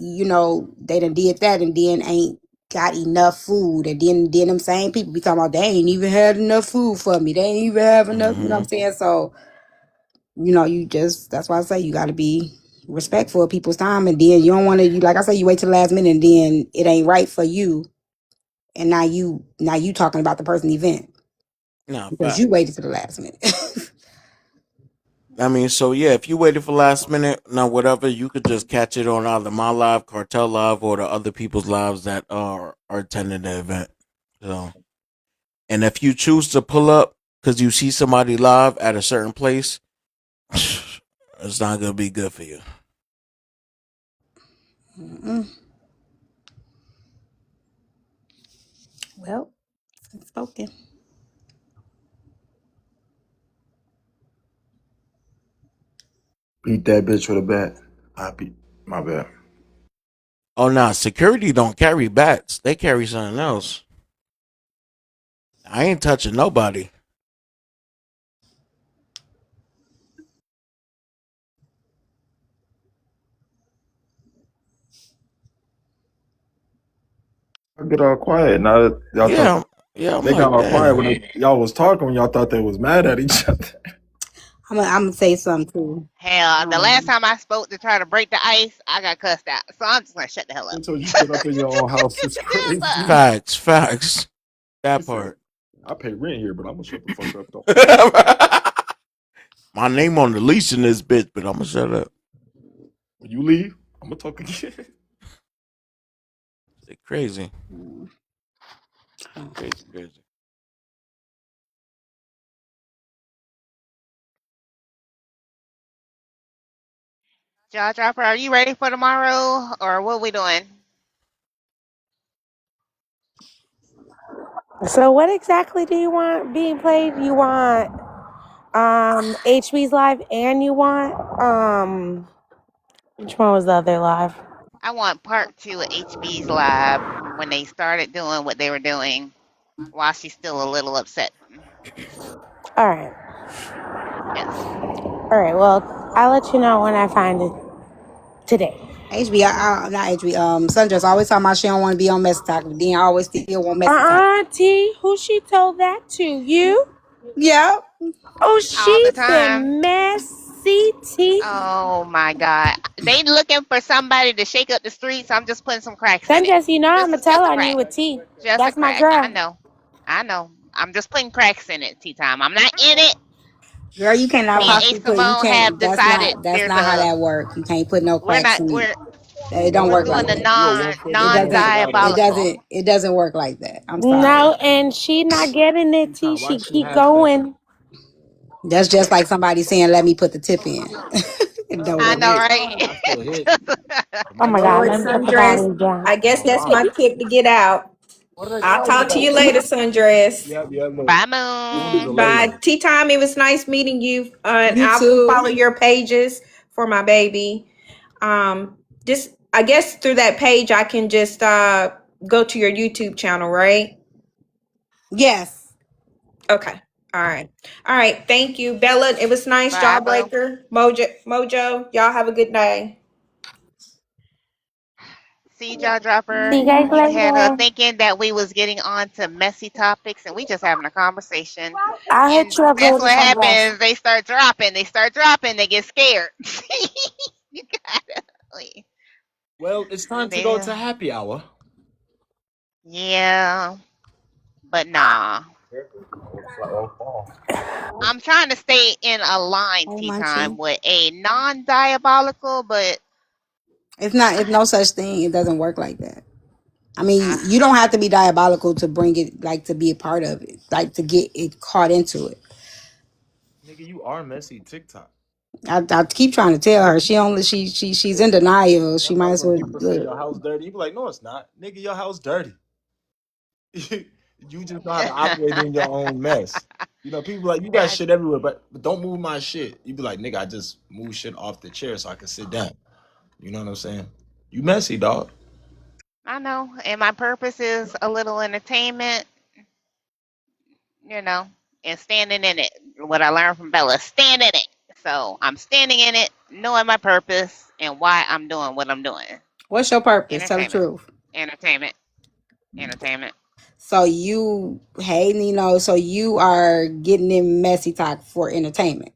they done did that and then ain't got enough food. And then them same people be talking about they ain't even had enough food for me. They ain't even have enough, you know what I'm Hmm. saying? So, that's why I say you gotta be respectful of people's time, and then you don't want to, like I say, you wait till the last minute and then it ain't right for you, and now you talking about the person event Nah, because you facts. waited to the last minute. I mean, so yeah, if you waited for last minute, now whatever, you could just catch it on either my live, Cartel live, or the other people's lives that are attending the event. So, and if you choose to pull up because you see somebody live at a certain place, it's not gonna be good for you. Mm-mm. Well, it's spoken. Beat that bitch with a bat. I beat my bad. Oh, nah, security don't carry bats; they carry something else. I ain't touching nobody. I get all quiet. Now that y'all thought Yeah, yeah. I'm they got like, all quiet damn. when y'all was talking when y'all thought they was mad at each other. I'm gonna say something too. Hell, the last Um, time I spoke to try to break the ice, I got cussed out. So I'm just gonna shut the hell They up. told you sit up in your own house. It's crazy. Facts, facts. He That said, part. I pay rent here, but I'm gonna shut the fuck up though. My name on the leash in this bitch, but I'm gonna shut up. When you leave, I'm gonna talk again. They crazy, mm, crazy, crazy. Jaw dropper, are you ready for tomorrow, or what we doing? So what exactly do you want being played? You want HB's live and you want which one was the other live? I want part two of HB's live when they started doing what they were doing while she's still a little upset. All right. Yes. All right. Well, I'll let you know when I find it today. HB, not HB. Sundress always talking about she don't want to be on Messy Talk, but then always still want Messy Talk. T, who she told that to? You? Yeah, Oh, All the she's time. been messy, T. Oh my God. They looking for somebody to shake up the streets. I'm just putting some cracks in it. Sundress, you know I'm gonna tell Just a on you crack. with T. Just a That's my crack. I girl. know. I know. I'm just putting cracks in it, tea time. I'm not in it. girl, you cannot Me and possibly Ace put. You Simone have can't. That's decided not. That's there's not how a that work. You can't put no we're cracks not in it. It don't we're work doing like the that. You a one foot It in, one doesn't. foot out of It this diabolical. shit. doesn't. It doesn't work like that. I'm sorry. No, and she not getting it, T. T-Time, why She she keep hashtag it? going. That's just like somebody saying, "Let me put the tip in." It I don't I still work know, like hit. that. right? I still hit. Oh My my You know God, what, let shit. me put the Sundress? batteries down. I guess Oh that's wow. my tip to get out. What did I I'll call you talk to about? you later, Sundress. Yep, yep. Look, Bye, Moon is a Moon. Bye. lady. Tea time. It was nice meeting you. And You I'll too. follow your pages for my baby. Just I guess through that page I can just go to your YouTube channel, right? Yes. Okay. All right. All right. Thank you, Bella. It was nice, Bye, boo. Jawbreaker. Mojo. Y'all have a good day. See, Jaw See Dropper, you guys you had her later. thinking that we was getting on to messy topics, and we just having a conversation. I'll hit And you up that's later, what Sundress. happens. They start dropping. They start dropping. They get scared. You gotta leave. Well, it's time to go They, to happy hour. yeah, but nah. I'm trying to stay in a line Oh tea my time chi. with a non-diabolical, but It's not. It's no such thing. It doesn't work like that. I mean, uh, you don't have to be diabolical to bring it, like to be a part of it, like to get it caught into it. Nigga, you are messy TikTok. I keep trying to tell her she's in denial. She That's might like as when well people say look. your house dirty. You be like, no, it's not. Nigga, your house dirty. You just know how to operate in your own mess. You know, people be like, you got I shit everywhere, but don't move my shit. You be like, nigga, I just move shit off the chair so I can sit down. You know what I'm saying? You messy, dog. I know, and my purpose is a little entertainment, you know, and standing in it. What I learned from Bella, stand in it. So I'm standing in it, knowing my purpose and why I'm doing what I'm doing. What's your purpose? Tell the Entertainment, truth. entertainment, entertainment. So you, hey Nino, so you are getting in messy talk for entertainment.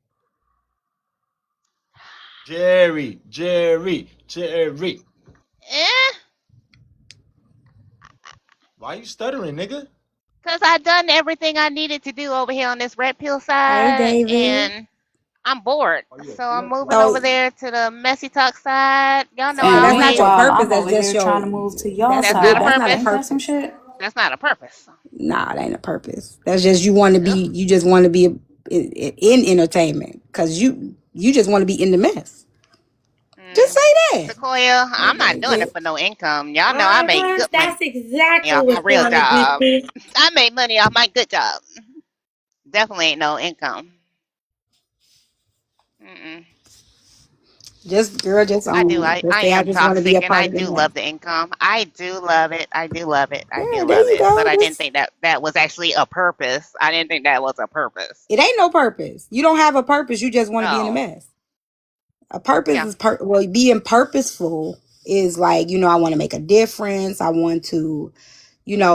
Jerry. Eh, Why you stuttering, nigga? Because I done everything I needed to do over here on this red pill Hey, side, David. and I'm bored. Oh yeah, So I'm flex moving right So, over there. there to the messy talk side. Y'all know so I And that's not your always. meanwhile, purpose. I'm That's over just here your. trying to move to y'all That's That's not good. a side. That's not a Ain't purpose. that some purpose. shit? That's not a purpose. Nah, that ain't a purpose. That's just you want to be. Yep. You just want to be in entertainment because you just want to be in the mess. Just Mm. say that. Sequoia, I'm not doing it David. for no income. Y'all know I make good money That's exactly off my what you real want to be. job. Sis. I make money off my good job. Definitely ain't no income. Mm-mm. Just girl, just I do. just I say I am just want to be toxic, a and part I of the do mess. love the income. I do love it. I do love it. I do Yeah, there love you it. go. But I didn't Just think that that was actually a purpose. I didn't think that was a purpose. it ain't no purpose. You don't have a purpose. You just want to be in the No. mess. A purpose Yeah. is well, being purposeful is like, I want to make a difference. I want to,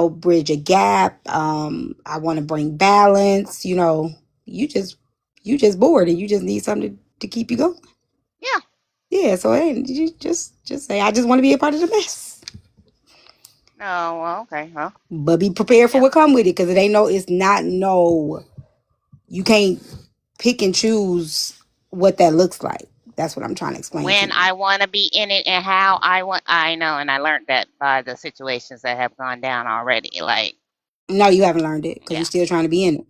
bridge a gap. I want to bring balance. You just bored and you just need something to keep you going. Yeah. Yeah, so it ain't you just say I just want to be a part of the mess. Oh, well, okay. Well, But be prepared for yeah. what come with it, because it's not no, you can't pick and choose what that looks like. That's what I'm trying to explain to When you. I want to be in it and how I want, I know, and I learned that by the situations that have gone down already. Like, No, you haven't learned it because you're yeah. still trying to be in it.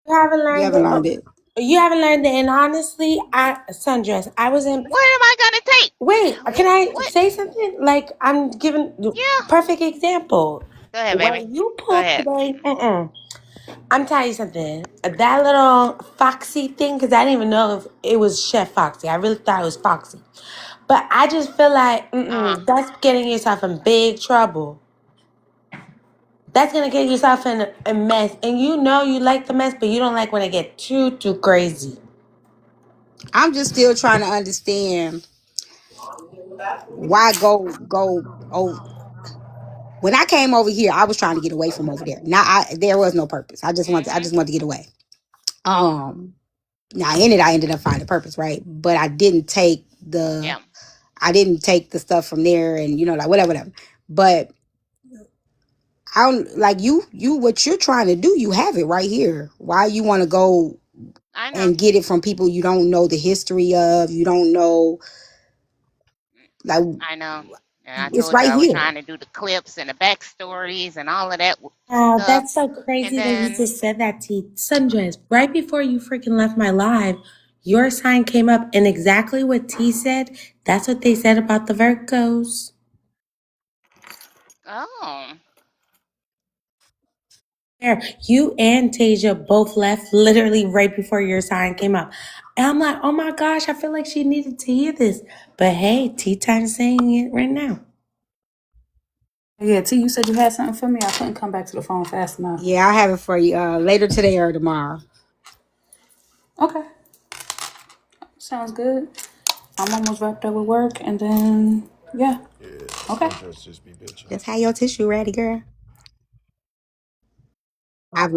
You haven't You learned haven't it. learned it. You haven't learned it. And honestly, Sundress, I was in. What am I gonna take? Wait, can I What? say something? Like, I'm giving you Yeah. perfect example. Go ahead, What baby. you Go pulled ahead. today, I'm telling you something. That little Foxy thing, because I didn't even know if it was Chef Foxy. I really thought it was Foxy. But I just feel like Uh, that's getting yourself in big trouble. That's gonna get yourself in a mess. And you know you like the mess, but you don't like when it get too crazy. I'm just still trying to understand why go. Oh, when I came over here, I was trying to get away from over there. Now there was no purpose. I mm-hmm. just wanted to get away. Um, Now in it, I ended up finding purpose, right? But Yeah. I didn't take the stuff from there, and like whatever. But I don't like what you're trying to do. You have it right here. Why you want to go I know. and get it from people you don't know the history of? You don't know, like, I know. And I it's told you right I was here. trying to do the clips and the backstories and all of that Oh, stuff. that's so And crazy that you then, just said that, T. Sundress, right before you freaking left my live, your sign came up and exactly what T said, that's what they said about the Virgos. oh, There, you and Tasia both left literally right before your sign came up. And I'm like, oh my gosh, I feel like she needed to hear this. But hey, T Time's saying it right now. Yeah, T, you said you had something for me. I couldn't come back to the phone fast enough. Yeah, I'll have it for you later today or tomorrow. Okay, sounds good. I'm almost wrapped up with work, and then yeah. Yeah, Okay. Sundress just be bitching. Just have your tissue ready, girl. Just I've be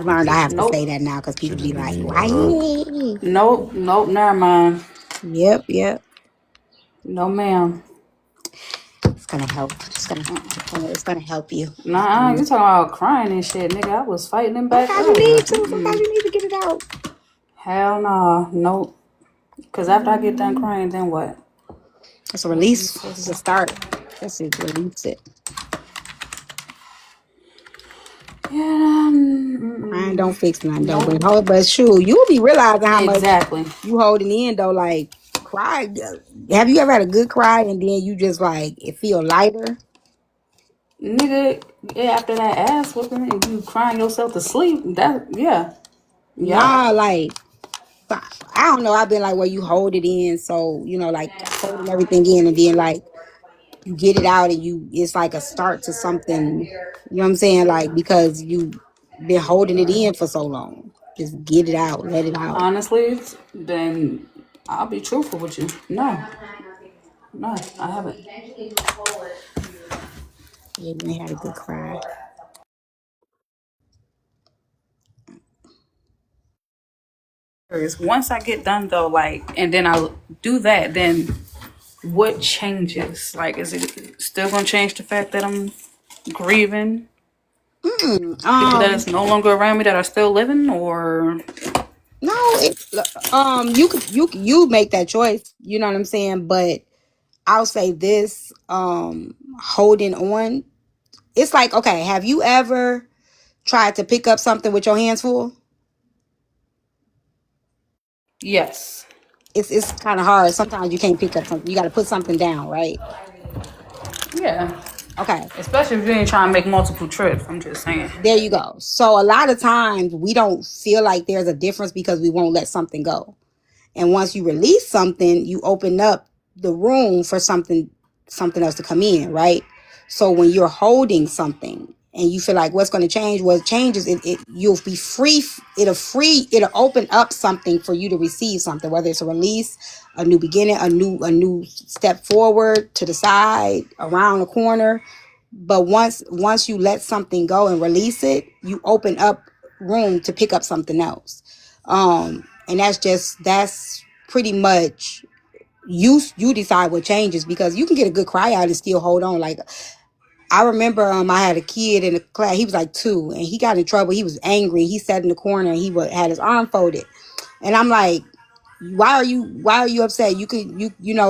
learned I have bitching. to say Nope. that now because She people be just be like, needing a why hug. you? Nope. Never mind. Yep. No, ma'am. It's gonna help. It's gonna help you. Nah, you talking about crying and shit, nigga. I was fighting them back Sometimes you earlier. need to. Sometimes you need to get it out. Hell nah. Nope. Cause after I get done crying, then what? It's a Let me release. see. It's a start. That's it. Release it. Yeah. Crying don't fix nothing though. Nope. But shoot, you'll be realizing how much Exactly. you holding in though. Like cry. Have you ever had a good cry and then you just like it feel lighter? Nigga, yeah, after that ass whooping and you crying yourself to sleep, that, yeah. Yep. Nah, like I don't know. I've been like where you hold it in, so like holding everything in, and then like you get it out, and it's like a start to something. You know what I'm saying? Like because you been holding it in for so long, just get it out, let it out. Honestly, then I'll be truthful with you. No, I haven't. Yeah, you ain't had a good cry. Once I get done though, like, and then I'll do that, then what changes? Like, is it still gonna change the fact that I'm grieving Mm, people that is no longer around me that are still living, or no, you make that choice. You know what I'm saying? But I'll say this: holding on. It's like, okay, have you ever tried to pick up something with your hands full? yes, It's kind of hard. Sometimes you can't pick up something. You got to put something down, right? yeah. Okay. Especially if you ain't trying to make multiple trips. I'm just saying. There you go. So a lot of times we don't feel like there's a difference because we won't let something go. And once you release something, you open up the room for something else to come in, right? So when you're holding something and you feel like what's going to change, what changes, you'll be free. It'll open up something for you to receive something, whether it's a release, a new beginning, a new step forward, to the side, around the corner. But once you let something go and release it, you open up room to pick up something else. And that's pretty much you decide what changes, because you can get a good cry out and still hold on. Like, I remember I had a kid in the class. He was like 2 and he got in trouble. He was angry. He sat in the corner and had his arm folded. And I'm like, why are you upset? You could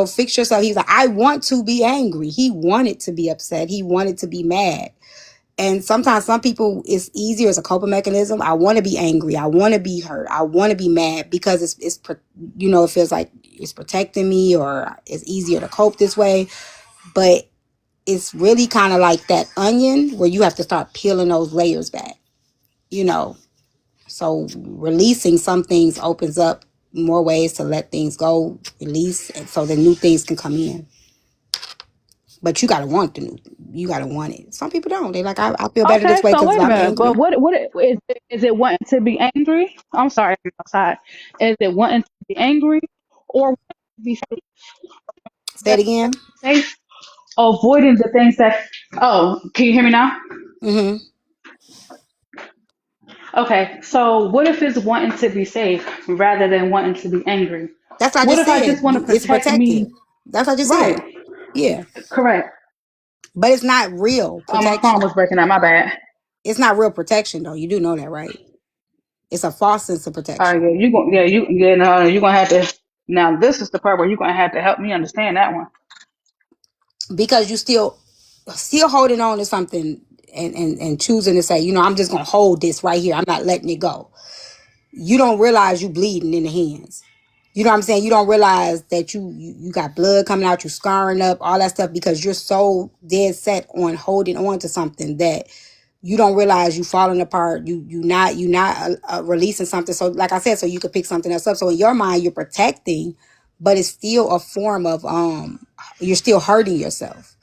fix yourself. He's like, I want to be angry. He wanted to be upset. He wanted to be mad. And sometimes some people, it's easier as a coping mechanism. I want to be angry. I want to be hurt. I want to be mad because it feels like it's protecting me, or it's easier to cope this way. But it's really kind of like that onion where you have to start peeling those layers back, you know. So releasing some things opens up more ways to let things go, release, and so the new things can come in. But you gotta want you gotta want it. Some people don't. They like, I feel better this Okay, way so because wait a I'm minute. But angry. is it wanting to be angry? I'm sorry, I'm outside. Is it wanting to be angry or wanting to be safe? Say it again. Safe? Avoiding the things that. Oh, can you hear me now? Mm-hmm. Okay, so what if it's wanting to be safe rather than wanting to be angry? That's what I What just if I said. just want to It's protect protective. me? That's what I just said. Right, Yeah. correct. But it's not real Oh, my phone protection. was breaking up. My bad. It's not real protection though. You do know that, right? It's a false sense of All right, protection. yeah, no, you're gonna have to. Now, this is the part where you're gonna have to help me understand that one. Because you still holding on to something, and choosing to say, I'm just gonna hold this right here. I'm not letting it go. You don't realize you bleeding in the hands. You know what I'm saying? You don't realize that you got blood coming out, you scarring up, all that stuff, because you're so dead set on holding on to something that you don't realize you falling apart. You not releasing something. So like I said, so you could pick something else up. So in your mind, you're protecting, but it's still a form of you're still hurting yourself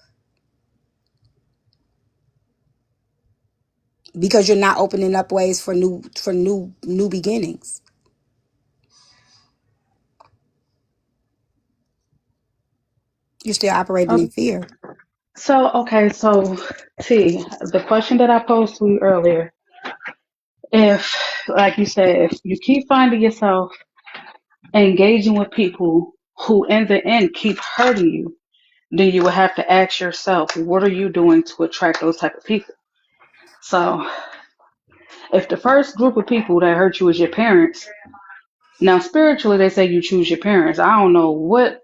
because you're not opening up ways for new beginnings. You're still operating in fear. Okay, so T, the question that I posed to you earlier, if, like you said, if you keep finding yourself engaging with people who in the end keep hurting you, then you will have to ask yourself, what are you doing to attract those type of people? So if the first group of people that hurt you is your parents, now spiritually they say you choose your parents. I don't know what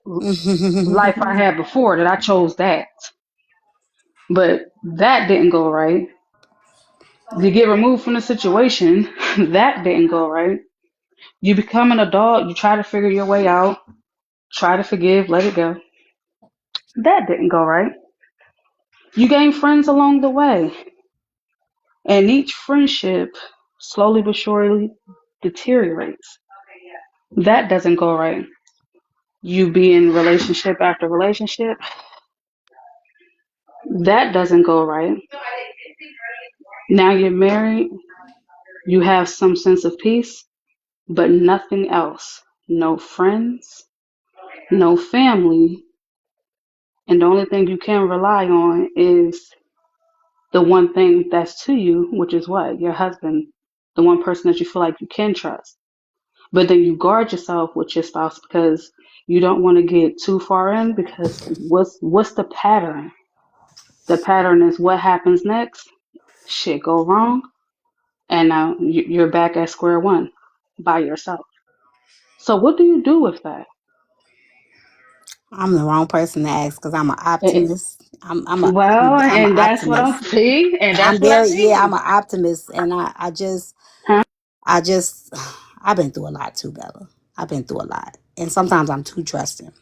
life I had before that I chose that, but that didn't go right. You get removed from the situation, that didn't go right. You become an adult, you try to figure your way out, try to forgive, let it go. That didn't go right. You gain friends along the way, and each friendship slowly but surely deteriorates. That doesn't go right. You be in relationship after relationship, that doesn't go right. Now you're married, you have some sense of peace, but nothing else. No friends, no family, and the only thing you can rely on is the one thing that's to you, which is what? Your husband, the one person that you feel like you can trust. But then you guard yourself with your spouse because you don't want to get too far in, because what's the pattern? The pattern is what happens next. Shit go wrong, and now you're back at square one by yourself. So what do you do with that? I'm the wrong person to ask because I'm an Eh, optimist. well, I'm an and that's what I'm optimist. see, and I'm that's what I very, yeah, I'm mean. an optimist, and Huh? I just, I've been through a lot too, Bella. I've been through a lot, and sometimes I'm too trusting.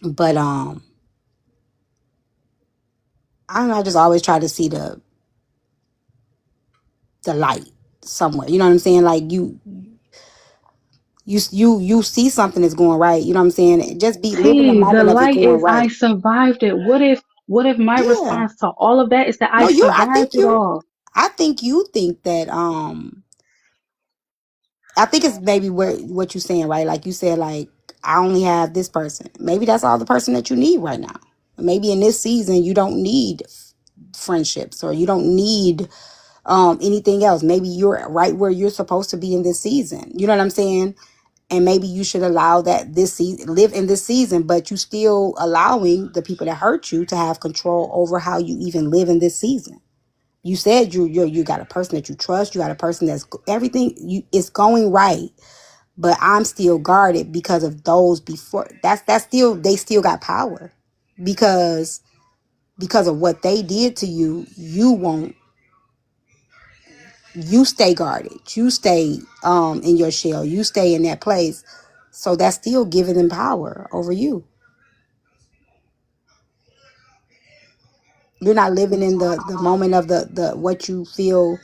But I don't know. I just always try to see the light somewhere. You know what I'm saying? Like you see something that's going right. You know what I'm saying? Just be living the T, the moment of it light going is I right. survived it. What if my Yeah. response to all of that is that I No, survived it all? I think you think that I think it's maybe what you're saying, right? Like you said, like I only have this person. Maybe that's all the person that you need right now. Maybe in this season you don't need friendships or you don't need anything else. Maybe you're right where you're supposed to be in this season. You know what I'm saying? And maybe you should allow that this season live in this season, but you still allowing the people that hurt you to have control over how you even live in this season. You said you got a person that you trust. You got a person that's everything. It's going right, but I'm still guarded because of those before. That's still they still got power because of what they did to you. You won't. You stay guarded. You stay in your shell. You stay in that place. So that's still giving them power over you. You're not living in the moment of the what you feel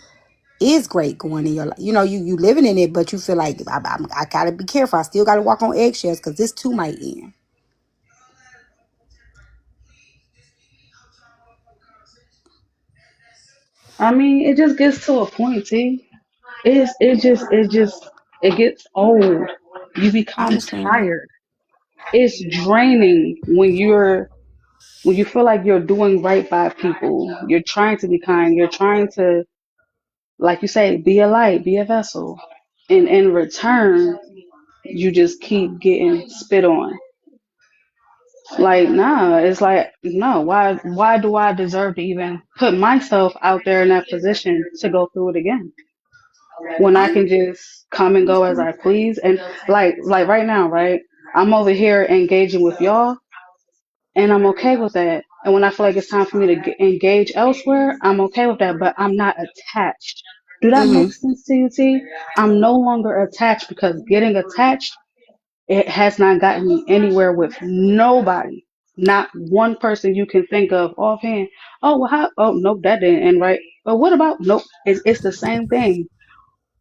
is great going in your life. You know, you living in it, but you feel like I gotta be careful. I still gotta walk on eggshells because this too might end. I mean, it just gets to a point, T. It gets old. You I become understand. tired. It's draining when you feel like you're doing right by people. You're trying to be kind. You're trying to, like you say, be a light, be a vessel. And in return, you just keep getting spit on. Like, nah, it's like, no, why do I deserve to even put myself out there in that position to go through it again? When I I can just come and go as I please. And like right now, right? I'm over here engaging with y'all and I'm okay with that. And when I feel like it's time for me to engage elsewhere, I'm okay with that, but I'm not attached. Do that make mm-hmm. sense to you, T? I'm no longer attached because getting attached, it has not gotten me anywhere with nobody. Not one person you can think of offhand. Oh, well, how? Oh, nope, that didn't end right. But what about? Nope, it's the same thing.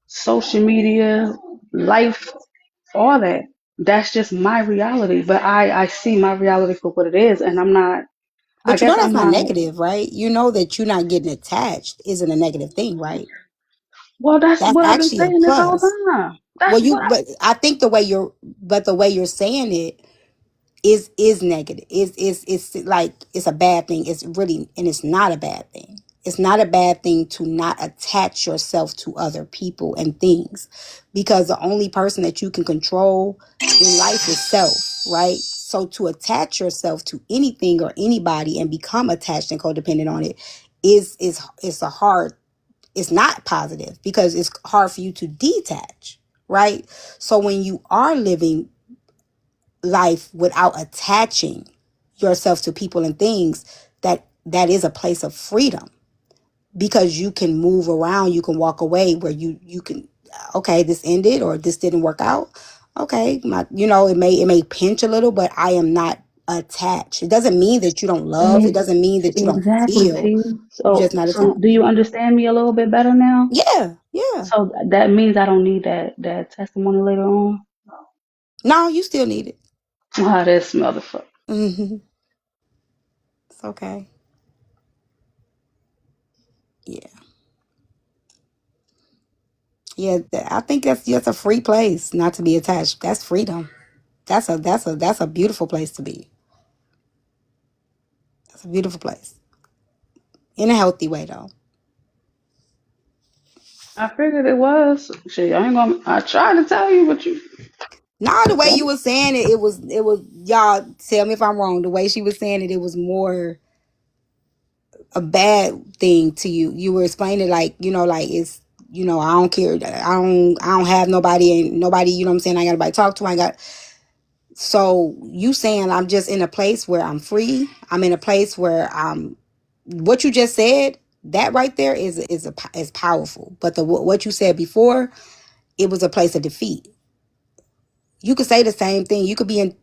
Social media, life, all that. That's just my reality. But I see my reality for what it is, and I'm not. I But you know guess that's I'm not not. negative, right? You know that you're not getting attached isn't a negative thing, right? Well, that's That's what I've been actually a saying this whole plus. time. Well, That's what I. but I think the way you're saying it is negative. It's like it's a bad thing. It's really and it's not a bad thing. It's not a bad thing to not attach yourself to other people and things because the only person that you can control in life is self, right? So to attach yourself to anything or anybody and become attached and codependent on it is a hard it's not positive because it's hard for you to detach, right? So when you are living life without attaching yourself to people and things, that is a place of freedom because you can move around, you can walk away where you can okay, this ended or this didn't work out. Okay, it may pinch a little, but I am not attached. It doesn't mean that you don't love, it doesn't mean that you don't Exactly, feel. T. You're just So, not so attached. do you understand me a little bit better now? Yeah, yeah. So that means I don't need that testimony later on. No, you still need it. Ah, this motherfucker. Hmm. It's okay. Yeah. Yeah, I think that's just a free place not to be attached. That's freedom. That's a beautiful place to be. That's a beautiful place. In a healthy way though. I figured it was. Shit, I ain't gonna. I tried to tell you, but you. Nah, the way you were saying it, it was y'all tell me if I'm wrong. The way she was saying it, it was more a bad thing to you. You were explaining like, like it's, I don't care. I don't have nobody, ain't nobody, you know what I'm saying? I got nobody to talk to. I got, so you saying I'm just in a place where I'm free. I'm in a place where what you just said, that right there is powerful. But what you said before, it was a place of defeat. You could say the same thing. You could be in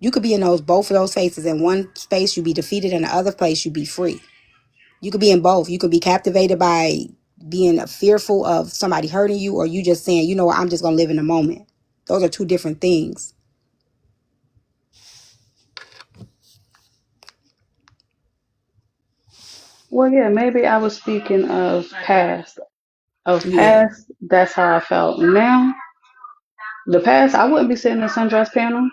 both of those spaces. In one space you be defeated, in the other place you be free. You could be in both. You could be captivated by being fearful of somebody hurting you, or you just saying, you know what, I'm just gonna live in the moment. Those are two different things. Well, yeah, maybe I was speaking of past. Of Yeah, past, that's how I felt. Now, the past, I wouldn't be sitting in the sundress panel.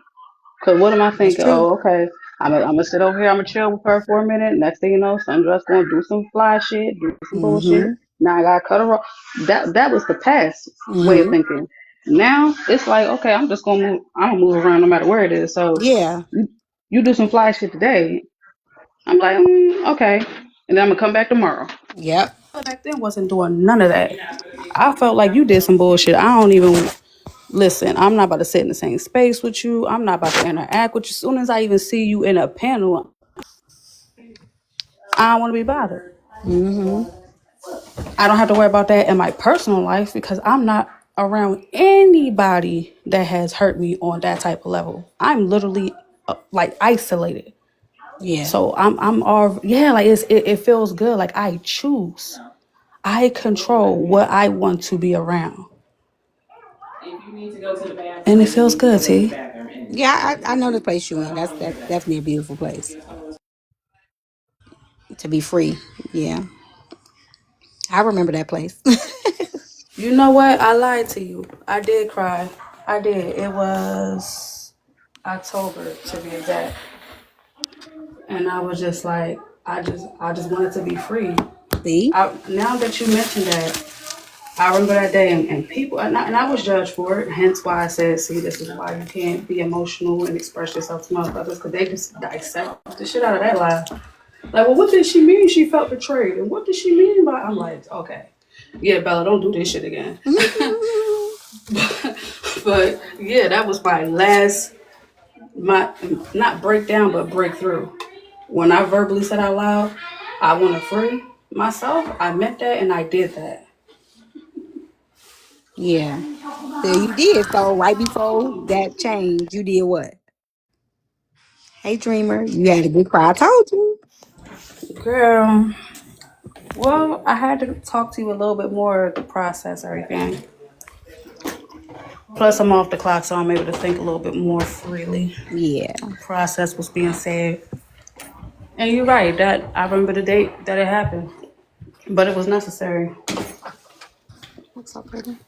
Because what am I that's thinking? true. Oh, okay. I'm gonna sit over here. I'm gonna chill with her for a minute. Next thing you know, sundress gonna do some fly shit, do some bullshit. Mm-hmm. Now I gotta cut her off. That was the past way of Mm-hmm. thinking. Now it's like, okay, I'm just gonna move. I'm gonna move around no matter where it is. So Yeah. you do some fly shit today. I'm like, okay, and then I'm gonna come back tomorrow. Yep. Back then wasn't doing none of that. I felt like you did some bullshit. I don't even listen. I'm not about to sit in the same space with you. I'm not about to interact with you. As soon as I even see you in a panel, I don't want to be bothered. Mm-hmm. I don't have to worry about that in my personal life because I'm not around anybody that has hurt me on that type of level. I'm literally like isolated. Yeah. So I'm all yeah, like it feels good. Like I choose. I control what I want to be around. And it feels good, T. Yeah, I know the place you in. That's definitely a beautiful place to be free. Yeah. I remember that place. You know what? I lied to you. I did cry. I did. It was October to be exact. And I was just like, I just wanted to be free. See? Now that you mentioned that, I remember that day, and people, and I was judged for it. Hence why I said, see, this is why you can't be emotional and express yourself to motherfuckers, because they just dissect the shit out of that lie. Like, well, what did she mean she felt betrayed? And what did she mean by, I'm like, okay. Yeah, Bella, don't do this shit again. But yeah, that was my last, my, not breakdown, but breakthrough. When I verbally said out loud, I want to free myself, I meant that and I did that. Yeah. So you did. So right before that change, you did what? Hey, dreamer, you had a good cry. I told you. Girl, well, I had to talk to you a little bit more to process everything. Plus, I'm off the clock, so I'm able to think a little bit more freely. Yeah. Process what's being said. And you're right, that I remember the date that it happened. But it was necessary. What's up, baby?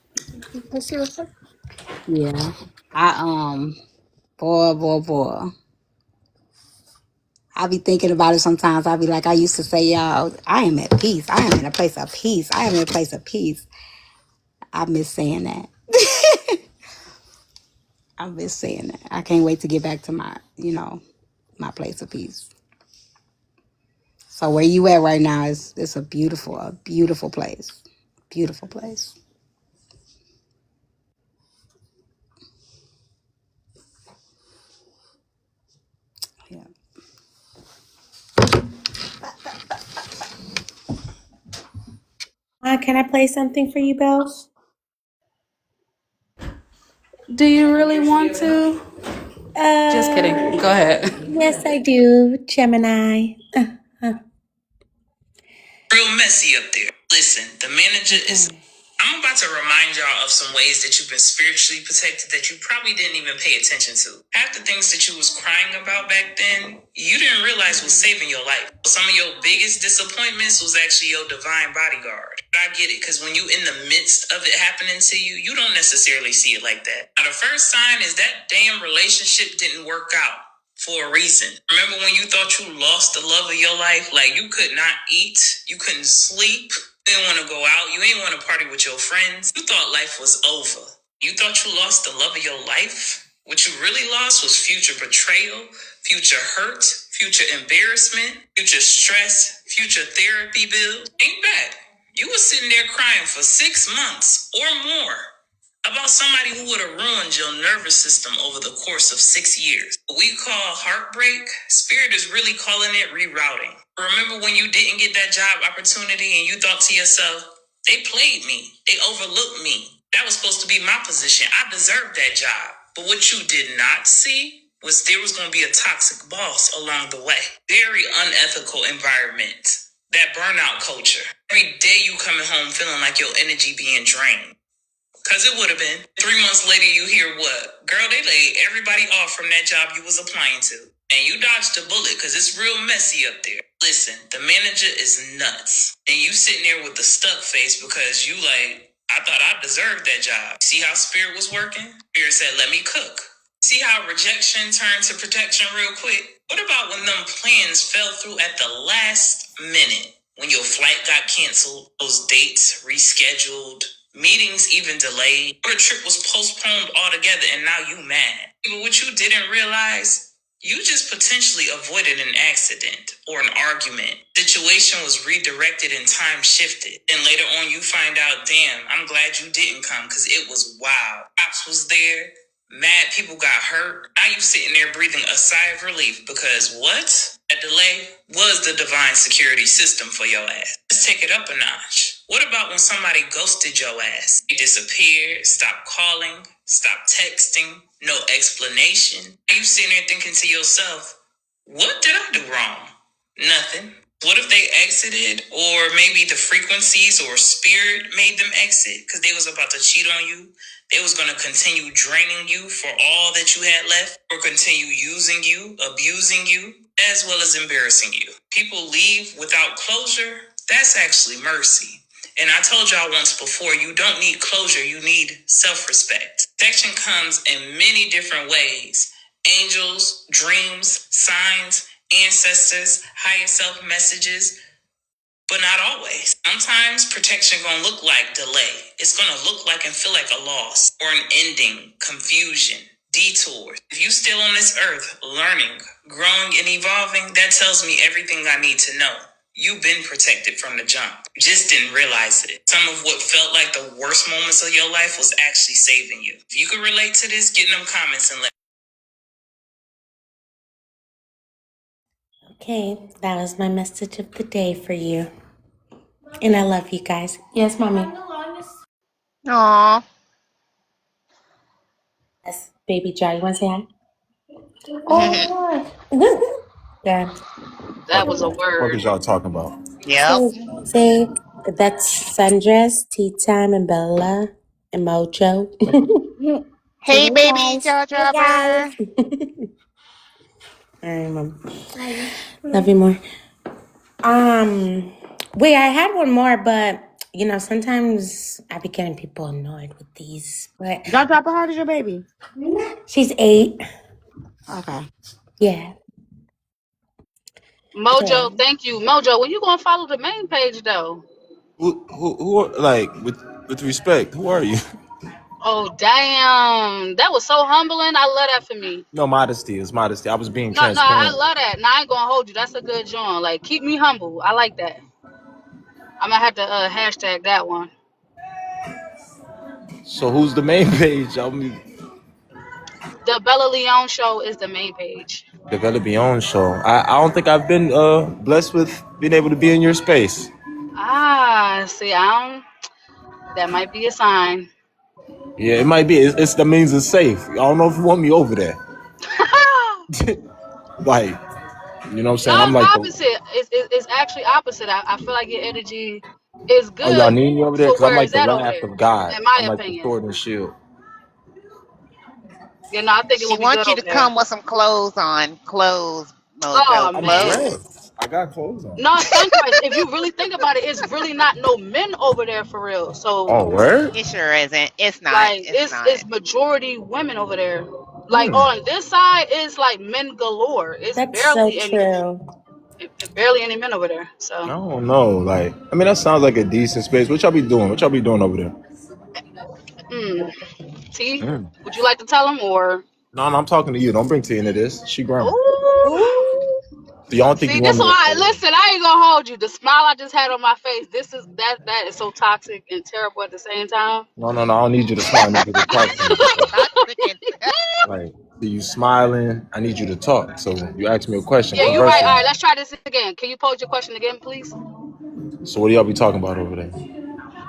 Yeah. Boy. I be thinking about it sometimes. I be like, I used to say, y'all, I am at peace. I am in a place of peace. I am in a place of peace. I miss saying that. I miss saying that. I can't wait to get back to my, my place of peace. So where you at right now is it's a beautiful place. Beautiful place. Yeah. Can I play something for you, Bells? Do you really want to? Just kidding. Uh, Go ahead. yes, I do, Gemini. Real messy up there. Listen, the manager is. Okay. I'm about to remind y'all of some ways that you've been spiritually protected that you probably didn't even pay attention to. Half the things that you was crying about back then, you didn't realize was saving your life. Some of your biggest disappointments was actually your divine bodyguard. I get it, because when you in the midst of it happening to you, you don't necessarily see it like that. Now, the first sign is that damn relationship didn't work out for a reason. Remember when you thought you lost the love of your life? Like you could not eat, you couldn't sleep, you didn't want to go out, you didn't want to party with your friends. You thought life was over. You thought you lost the love of your life? What you really lost was future betrayal, future hurt, future embarrassment, future stress, future therapy bills. Ain't bad. You were sitting there crying for 6 months or more about somebody who would have ruined your nervous system over the course of 6 years. What we call heartbreak, Spirit is really calling it rerouting. Remember when you didn't get that job opportunity and you thought to yourself, they played me, they overlooked me. That was supposed to be my position. I deserved that job. But what you did not see was there was going to be a toxic boss along the way. Very unethical environment. That burnout culture. Every day you coming home feeling like your energy being drained. Cause it would have been. 3 months later, you hear what? Girl, they laid everybody off from that job you was applying to. And you dodged a bullet because it's real messy up there. Listen, the manager is nuts. And you sitting there with the stuck face because you like, I thought I deserved that job. See how Spirit was working? Spirit said, let me cook. See how rejection turned to protection real quick? What about when them plans fell through at the last minute? When your flight got canceled, those dates rescheduled, meetings even delayed, or the trip was postponed altogether and now you mad. But what you didn't realize, you just potentially avoided an accident or an argument. Situation was redirected and time shifted. And later on you find out, damn, I'm glad you didn't come because it was wild. Cops was there. Mad people got hurt. Now you sitting there breathing a sigh of relief because what? A delay was the divine security system for your ass. Let's take it up a notch. What about when somebody ghosted your ass? You disappeared, stopped calling, stopped texting, no explanation. Now you sitting there thinking to yourself, what did I do wrong? Nothing. What if they exited, or maybe the frequencies or spirit made them exit because they was about to cheat on you? They was going to continue draining you for all that you had left, or continue using you, abusing you, as well as embarrassing you. People leave without closure. That's actually mercy. And I told y'all once before, you don't need closure, you need self-respect. Protection comes in many different ways. Angels, dreams, signs, ancestors, higher self messages, but not always. Sometimes protection gonna look like delay. It's gonna look like and feel like a loss or an ending, confusion, detours. If you still on this earth, learning, growing, and evolving, that tells me everything I need to know. You've been protected from the jump. You just didn't realize it. Some of what felt like the worst moments of your life was actually saving you. If you can relate to this, get in them comments and let. Okay, that was my message of the day for you. And I love you guys. Yes, mommy. Aw. Yes, baby Jar, you want to say hi? Oh, God. Yeah. Fuck That was a is word. y'all talking about? Yep. Say that's Sundress, Tea Time, and Bella, and Mojo. Say Hey, hey, baby guys. jaw Hey, guys. dropper. All right, mom. Love you more. Wait, I had one more, but sometimes I be getting people annoyed with these. But Y'all drop how old is your baby? she's 8. Okay. Yeah. Mojo, Okay. thank you. Mojo, when you gonna follow the main page though? Like, with respect, who are you? Oh damn. That was so humbling. I love that for me. No, modesty is modesty. I was being No, no, I transparent. love that. Now I ain't gonna hold you. That's a good joint. Like keep me humble. I like that. I'm gonna have to hashtag that one. So who's the main page? I mean, The Bella Leone show is the main page. develop your own show. I don't think I've been blessed with being able to be in your space. Ah, see, I don't. That might be a sign. Yeah, it might be. It's that means it's safe. I don't know if you want me over there. Like, you know what I'm No, saying? I'm it's like, opposite. It's actually opposite. I feel like your energy is oh, y'all good need me over there? for Because I'm where like it's the at over wrath there, of God. in my I'm like the opinion. sword and shield. You know, I think it She would be good wants you over to there. come with some clothes on. Clothes, Oh Mojo. I'm man. Clothes. dressed. I got clothes on. No, Sunrise, if you really think about it, it's really not no men over there for real. So Oh, word? It sure isn't. It's not. like It's not. it's majority women over there. Like Hmm. on this side, it's like men galore. It's That's so barely any true. barely any men over there. I So don't know. Like, I mean, that sounds like a decent space. What y'all be doing? What y'all be doing over there? mm, T, Mm. would you like to tell them or No, no, I'm talking to you. Don't bring T into this. She grown. Ooh. Ooh. So y'all don't think See, you want this me why. to? Listen, I ain't gonna hold you. The smile I just had on my face. That is so toxic and terrible at the same time. No, no, no. I don't need you to smile. I need you to talk to me. So, Toxic and like, see you smiling. I need you to talk. So you ask me a question. Yeah, you're right. All Conversely. right, let's try this again. Can you pose your question again, please? So what do y'all be talking about over there?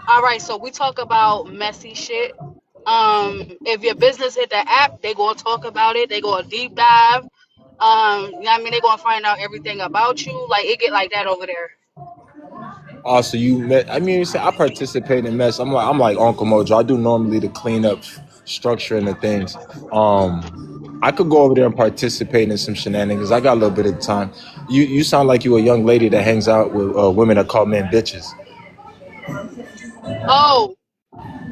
All right, so we talk about messy shit. If your business hit the app, they gonna talk about it. They gonna deep dive. You know what I mean? They gonna find out everything about you. Like it get like that over there. Also, you met. I mean, you say I participate in mess. I'm like Uncle Mojo. I do normally the cleanup, structure, and the things. I could go over there and participate in some shenanigans. I got a little bit of time. You sound like you a young lady that hangs out with women that call men bitches. Oh,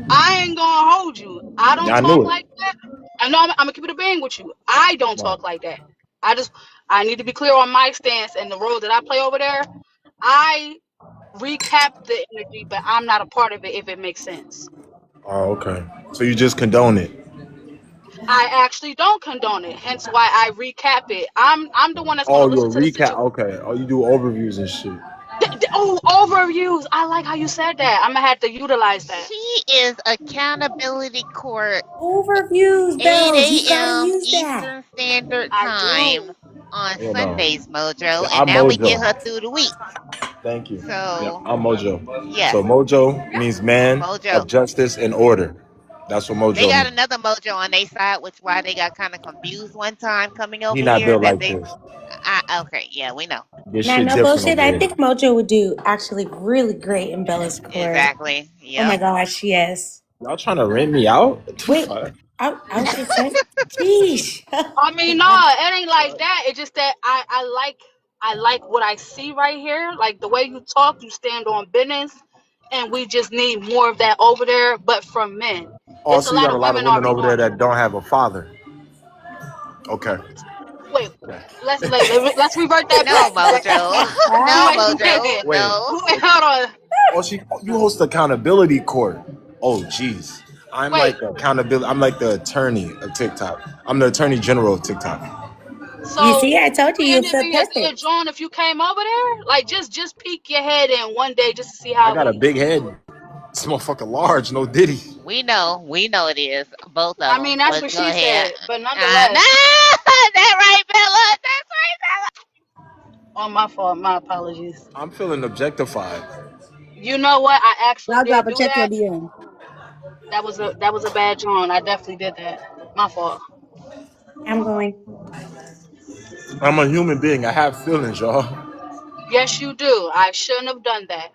I ain't gonna hold you. I don't Yeah, I knew talk it. like that. I know I'm gonna keep it a bang with you. I don't Right. talk like that. I just I need to be clear on my stance and the role that I play over there. I recap the energy, but I'm not a part of it if it makes sense. Oh, okay. So you just condone it. I actually don't condone it, hence why I recap it. I'm the one that's gonna Oh, you're listen a to the recap. situation. Okay. Oh, you do overviews and shit. Oh, overviews. I like how you said that. I'm gonna have to utilize that. she is accountability court, Overviews, 8 Bells. You gotta a.m. use that. Eastern Standard I Time do. on You know. Sundays, Yeah, Mojo. And I'm now we get Mojo. her through the week. Thank you. Yeah, So, I'm Mojo. yes, So Mojo means man Mojo. of justice and order. That's what They Mojo got means. another Mojo on their side, which why they got kind of confused one time coming He over not here built that like they. this. Okay, yeah, we know. This Now, shit no different bullshit. over I here. think Mojo would do actually really great in Bella's court. Exactly. Oh my Yep. gosh, yes. Y'all trying to rent me out? What the Wait, fuck? I was just saying, sheesh. I mean, no, it ain't like that. It's just that I like what I see right here. Like the way you talk, you stand on business, and we just need more of that over there, but from men. Oh, It's a so you lot got a of lot of women women already over there doing it. that don't have a father. Okay. Wait, let's revert that No, back. Mojo. no, Wait a Mojo. minute. Wait. No. Wait, hold on. Oh, you host accountability court. Oh, jeez. I'm Wait. like accountability. I'm like the attorney of TikTok. I'm the attorney general of TikTok. You So see, I told you you'll wouldn't it feel be a good perfect. John if you came over there? Like just peek your head in one day just to see I how it got a be. big head. This motherfucker large, no diddy. We know it is. Both of I them. mean, that's But what go she ahead. said, but No, nonetheless, that right, Bella. That's right, on my fault, my apologies. I'm feeling objectified. You know what? I actually Y'all drop did a do check your that. DM. That was a bad John. I definitely did that. My fault. I'm going. I'm a human being. I have feelings, y'all. Yes, you do. I shouldn't have done that.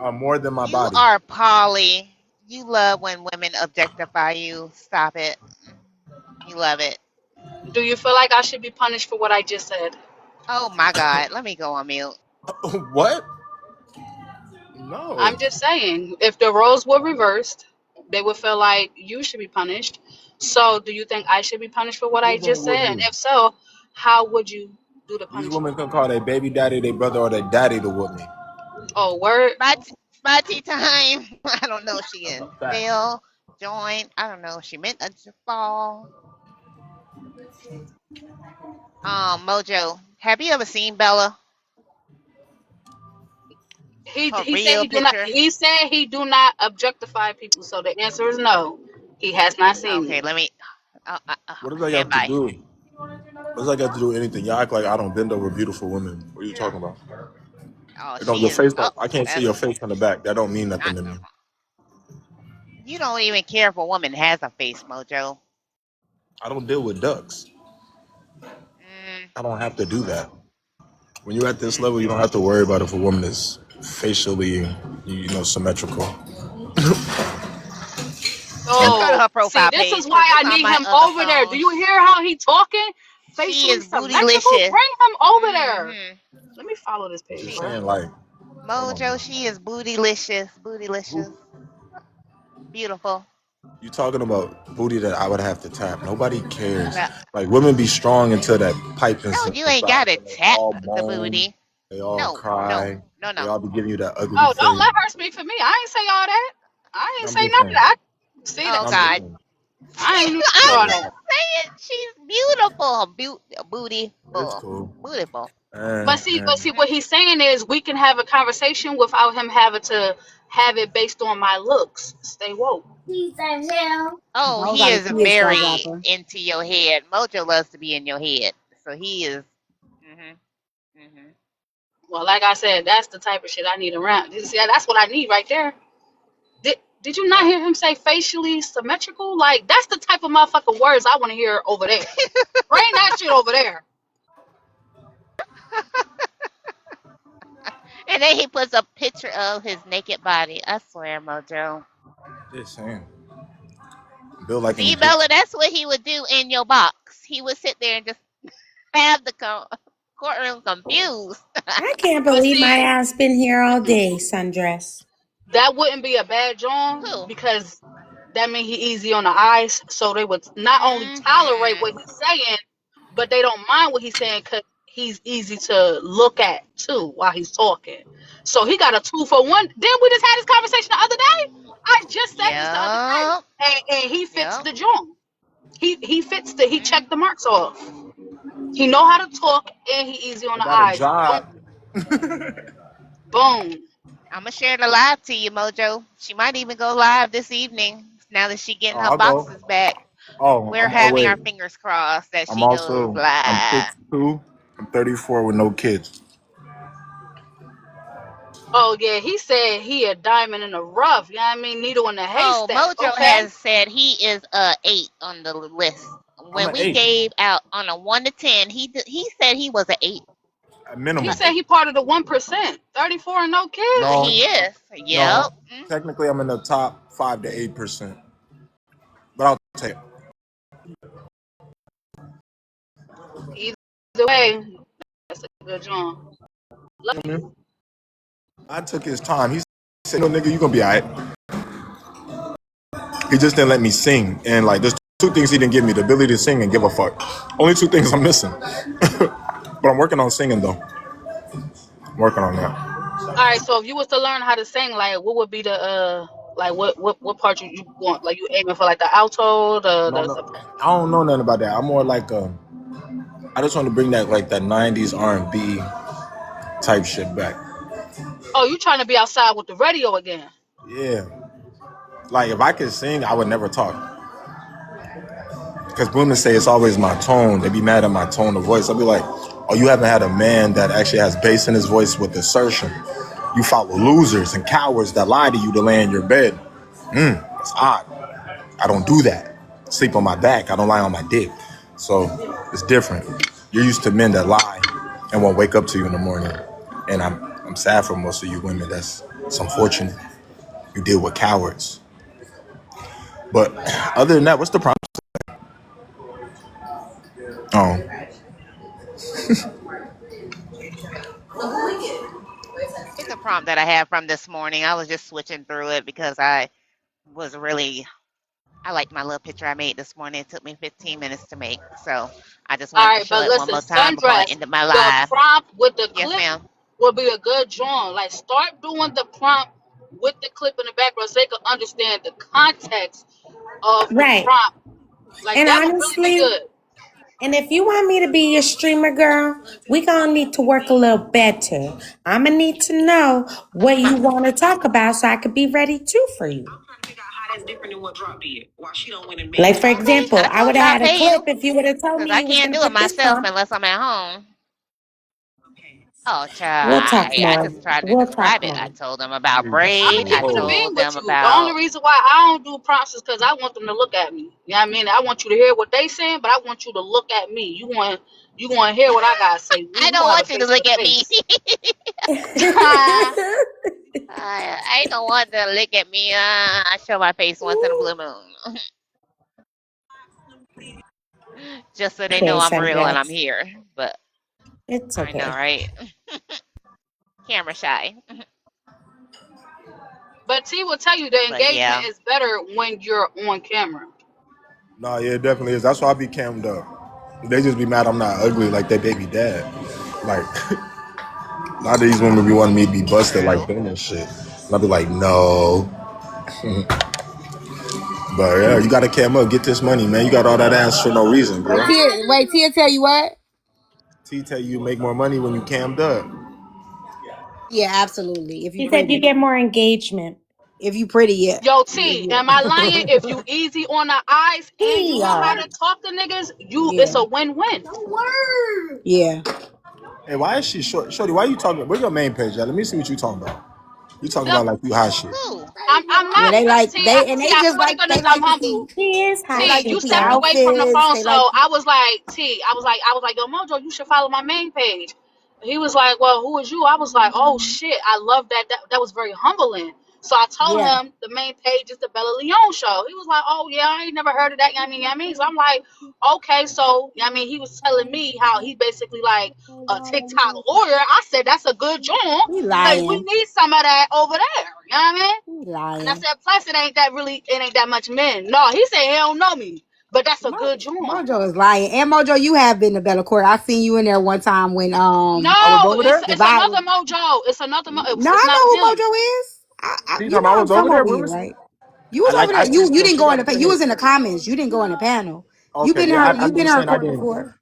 I'm more than my You body. are Polly. You love when women objectify you. Stop it. You love it. Do you feel like I should be punished for what I just said? Oh my God. Let me go on mute. What? I'm No. just saying, if the roles were reversed, they would feel like you should be punished. So, do you think I should be punished for what I Who's gonna just whoop said? And me? if so, how would you do the These punishment? women can call their baby daddy, their brother, or their daddy to whoop me. Oh, word. My tea time. I don't know if she That's in a fact. fail, join. I don't know if she meant to fall. Mojo, have you ever seen Bella? He Her he said real he do not. picture? He said he do not objectify people. So the answer is no. He has not seen Okay, me. let me. What does that Stand have to by. do? What does that got to do with anything? Y'all act like I don't bend over beautiful women. What are you talking about? Oh, You know, she your is. face Oh, don't. I can't see that's. your face from the back. That don't mean I, nothing to me. you don't even care if a woman has a face, Mojo. I don't deal with ducks. Mm, I don't have to do that. When you're at this mm. level, you don't have to worry about if a woman is facially, symmetrical. Let's go to Oh, her see, profile this page is because why I it's on need my him other over there. Do phone. you hear how he talking? She Facially is symmetrical. bootylicious. Bring him over there. Mm-hmm. Let me follow this page, She's She bro. saying like, hold on. Mojo, she is bootylicious. Bootylicious. Who Beautiful. you talking about booty that I would have to tap? Nobody cares. Well, Like women be strong until that pipe no, inside, you ain't and gotta they tap all the moan, booty. they all No, no, cry, no, they no. all be giving you that ugly Oh, don't face. let her speak for me. I ain't say all that. I ain't I'm say just none of saying. that. See that? Oh I'm just See, God. saying. I ain't even I'm saw just that. saying she's beautiful. It's Beautiful. cool. Beautiful. But see, Hmm. what he's saying is we can have a conversation without him having to have it based on my looks. Stay woke. Oh, Y'all he got a is kid, Star very Dropper. into your head. Mojo loves to be in your head. So he is. Hmm. Hmm. Well, like I said, that's the type of shit I need around. You see, that's what I need right there. Did you not Yep. hear him say facially symmetrical? Like that's the type of motherfucking words I want to hear over there. Bring that shit over there. And then he puts a picture of his naked body. I swear, Mojo. Just saying. Built like an See, Bella, Egyptian. that's what he would do in your box. He would sit there and just have the courtroom confused. I can't But believe my see, ass been here all day, Sundress. that wouldn't be a bad John Who? because that means he easy on the eyes. So they would not only tolerate what Hmm. he's saying, but they don't mind what he's saying because he's easy to look at too while he's talking. So he got a 2 for 1. Then we just had this conversation the other day. I just said this the other day, Yep. and he fits Yep. the John. He fits the he Hmm. checked the marks off. He know how to talk and he easy on the About a eyes. Boom, job. boom. I'm gonna share the live to you, Mojo. She might even go live this evening now that she getting Oh, her I'll go. boxes back. Oh, We're oh having our wait. fingers crossed that I'm she goes also I'm live. 62. I'm 34 with no kids. Oh yeah, he said he a diamond in the rough. You know what I mean? Needle in the Oh, haystack. Mojo Okay. has said he is a 8 on the list. I'm When an we eight gave out on a 1 to 10, he said he was a 8. at He I minimum. said think he part of the 1%. 34 and no kids. No, he is. no. Yep. Mm. Technically, I'm in the top 5 to 8%. But I'll take it. Either way, that's a good John. You know what I mean? I took his time. He said, "No, nigga, you gonna be alright." He just didn't let me sing, and like, there's two things he didn't give me: the ability to sing and give a fuck. Only two things I'm missing. But I'm working on singing though. I'm working on that. All right, so if you was to learn how to sing, like what would be the like what part you want? Like you aiming for like the alto, No, the no, soprano? I don't know nothing about that. I'm more like I just want to bring that like that '90s R&B type shit back. Oh, you trying to be outside with the radio again? Yeah, like if I could sing, I would never talk. Because women say it's always my tone. They be mad at my tone of voice. I'll be like, oh, you haven't had a man that actually has bass in his voice with assertion. You follow losers and cowards that lie to you to lay in your bed. It's odd. I don't do that. Sleep on my back. I don't lie on my dick. So it's different. You're used to men that lie and won't wake up to you in the morning. And I'm sad for most of you women. It's unfortunate. You deal with cowards. But other than that, what's the problem? Oh, It's a prompt that I have from this morning. I was just switching through it because was really I liked my little picture I made this morning. It took me 15 minutes to make. So I just All wanted to right, show but it one listen, more time before I sundress. ended my The live. prompt with the Yes, clip ma'am. will be a good John. Like start doing the prompt with the clip in the background so they can understand the context of the Right. prompt. Like And that would really be honestly, good. and if you want me to be your streamer girl, we gonna need to work a little better. I'm gonna need to know what you want to talk about so I could be ready too for you. Like for Okay, example, I I told would you I'll have had a pay you clip if you would have told because me I you was can't gonna do it put this myself prompt. unless I'm at home. Oh, We'll child, talk I more. just tried to We'll describe talk it. I more. told them about I'm braid. gonna I keep it a whoa. bean told with them you. The only about. reason why I don't do prompts is because I want them to look at me. You know what I mean? I want you to hear what they saying, but I want you to look at me. You want to hear what I gotta say. We I gonna don't have a want you to face to look at me. face. I don't want them to look at me. I show my face once in a blue moon, just so they Okay, know I'm real and I'm Sundress. here. But It's I know, okay. right? Camera shy. But T will tell you the But engagement yeah. is better when you're on camera. Nah, yeah, it definitely is. That's why I be cammed up. They just be mad I'm not ugly like their baby dad. Like, a lot of these women be wanting me to be busted like True. them and shit. And I be like, no. But yeah, you gotta cam up, get this money, man. You got all that ass for no reason, girl. Tia tell you what? T tell you make more money when you cammed up. Yeah, absolutely. If you He said you pretty. get more engagement. If you pretty, yeah. Yo, T, Yeah. am I lying? If you easy on the eyes and you know how Yeah. to talk to niggas, it's Yeah. a win-win. Yeah. Hey, why is she short? Shorty, why you talking? Where's your main page at? Let me see what you talking about. You talking Yep. about like you hot shit. Who? I'm Yeah, not they like T. they and T. they I just swear to like goodness, they I'm like to humble. see He is they hot T, like to you see shit. stepped away from the outfits. phone, They so like I was like, T, I was like, yo, Mojo, you should follow my main page. He was like, well, who is you? I was like, oh shit, I love that. That was very humbling. So I told yeah. him the main page is the Bella Leone show. He was like, oh yeah, I ain't never heard of that. You know what I mean? So I'm like, okay, so you know what I mean, he was telling me how he basically like a TikTok lawyer. I said that's a good job He because we lying. need some of that over there. You know what I mean? He And I lying. said, plus it ain't that much men. No, he said he don't know me, but that's a good joint. Mojo is lying. And Mojo, you have been to Bella Court. I seen you in there one time when I was No, over there. it's Divide. another Mojo. It's another. No, It's I not know who him. Mojo is. See, You time know I I'm was over from there. over Where here, was? right? You I was like. over I there. just You know didn't she go got in a the you page. was in the comments. You didn't go in the panel. You've Okay, been in yeah. her. I You've been in just her saying I court didn't. before.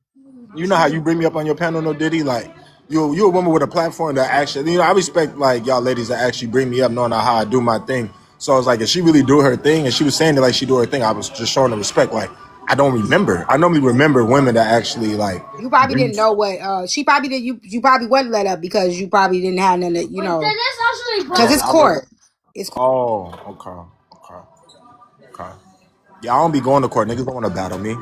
You know how you bring me up on your panel, no Diddy? Like you a woman with a platform that actually, I respect like y'all ladies that actually bring me up, knowing how I do my thing. So I was like, if she really do her thing, and she was saying that like she do her thing, I was just showing her respect. Like I don't remember. I normally remember women that actually like You probably bring. didn't know what she probably did. You probably wasn't let up because you probably didn't have none. Because Oh, it's I wasn't. court. It's Oh, okay. Yeah, I don't be going to court. Niggas don't want to battle me.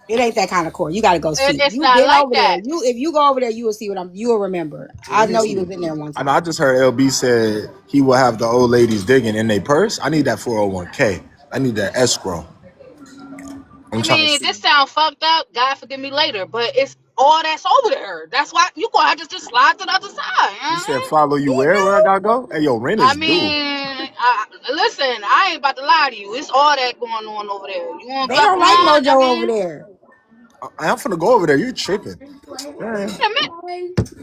It ain't that kind of court. You got to go see. It's You not been like over there. that. You if you go over there, you will see what I'm. You will remember. Let I me know you see. was in there one I know. time. I just heard LB said he will have the old ladies digging in their purse. I need that 401k. I need that escrow. I'm I trying to mean, see. this sound fucked up. God forgive me later, but it's all that's over there. That's why you gonna have to just slide to the other side. You know You what I said mean? follow you He where? Where I do. gotta go? Hey, yo, rent I is due. mean, listen, I ain't about to lie to you. It's all that going on over there. You want They black don't like woman? I Mojo over mean, there. I'm finna go over there. You tripping? Yeah, wait a minute.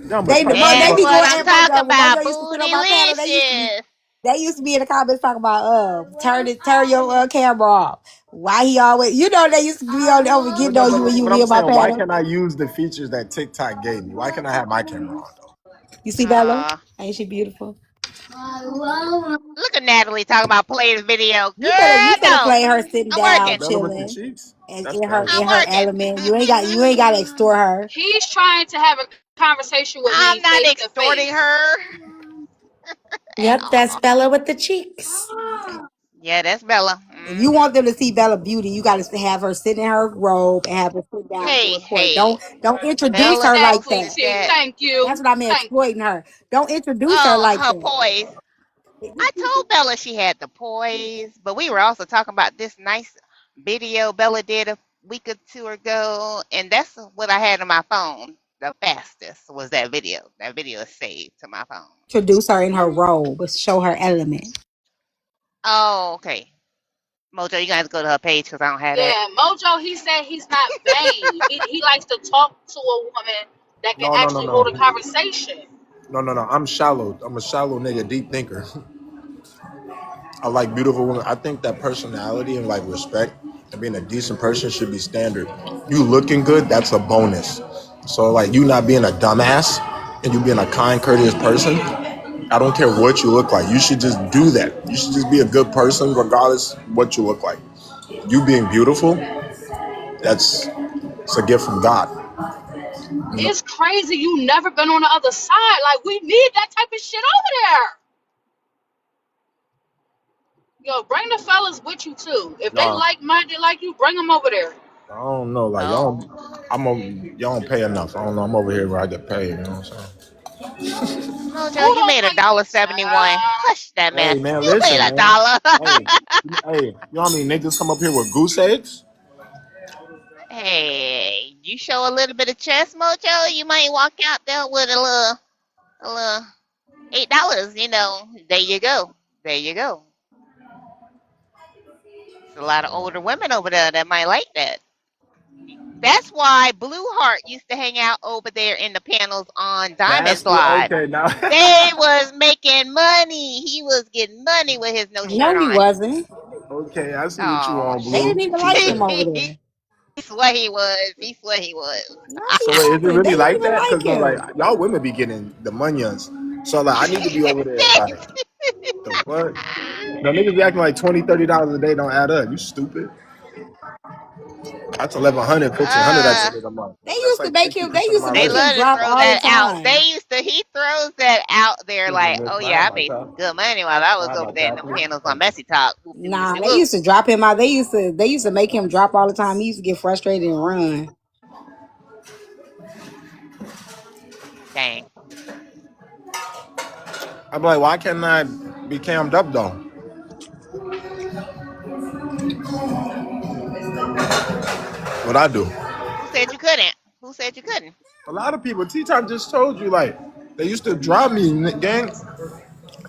yeah, but They stop talking they That's be about. what going I'm at talking Mojo. When about. Mojo used to sit on my panel, Bootylicious. they used to be in the comments talking about turn your camera off. Why he always they used to be on over getting on you when you But be I'm in my saying, why panel. can't I use the features that TikTok gave me? Why can't I have my camera on though? You see Bella? Aw. Ain't she beautiful? Look at Natalie talking about playing the video. You Girl, better no. play her sitting I'm Oh, down, working. Bella with the chilling, cheeks? and That's I'm in crazy. her working. element. You ain't gotta extort her. He's trying to have a conversation with me I'm not face to extorting face. her at Yep, that's all. Bella with the cheeks. Yeah, that's Bella. If you Hmm. want them to see Bella Beauty, you got to have her sit in her robe and have her sit down to Hey, record. hey. Don't introduce Bella her like don't Exactly, that. think T. that. Thank you. That's what I mean Thank you. exploiting her. Don't introduce her Oh, like her that. poise. I told Bella she had the poise, but we were also talking about this nice video Bella did a week or two ago, and that's what I had on my phone. The fastest was that video. That video is saved to my phone. Introduce her in her robe, show her element. Oh, okay. Mojo, you guys go to her page because I don't have that. Yeah, Mojo, he said he's not vain. He likes to talk to a woman that can No, no, no, actually hold a no. conversation. No. I'm shallow. I'm a shallow nigga, deep thinker. I like beautiful women. I think that personality and like respect and being a decent person should be standard. You looking good, that's a bonus. So like you not being a dumbass and you being a kind, courteous person. I don't care what you look like. You should just do that. You should just be a good person regardless what you look like. You being beautiful, that's it's a gift from God. You know? It's crazy you never been on the other side. Like, we need that type of shit over there. Yo, bring the fellas with you, too. If they Nah, like-minded like you, bring them over there. I don't know. Like Oh, y'all don't pay enough. I don't know. I'm over here where I get paid. You know what I'm saying? Mojo, Who you don't made a pay? dollar 71. Hush that Hey mess. man, You made listen, a man. dollar. Hey, you know how many niggas come up here with goose eggs? Hey, you show a little bit of chest, Mojo. You might walk out there with a little $8. There you go. There you go. It's a lot of older women over there that might like that. That's why Blue Heart used to hang out over there in the panels on Diamond That's what. Slide. Okay, now. They was making money. He was getting money with his no shirt No, he on. wasn't. Okay, I see what you Oh, on, They didn't Blue. even like him Okay. over he there. swear he was. He swear he was. No, So he wait, is it wasn't. They really didn't like even that? like Cause no, like him. y'all women be getting the munions. So like I need to be over there. Like the what? No niggas be acting like $20, $30 a day don't add up. You stupid. That's 1100, 1500 at the uh, end of the month. They That's used to like make him. They 50% of used my to they make rent. him love to drop throw all the that out. time. He throws that out there Excuse me, like, miss. oh Can I have yeah, I my made cup? some good money while I Can was I have my over there in them captain? panels on Thank you. Messy Talk. Whoopty Nah, whoopty they whoop. used to drop him out. They used to make him drop all the time. He used to get frustrated and run. Dang. I'm like, why can't I be cammed up though? What I do? Who said you couldn't? Who said you couldn't? A lot of people. T Time just told you like they used to drop me, gang.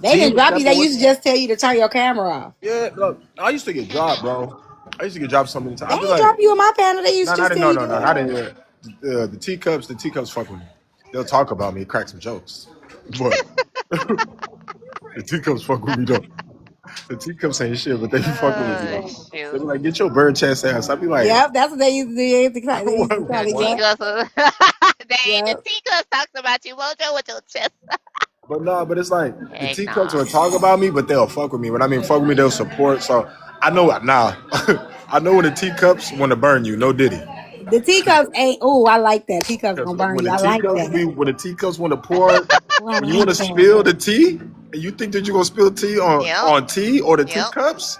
They T didn't was drop you. never They with used to me. just tell you to turn your camera off. Yeah, look, I used to get dropped, bro. I used to get dropped so many times. They I'd be ain't like, drop you in my panel. They used no, to just not tell no, you no, no, not in to. here. The teacups fuck with me. They'll talk about me, crack some jokes, but the teacups fuck with me though. The teacups ain't shit, but they be fucking with me though. They Shoot. be like, get your bird chest ass. I be like, Yep, that's what they used to do. They used to call The it. what? Yep, Ticos, the yep. Ticos talks about you, Mojo, with your chest. But no, but it's like the Heck teacups nah. will talk about me, but they'll fuck with me. When I mean fuck with me, they'll support. So I know now. I know when the teacups want to burn you. No diddy. The teacups ain't. Oh, I like that. Teacups Because gonna burn you. I like that. when the teacups want to pour, Oh, I when you want like to that. spill the tea, and you think that you're gonna spill tea Yep. on tea or the Yep. teacups,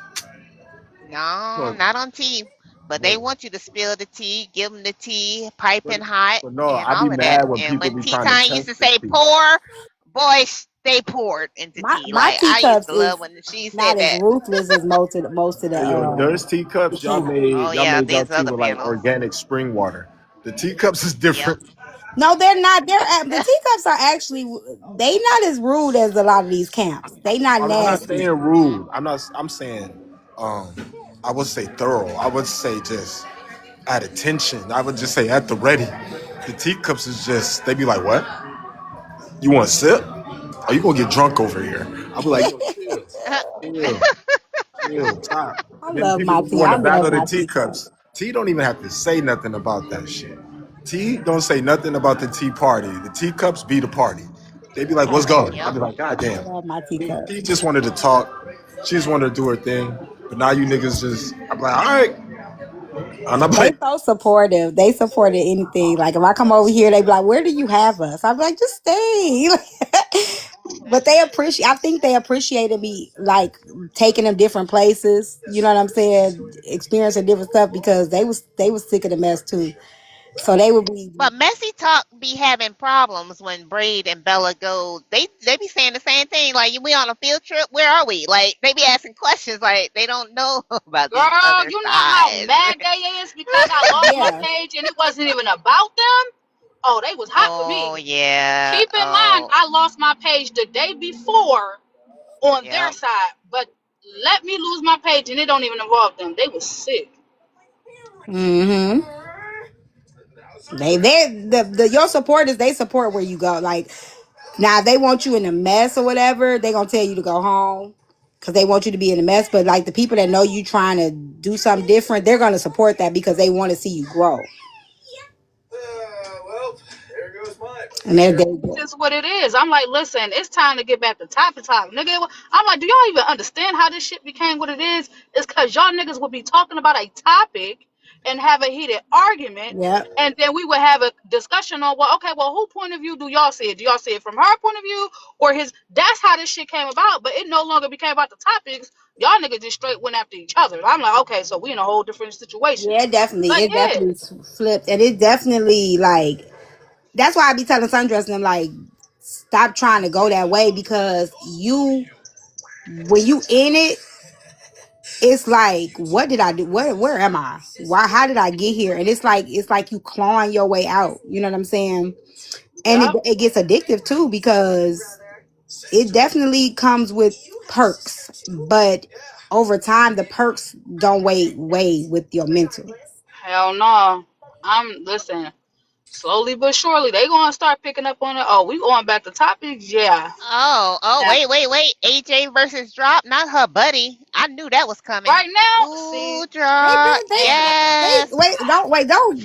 No, look, not on tea. But they look, want you to spill the tea, give them the tea, piping but, hot, but no, and I be all of that. mad when And people when be tea trying to time used test to the say tea. pour, boys, they poured into tea. My Like I used teacups to love is when she said not as that. ruthless as most of Hey yo, there's the teacups. Y'all camps. made Oh y'all yeah, made y'all these tea other with like panels. organic spring water. The teacups is Yep. different. No, they're not. The teacups are actually they not as rude as a lot of these camps. They not I'm not nasty. saying rude. I'm not. I'm saying, um, I would say thorough. I would say just at attention. I would just say at the ready. The teacups is just. They be like, what? You want to sip? Are you gonna get drunk over here? I'll be like, yo, chill, chill, chill, top. I And then love people my be tea. wanting I to love battle the my teacups. teacups. T don't even have to say nothing about that shit. T don't say nothing about the tea party. The teacups be the party. They be like, I what's going? I'll Yep. be like, God damn. love my T teacups. just wanted to talk. She just wanted to do her thing. But now you niggas just, I'm like, all right. And I'm They like, so supportive. They supported anything. Like if I come over here, they be like, "Where do you have us?" I'm like, "Just stay." But they appreciate. I think they appreciated me like taking them different places. You know what I'm saying? Experiencing different stuff because they was sick of the mess too. So they would be. But Messy Talk be having problems when Braid and Bella go. They be saying the same thing. Like we on a field trip. Where are we? Like they be asking questions. Like they don't know about these Girl, other you know how sides. mad they is because I lost my Yeah. page and it wasn't even about them? Oh, they was hot with Oh me. yeah. Keep in mind, Oh I lost my page the day before on their yep. side, but let me lose my page and it don't even involve them. They was sick. Mm-hmm. The your supporters, they support where you go. Like now, if they want you in a mess or whatever, they gonna tell you to go home because they want you to be in a mess. But like the people that know you trying to do something different, they're gonna support that because they want to see you grow. And they Just what it is. I'm like, listen, it's time to get back to top of top. Nigga, I'm like, do y'all even understand how this shit became what it is? It's because y'all niggas would be talking about a topic and have a heated argument. Yep. And then we would have a discussion on, well, okay, well, who point of view do y'all see it? Do y'all see it from her point of view or his? That's how this shit came about. But it no longer became about the topics. Y'all niggas just straight went after each other. I'm like, okay, so we in a whole different situation. Yeah, But it yeah, definitely flipped, and it definitely like that's why I be telling Sundress and them like stop trying to go that way because you when you in it, it's like what did I do? Where am I? Why? How did I get here? And it's like you clawing your way out. You know what I'm saying? And yep. it gets addictive too because it definitely comes with perks, but over time the perks don't weigh with your mental. Hell no. I'm listen. Slowly but surely, they gonna start picking up on it. Oh, we going back to topics? Yeah. Oh, Now, wait. AJ versus Drop, not her buddy. I knew that was coming. right now, see, Ooh, They Drop, been and yes.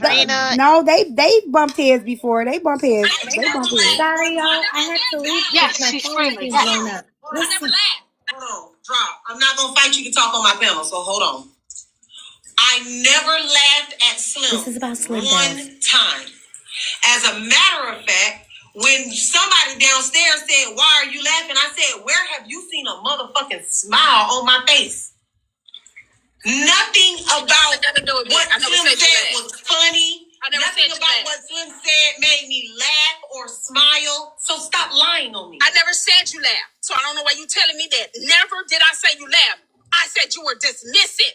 Trina, no, they bumped heads before. They bump heads. They bump heads. Sorry, y'all. I had to leave because yes, my she's phone screaming. keeps Yes. blowing up. Listen, Hold on, drop. I'm not gonna fight you to talk on my panel, so hold on. I never laughed at this Slim is about Slim one Dolls. time. As a matter of fact, when somebody downstairs said, "Why are you laughing?" I said, "Where have you seen a motherfucking smile on my face?" Nothing about what Slim said was funny. Nothing about what Slim said made me laugh or smile. So stop lying on me. I never said you laughed. So I don't know why you telling me that. Never did I say you laughed. I said you were dismissive.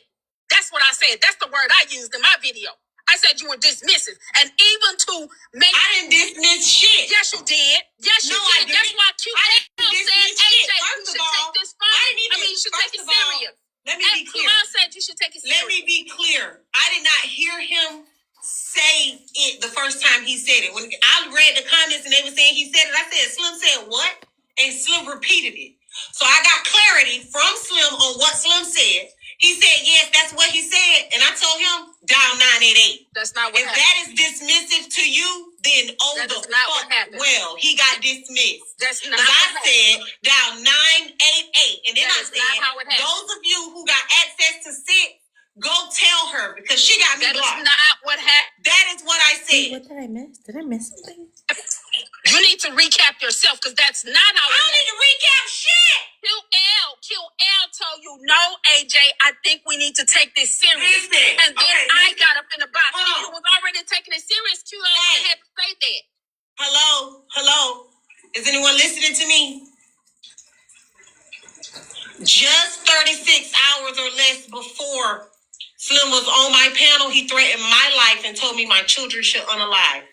That's what I said. That's the word I used in my video. I said you were dismissive. And even to make I didn't dismiss shit. Yes, you did. Yes, you did. That's why Q said, AJ, you should take this fine. You should take it serious. Let me be clear. Said you should take it serious. Let me be clear. I did not hear him say it the first time he said it. When I read the comments and they were saying he said it, I said, Slim said what? And Slim repeated it. So I got clarity from Slim on what Slim said. He said, yes, that's what he said. And I told him, dial 988. That's not what happened. If that is dismissive to you, then that the fuck well, he got dismissed. That's not what I said, dial 988. And then I said, those of you who got access to sit, go tell her because she got me blocked. That is not what happened. That is what I said. Wait, what did I miss? Did I miss something? You need to recap yourself because that's not how I don't need to recap shit. QL told you, no, AJ, I think we need to take this serious. Listen, and then I got up in the box. You was already taking it serious. QL had to say that. Hello. Is anyone listening to me? Just 36 hours or less before Slim was on my panel, he threatened my life and told me my children should unalive.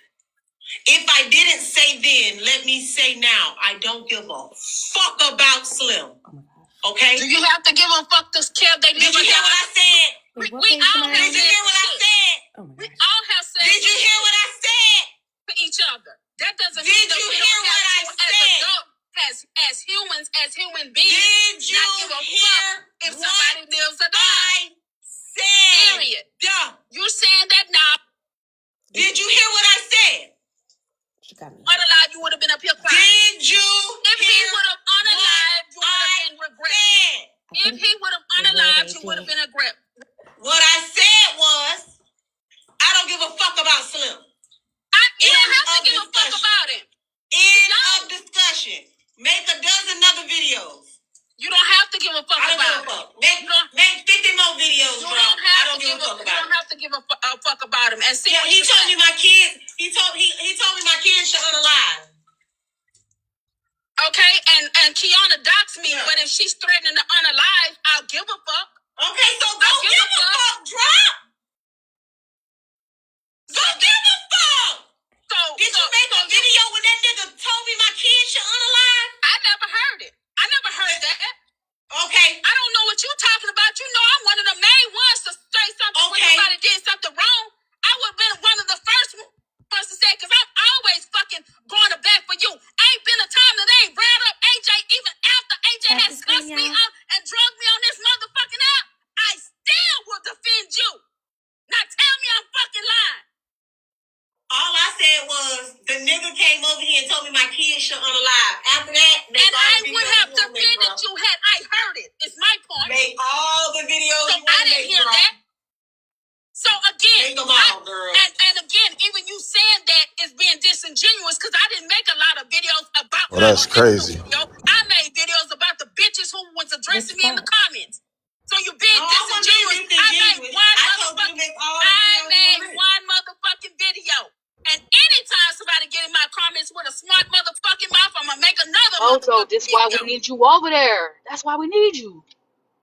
If I didn't say then, let me say now, I don't give a fuck about Slim. Okay? Do you have to give a fuck to Kev? Did you hear what I said? Wait, what We page all am I have on? Did you hear what I said? Oh my We gosh. all have said. Did you hear what I said? To each other. That doesn't mean that we don't have to as adults, as humans, as human beings. Did you not give a fuck if somebody lives or dies? I said. Period. Yeah. You saying that now. Did you hear what I said? She got me. Unalive, you would have been up here crying. Did you? If he would have unalived, you would have been regret. If he would have unalived, you would have been a regret. What I said was, I don't give a fuck about Slim. You don't have to give a fuck about him. End of discussion. Make a dozen other videos. You don't have to give a fuck about him. Make 50 more videos, bro. I don't give a fuck about him. You don't have to give a fuck about him. And see, yeah, he told me my kids. He told me my kids should unalive. Okay, and Kiana doxed me, but if she's threatening to unalive, I'll give a fuck. Okay, so go give a fuck, drop. Go give a fuck. So did you make a video when that nigga told me my kids should unalive? I never heard it. I never heard that. Okay. I don't know what you're talking about. You know I'm one of the main ones to say something when somebody did something wrong. I would have been one of the first ones to say, because I'm always fucking going to bat for you. Ain't been a time that they ain't brought up AJ even after AJ has cussed me out and drugged me on this motherfucking app. I still will defend you. Now tell me I'm fucking lying. All I said was the nigga came over here and told me my kids should unalive. After that, and I would have defended you had I heard it. It's my point. Make all the videos. So I didn't hear that. So again, make them all, girl. And again, even you saying that is being disingenuous because I didn't make a lot of videos about Well, my that's original crazy. video. I made videos about the bitches who was addressing me in the comments. So you being disingenuous. I made one motherfucking video. And anytime somebody get in my comments with a smart motherfucking mouth, I'm gonna make another Mojo, this motherfucking is why video. we need you over there. That's why we need you.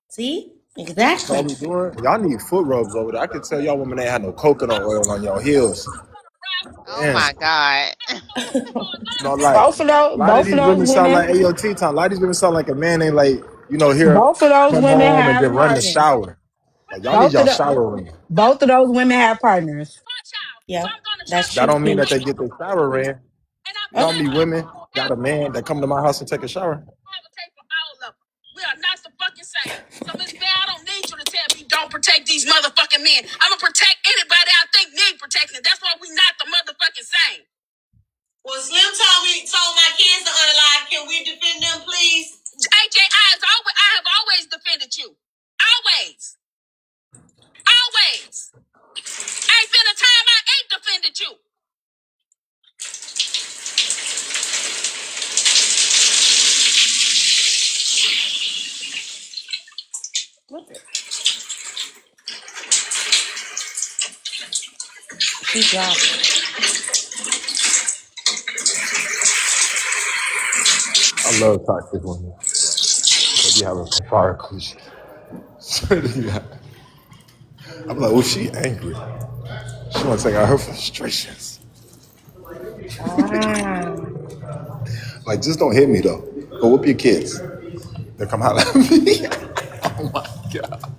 See? That's all Exactly. we doing. Y'all need foot rubs over there. I can tell y'all women ain't had no coconut oil on y'all heels. oh Man, my God. you know, like a lot of Both of these those women sound like women, AOT time. A lot of these women sound like a man ain't like, here, both of those come women home and have then run the partners. shower. Like y'all need Both of y'all the shower room. both of those women have partners. So Yep. I'm gonna That's That true don't mean too. that they get their shower in. You know how many women got a man that come to my house and take a shower? We are not the fucking same. So, Miss Bear, I don't need you to tell me don't protect these motherfucking men. I'm gonna protect anybody I think need protection. That's why we not the motherfucking same. Well, Slim told my kids to unalive. Can we defend them, please? AJ, I have always defended you. Always. Always. Ain't been a time I ain't defended you. She dropped. I love toxic women. They be having some fire cliche. I'm like, oh, she angry. She want to take out her frustrations. Wow. Like, just don't hit me though. Go whoop your kids. They come out at me. Oh my god.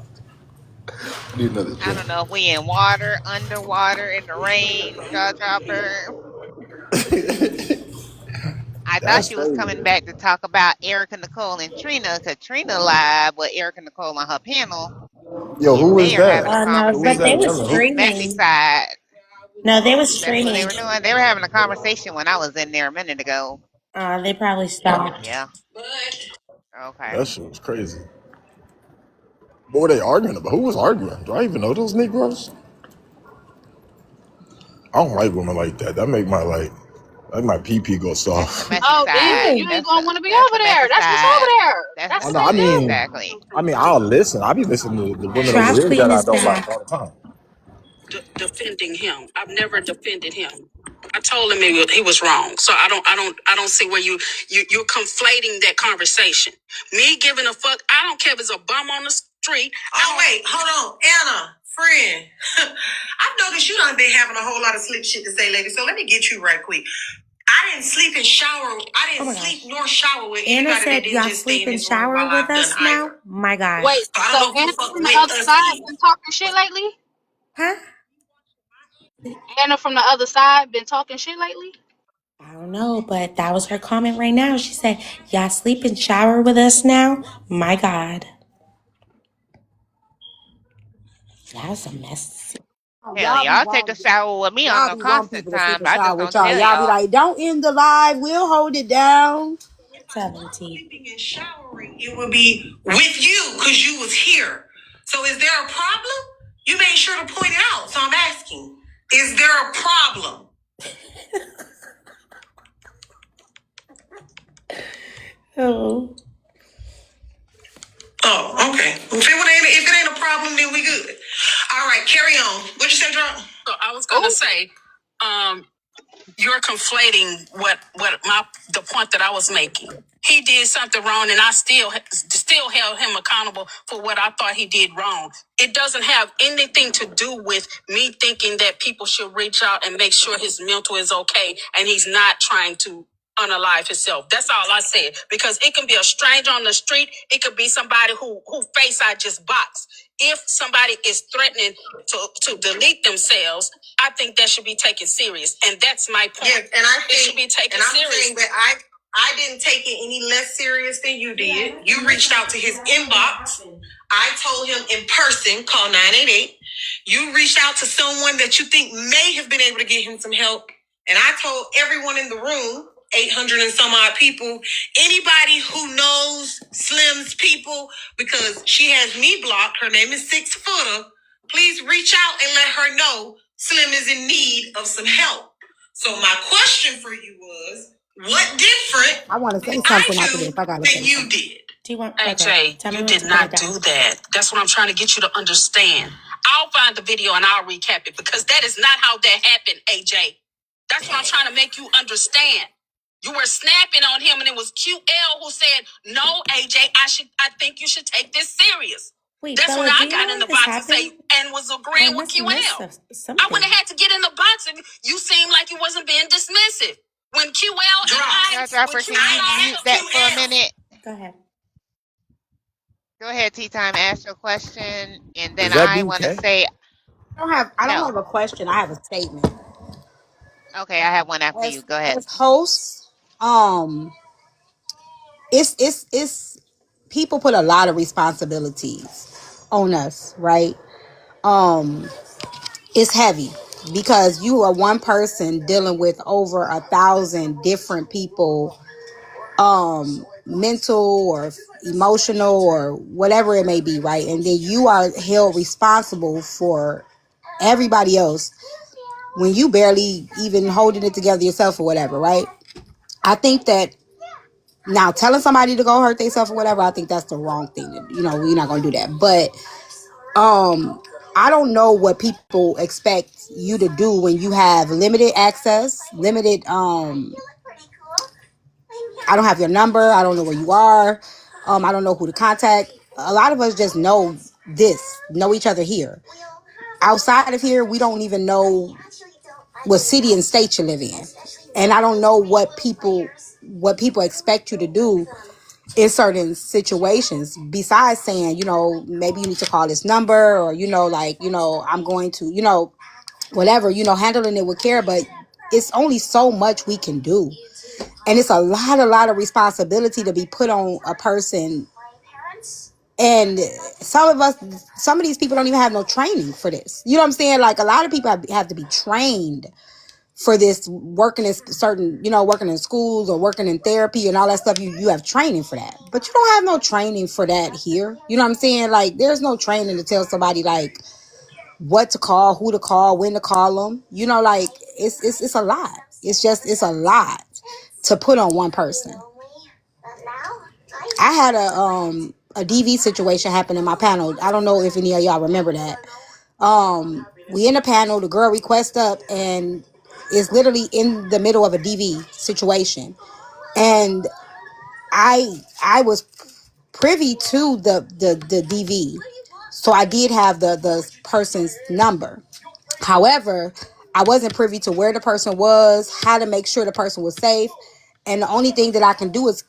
I need another I drink. don't know if we in water, underwater, in the rain, jaw dropper. I thought That's she was crazy. coming back to talk about Erica Nicole and Trina, because Trina live with Erica Nicole on her panel, Yo, and who is they are having a that? No, Who is but conversation they that was yelling? on the Who? domestic streaming. side. No, they was That's what they streaming. were doing. They were having a conversation when I was in there a minute ago. They probably stopped. Yeah. Okay. That shit was crazy. What were they arguing about? Who was arguing? Do I even know those Negroes? I don't like women like that. That make my pee pee go That's the soft. messy Oh, side. then you Really? ain't That's the gonna want to be that's over the there. messy That's what's over side. there. That's That's I the know. what I they do. mean, exactly. I'll listen. I be listening to the women over Trash here that Queen I is don't like back. all the time. Defending him. I've never defended him. I told him he was wrong. So I don't see where you're conflating that conversation. Me giving a fuck. I don't care if it's a bum on the street. Oh wait, hold on, Anna, friend. I've noticed you done been having a whole lot of slick shit to say, lady. So let me get you right quick. I didn't sleep and shower. I Oh didn't my sleep gosh. nor shower with Anna anybody that said, didn't y'all just stay sleep in and this room shower while with I've done us now? either. My Wait, gosh. So I so don't know who Anna fucking from the with other us side is. been talking shit lately? Huh? Anna from the other side been talking shit lately? I don't know, but that was her comment right now. She said, y'all sleep and shower with us now? My God. That was a mess. Hell, Y'all be y'all take a wanting, shower with me on y'all no be wanting constant people to sleep times. and I just shower with don't y'all. tell Y'all be y'all. like, don't end the live. We'll hold it down. Tell them, T. Sleeping and showering, it would be with you because you was here. So is there a problem? You made sure to point it out. So I'm asking, is there a problem? Oh. Oh, okay. If it ain't a problem, then we good. All right, carry on. What you say, Drop? So I was gonna Oh, say, um, you're conflating what the point that I was making. He did something wrong, and I still held him accountable for what I thought he did wrong. It doesn't have anything to do with me thinking that people should reach out and make sure his mental is okay, and he's not trying to unalive himself. That's all I said. Because it can be a stranger on the street. It could be somebody who face I just boxed. If somebody is threatening to delete themselves, I think that should be taken serious, and that's my point. Yes, and I think it should be taken serious. I'm saying that I didn't take it any less serious than you did. You reached out to his inbox. I told him in person, call 988. You reached out to someone that you think may have been able to get him some help, and I told everyone in the room, 800 and some odd people, anybody who knows Slim's people, because she has me blocked. Her name is 6 Footer. Please reach out and let her know Slim is in need of some help. So my question for you was, what different I want to did say I something after do this. I gotta than say you something. did? Do you want? Okay. AJ, Tell me you when did to put it not down. do that. That's what I'm trying to get you to understand. I'll find the video and I'll recap it because that is not how that happened, AJ. That's what I'm trying to make you understand. You were snapping on him, and it was QL who said, "No, AJ, I think you should take this serious." Wait, That's when Bella, do I you got know in when the this box and happened? say and was I agreeing with must have missed QL. I something. wouldn't have had to get in the box if you seemed like you wasn't being dismissive. When QL and Jaw dropper, can you mute that for a QL. minute? Go ahead. Go ahead, Tea Time. Ask your question, and then Is that I want to BK? say I don't no. have a question. I have a statement. Okay, I have one after you. As Go ahead. as hosts, um, it's people put a lot of responsibilities on us, right? Um, it's heavy because you are one person dealing with over 1,000 different people, mental or emotional or whatever it may be, right? And then you are held responsible for everybody else when you barely even holding it together yourself or whatever, right? I think that now telling somebody to go hurt themselves or whatever, I think that's the wrong thing. We're not gonna do that. But I don't know what people expect you to do when you have limited access, limited I don't have your number, I don't know where you are, I don't know who to contact. A lot of us just know each other here. Outside of here, we don't even know what city and state you live in. And I don't know what people expect you to do in certain situations besides saying, maybe you need to call this number, or I'm going to, whatever, handling it with care. But it's only so much we can do, and it's a lot of responsibility to be put on a person. And some of these people don't even have no training for this. You know what I'm saying? Like, a lot of people have to be trained for this, working in certain, working in schools or working in therapy and all that stuff. You have training for that, but you don't have no training for that here. You know what I'm saying? Like, there's no training to tell somebody like what to call, who to call, when to call them. Like, it's a lot. It's a lot to put on one person. I had a DV situation happen in my panel. I don't know if any of y'all remember that. We in a panel, the girl requests up and is literally in the middle of a DV situation. And I was privy to the DV. So I did have the person's number. However, I wasn't privy to where the person was, how to make sure the person was safe. And the only thing that I can do is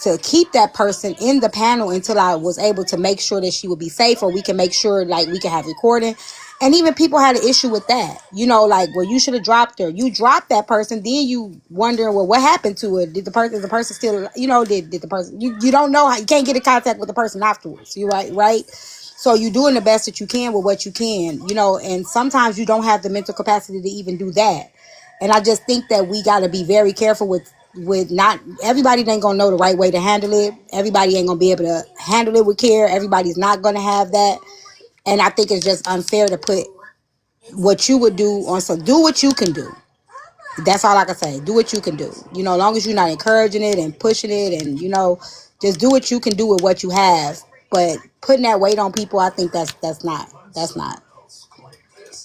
to keep that person in the panel until I was able to make sure that she would be safe, or we can make sure, like, we can have recording. And even people had an issue with that. Like, well, you should have dropped her. You dropped that person, then you wondering, well, what happened to it? Did the person, is the person still, did the person, you don't know how, you can't get in contact with the person afterwards. You right? So you're doing the best that you can with what you can, and sometimes you don't have the mental capacity to even do that. And I just think that we got to be very careful with not everybody ain't gonna know the right way to handle it. Everybody ain't gonna be able to handle it with care. Everybody's not gonna have that. And I think it's just unfair to put what you would do on. So do what you can do. That's all I can say. Do what you can do. As long as you're not encouraging it and pushing it, and just do what you can do with what you have. But putting that weight on people, I think that's not.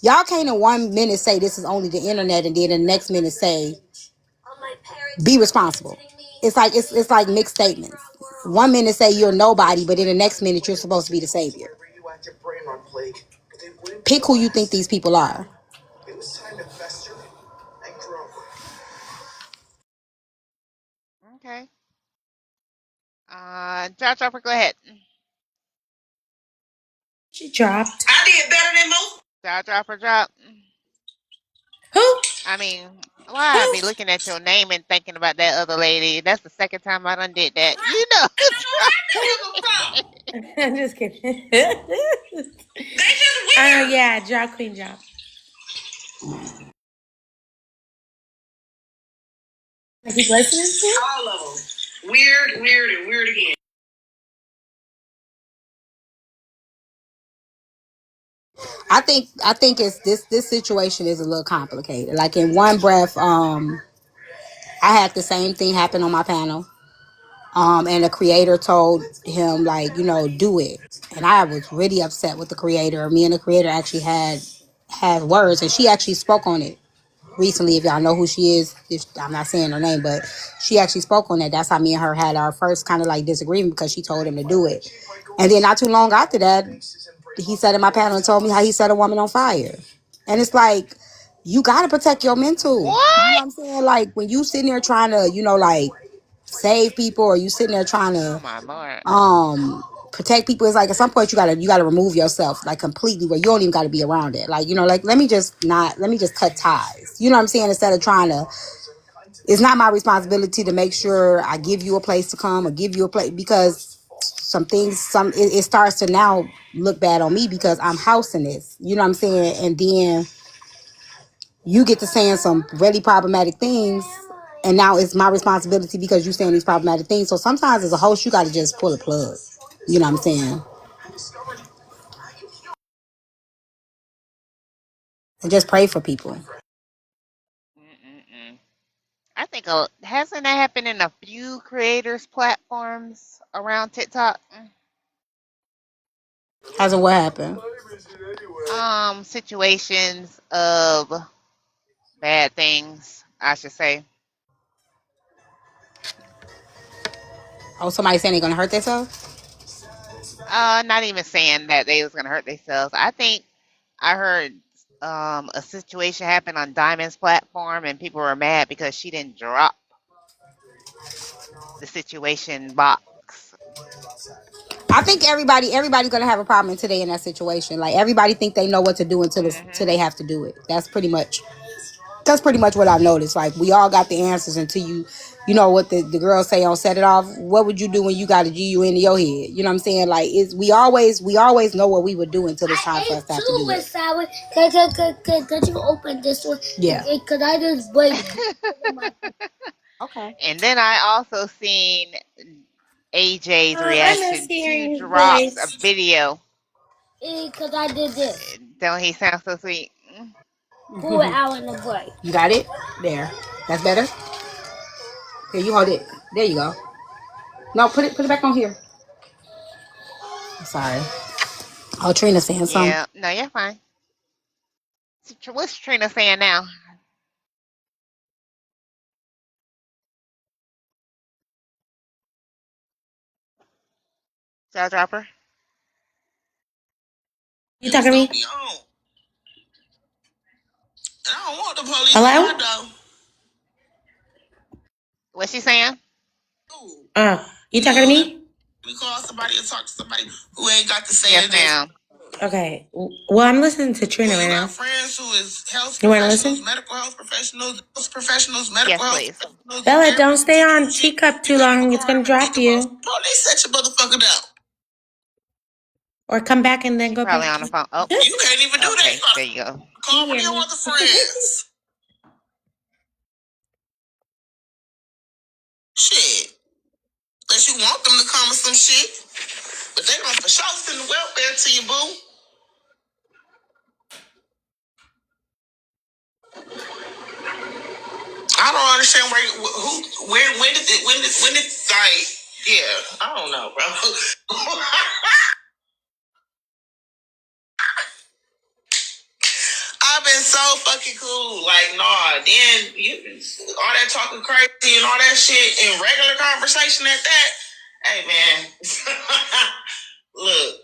Y'all can't in 1 minute say this is only the internet, and then the next minute say be responsible. It's like mixed statements. 1 minute say you're nobody, but in the next minute you're supposed to be the savior. Pick who you think these people are. Okay. Josh, Upper, go ahead. She dropped. I did better than most. Drop or drop. Who? I mean, why I Who? be looking at your name and thinking about that other lady? That's the second time I done did that. I'm just kidding. Yeah, drop queen drop. Like he's listening to? All of them. Weird, weird, and weird again. I think it's this situation is a little complicated. Like, in one breath, I had the same thing happen on my panel. And the creator told him, like, do it. And I was really upset with the creator. Me and the creator actually had words, and she actually spoke on it recently. If y'all know who she is, I'm not saying her name, but she actually spoke on that. That's how me and her had our first kind of like disagreement, because she told him to do it. And then not too long after that, he sat in my panel and told me how he set a woman on fire. And it's like, you got to protect your mental. You know what What? I'm saying? Like, when you sitting there trying to, like, save people, or you sitting there trying Oh to my lord. um protect people. It's like at some point you gotta remove yourself like completely where you don't even gotta be around it. Like, like let me just cut ties. You know what I'm saying? Instead of trying to, it's not my responsibility to make sure I give you a place to come or give you a place, because some things, it starts to now look bad on me because I'm housing this. You know what I'm saying? And then you get to saying some really problematic things, and now it's my responsibility because you saying these problematic things. So sometimes as a host, you got to just pull a plug. You know what I'm saying? And just pray for people. Mm-mm-mm. I think hasn't that happened in a few creators platforms around TikTok? As of what happened? Situations of bad things, I should say. Oh, somebody saying they're gonna hurt themselves? Not even saying that they was gonna hurt themselves. I think I heard a situation happen on Diamond's platform, and people were mad because she didn't drop the situation box. I think everybody's gonna have a problem today in that situation. Like everybody think they know what to do until Hmm. they have to do it. That's pretty much what I've noticed. Like we all got the answers until you know what the girls say on Set It Off. What would you do when you got a GU in your head? You know what I'm saying? Like it's we always know what we would do until it's time for us to have to do it. Sour. Could you open this one? Yeah. Cause I just break. Okay. And then I also seen AJ's I miss reaction to hearing his drops a voice. video. Cause I did this. Don't he sound so sweet? Pull it out in the break. You got it? There. That's better? Here, you hold it. There you go. No, put it back on here. I'm sorry. Oh, Trina saying something. Yeah, no, you're fine. What's Trina saying now? Jaw dropper? You talking to me? I don't want the police. Hello? What's she saying? You talking to me? We call somebody and talk to somebody who ain't got to say yes, this. Ma'am. Okay. Well, I'm listening to Trina right now. Friends who is health You want to professionals, listen? medical health professionals, medical health Yes, please. professionals, Bella, don't therapists, stay on shit. teacup You too can't even long. go It's going hard to and drop think about. you. Bro, they set your motherfucker down. Or come back and then She go probably back. on the phone. Oh, you can't even do that. Okay. You there you go. You Call one of hear your me? other friends. Shit. Unless you want them to come with some shit. But they gonna for sure send the welfare to you, boo. I don't understand when did like, yeah, I don't know, bro. I've been so fucking cool. Like, nah, then all that talking crazy and all that shit in regular conversation at that. Hey, man. Look.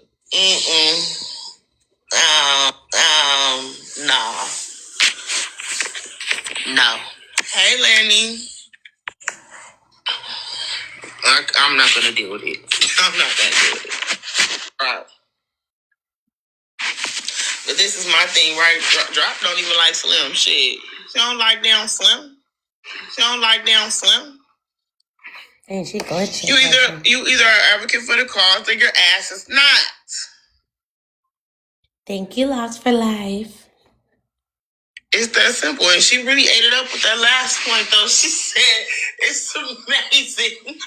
Nah. No. Hey, Lenny. I'm not gonna deal with it. I'm not gonna deal with it. Right. But this is my thing, right? Drop don't even like Slim. Shit. She don't like damn Slim. She don't like damn Slim. And she glitching. You either are advocate for the cause or your ass is not. Thank you, Lots for Life. It's that simple. And she really ate it up with that last point though. She said it's amazing.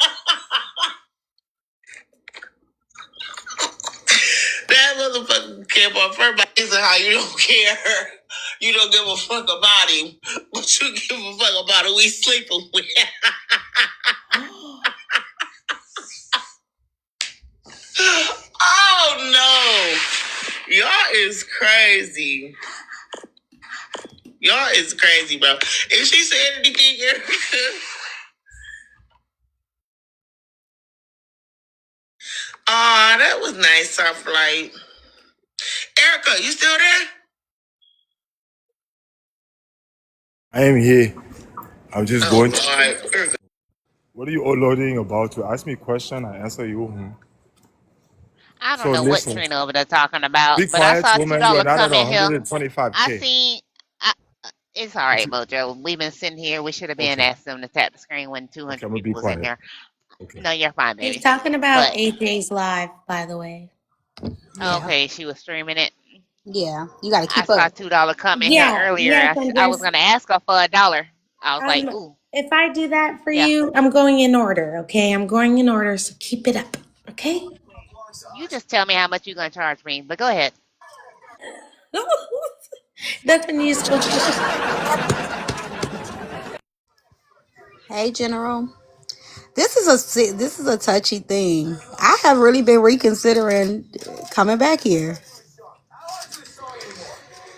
That motherfucker care about everybody. Is how you don't care. You don't give a fuck about him, but you give a fuck about who he's sleeping with. Oh no. Y'all is crazy. Y'all is crazy, bro. If she said anything, Erica. That was nice, soft light. Erica, you still there? I am here. I'm just Oh, going to. God. What are you all loading about? To ask me a question, I answer you. I don't So know what listen, Trina over there talking be about, but I quiet, saw two woman. You're dollar not at come in here. I 125K. seen. I, it's all right, You- Mojo. We've been sitting here. We should have been Okay, asked them to tap the screen when okay, 200 I'm gonna people be was in quiet. there. Okay. No, you're fine, He's baby. talking about But AJ's live, by the way. Yeah. okay, she was streaming it. Yeah. You got to I keep saw up. $2 come in here Yeah, earlier. yes, I was Andres. gonna ask her for $1. I was like, ooh, If I do that for yeah. you, I'm going in order, okay? I'm going in order, so keep it up, okay? You just tell me how much you're gonna charge me. But go ahead. Nothing useful. Hey, General. This is a touchy thing. I have really been reconsidering coming back here,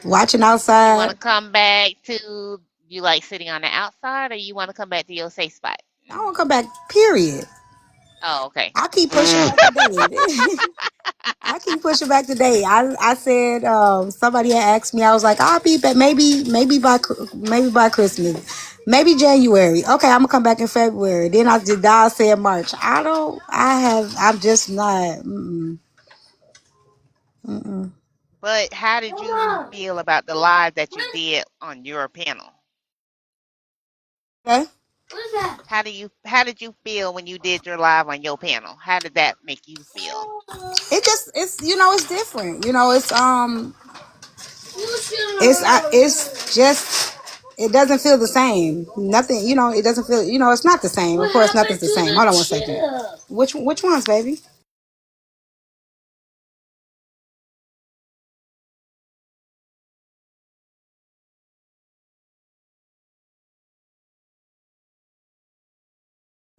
watching You want outside. to come back to you like sitting on the outside, or you want to come back to your safe spot? I won't come back. Period. Oh, okay. I keep pushing back the date. I keep pushing back the date. I said somebody had asked me. I was like, I'll be back maybe by Christmas, maybe January. Okay, I'm gonna come back in February. Then I did. I said March. I don't. I have. I'm just not. Mm-mm. But how did you feel about the live that you did on your panel? Okay. How did you feel when you did your live on your panel? How did that make you feel? It's it's different. It's just it doesn't feel the same. Nothing. It doesn't feel. It's not the same. Of course, nothing's the same. Hold on one second. Which ones, baby?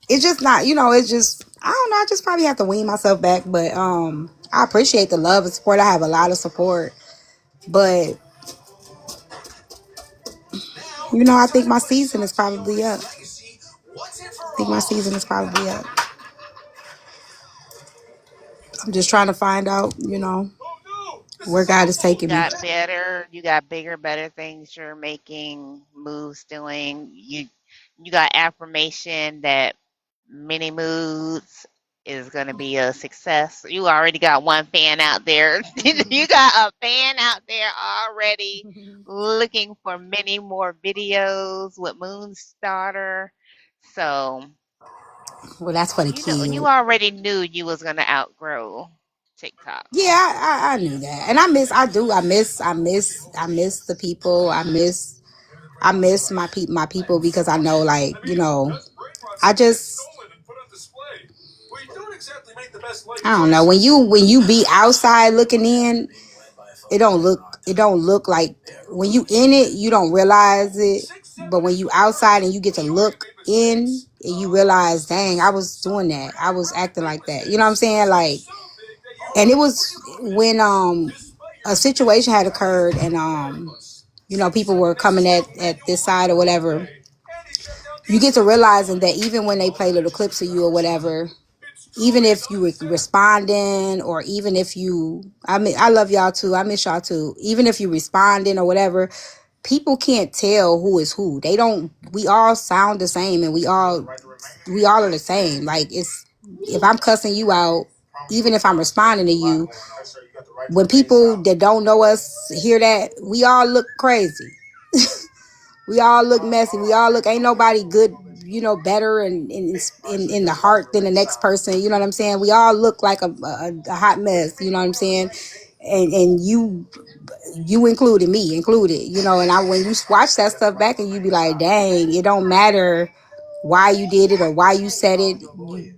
It's just not, it's just I don't know, I just probably have to wean myself back, but I appreciate the love and support. I have a lot of support. But I think my season is probably up. I think my season is probably up. I'm just trying to find out, where God is You taking me. got better. You got bigger, better things you're making moves doing. You got affirmation that Mini Moods is gonna be a success. You already got one fan out there. You got a fan out there already looking for many more videos with Moonstarter. So Well, that's for the you kid. already knew you was gonna outgrow TikTok. Yeah, I knew that. And I miss the people. I miss my people, because I know, like, I just I don't know. When you be outside looking in, it don't look like, when you in it, you don't realize it. But when you outside and you get to look in, and you realize, dang, I was doing that. I was acting like that. You know what I'm saying? Like, and it was when a situation had occurred, and people were coming at this side or whatever. You get to realizing that even when they play little clips of you or whatever, even if you were responding, or even if I love y'all too, I miss y'all too, even if you responding or whatever, people can't tell who is who. They don't. We all sound the same, and we all are the same. Like, it's if I'm cussing you out, even if I'm responding to you, when people that don't know us hear that, we all look crazy. We all look messy. We all look. Ain't nobody good, better in the heart than the next person. You know what I'm saying? We all look like a hot mess. You know what I'm saying? And you included, me included. And when you watch that stuff back, and you be like, dang, it don't matter why you did it or why you said it.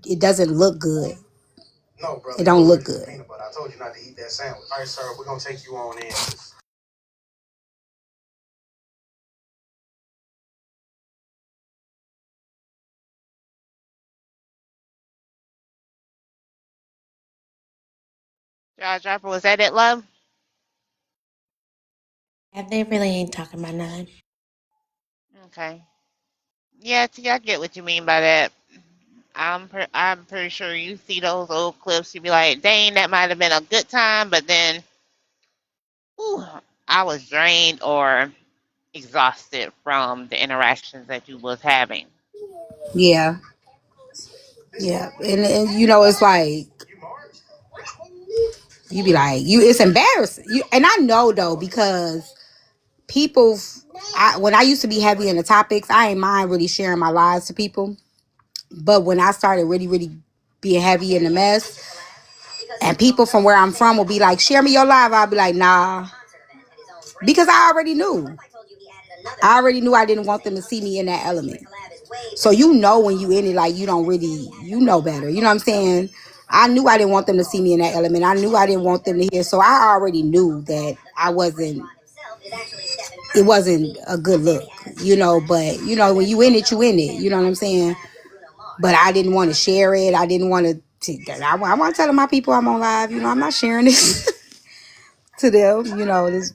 It doesn't look good. It don't look good. I told you not to eat that sandwich. All right, sir, we're gonna take you on in. Jaw Dropper, was that it, love? Yeah, they really ain't talking about nothing. Okay. Yeah, see, I get what you mean by that. I'm pretty sure you see those old clips, you be like, dang, that might have been a good time, but then, whew, I was drained or exhausted from the interactions that you was having. Yeah, yeah, and it's like, You be like, it's embarrassing. And I know though, because people, when I used to be heavy in the topics, I ain't mind really sharing my lives to people. But when I started really, really being heavy in the mess, and people from where I'm from will be like, share me your live, I'll be like, nah. Because I already knew. I didn't want them to see me in that element. So you know when you in it, like you don't really, you know better. You know what I'm saying? I knew I didn't want them to see me in that element. I knew I didn't want them to hear. So I already knew that it wasn't a good look, but when you in it, you in it. You know what I'm saying? But I didn't want to share it. I didn't want I want to tell my people I'm on live. I'm not sharing this to them.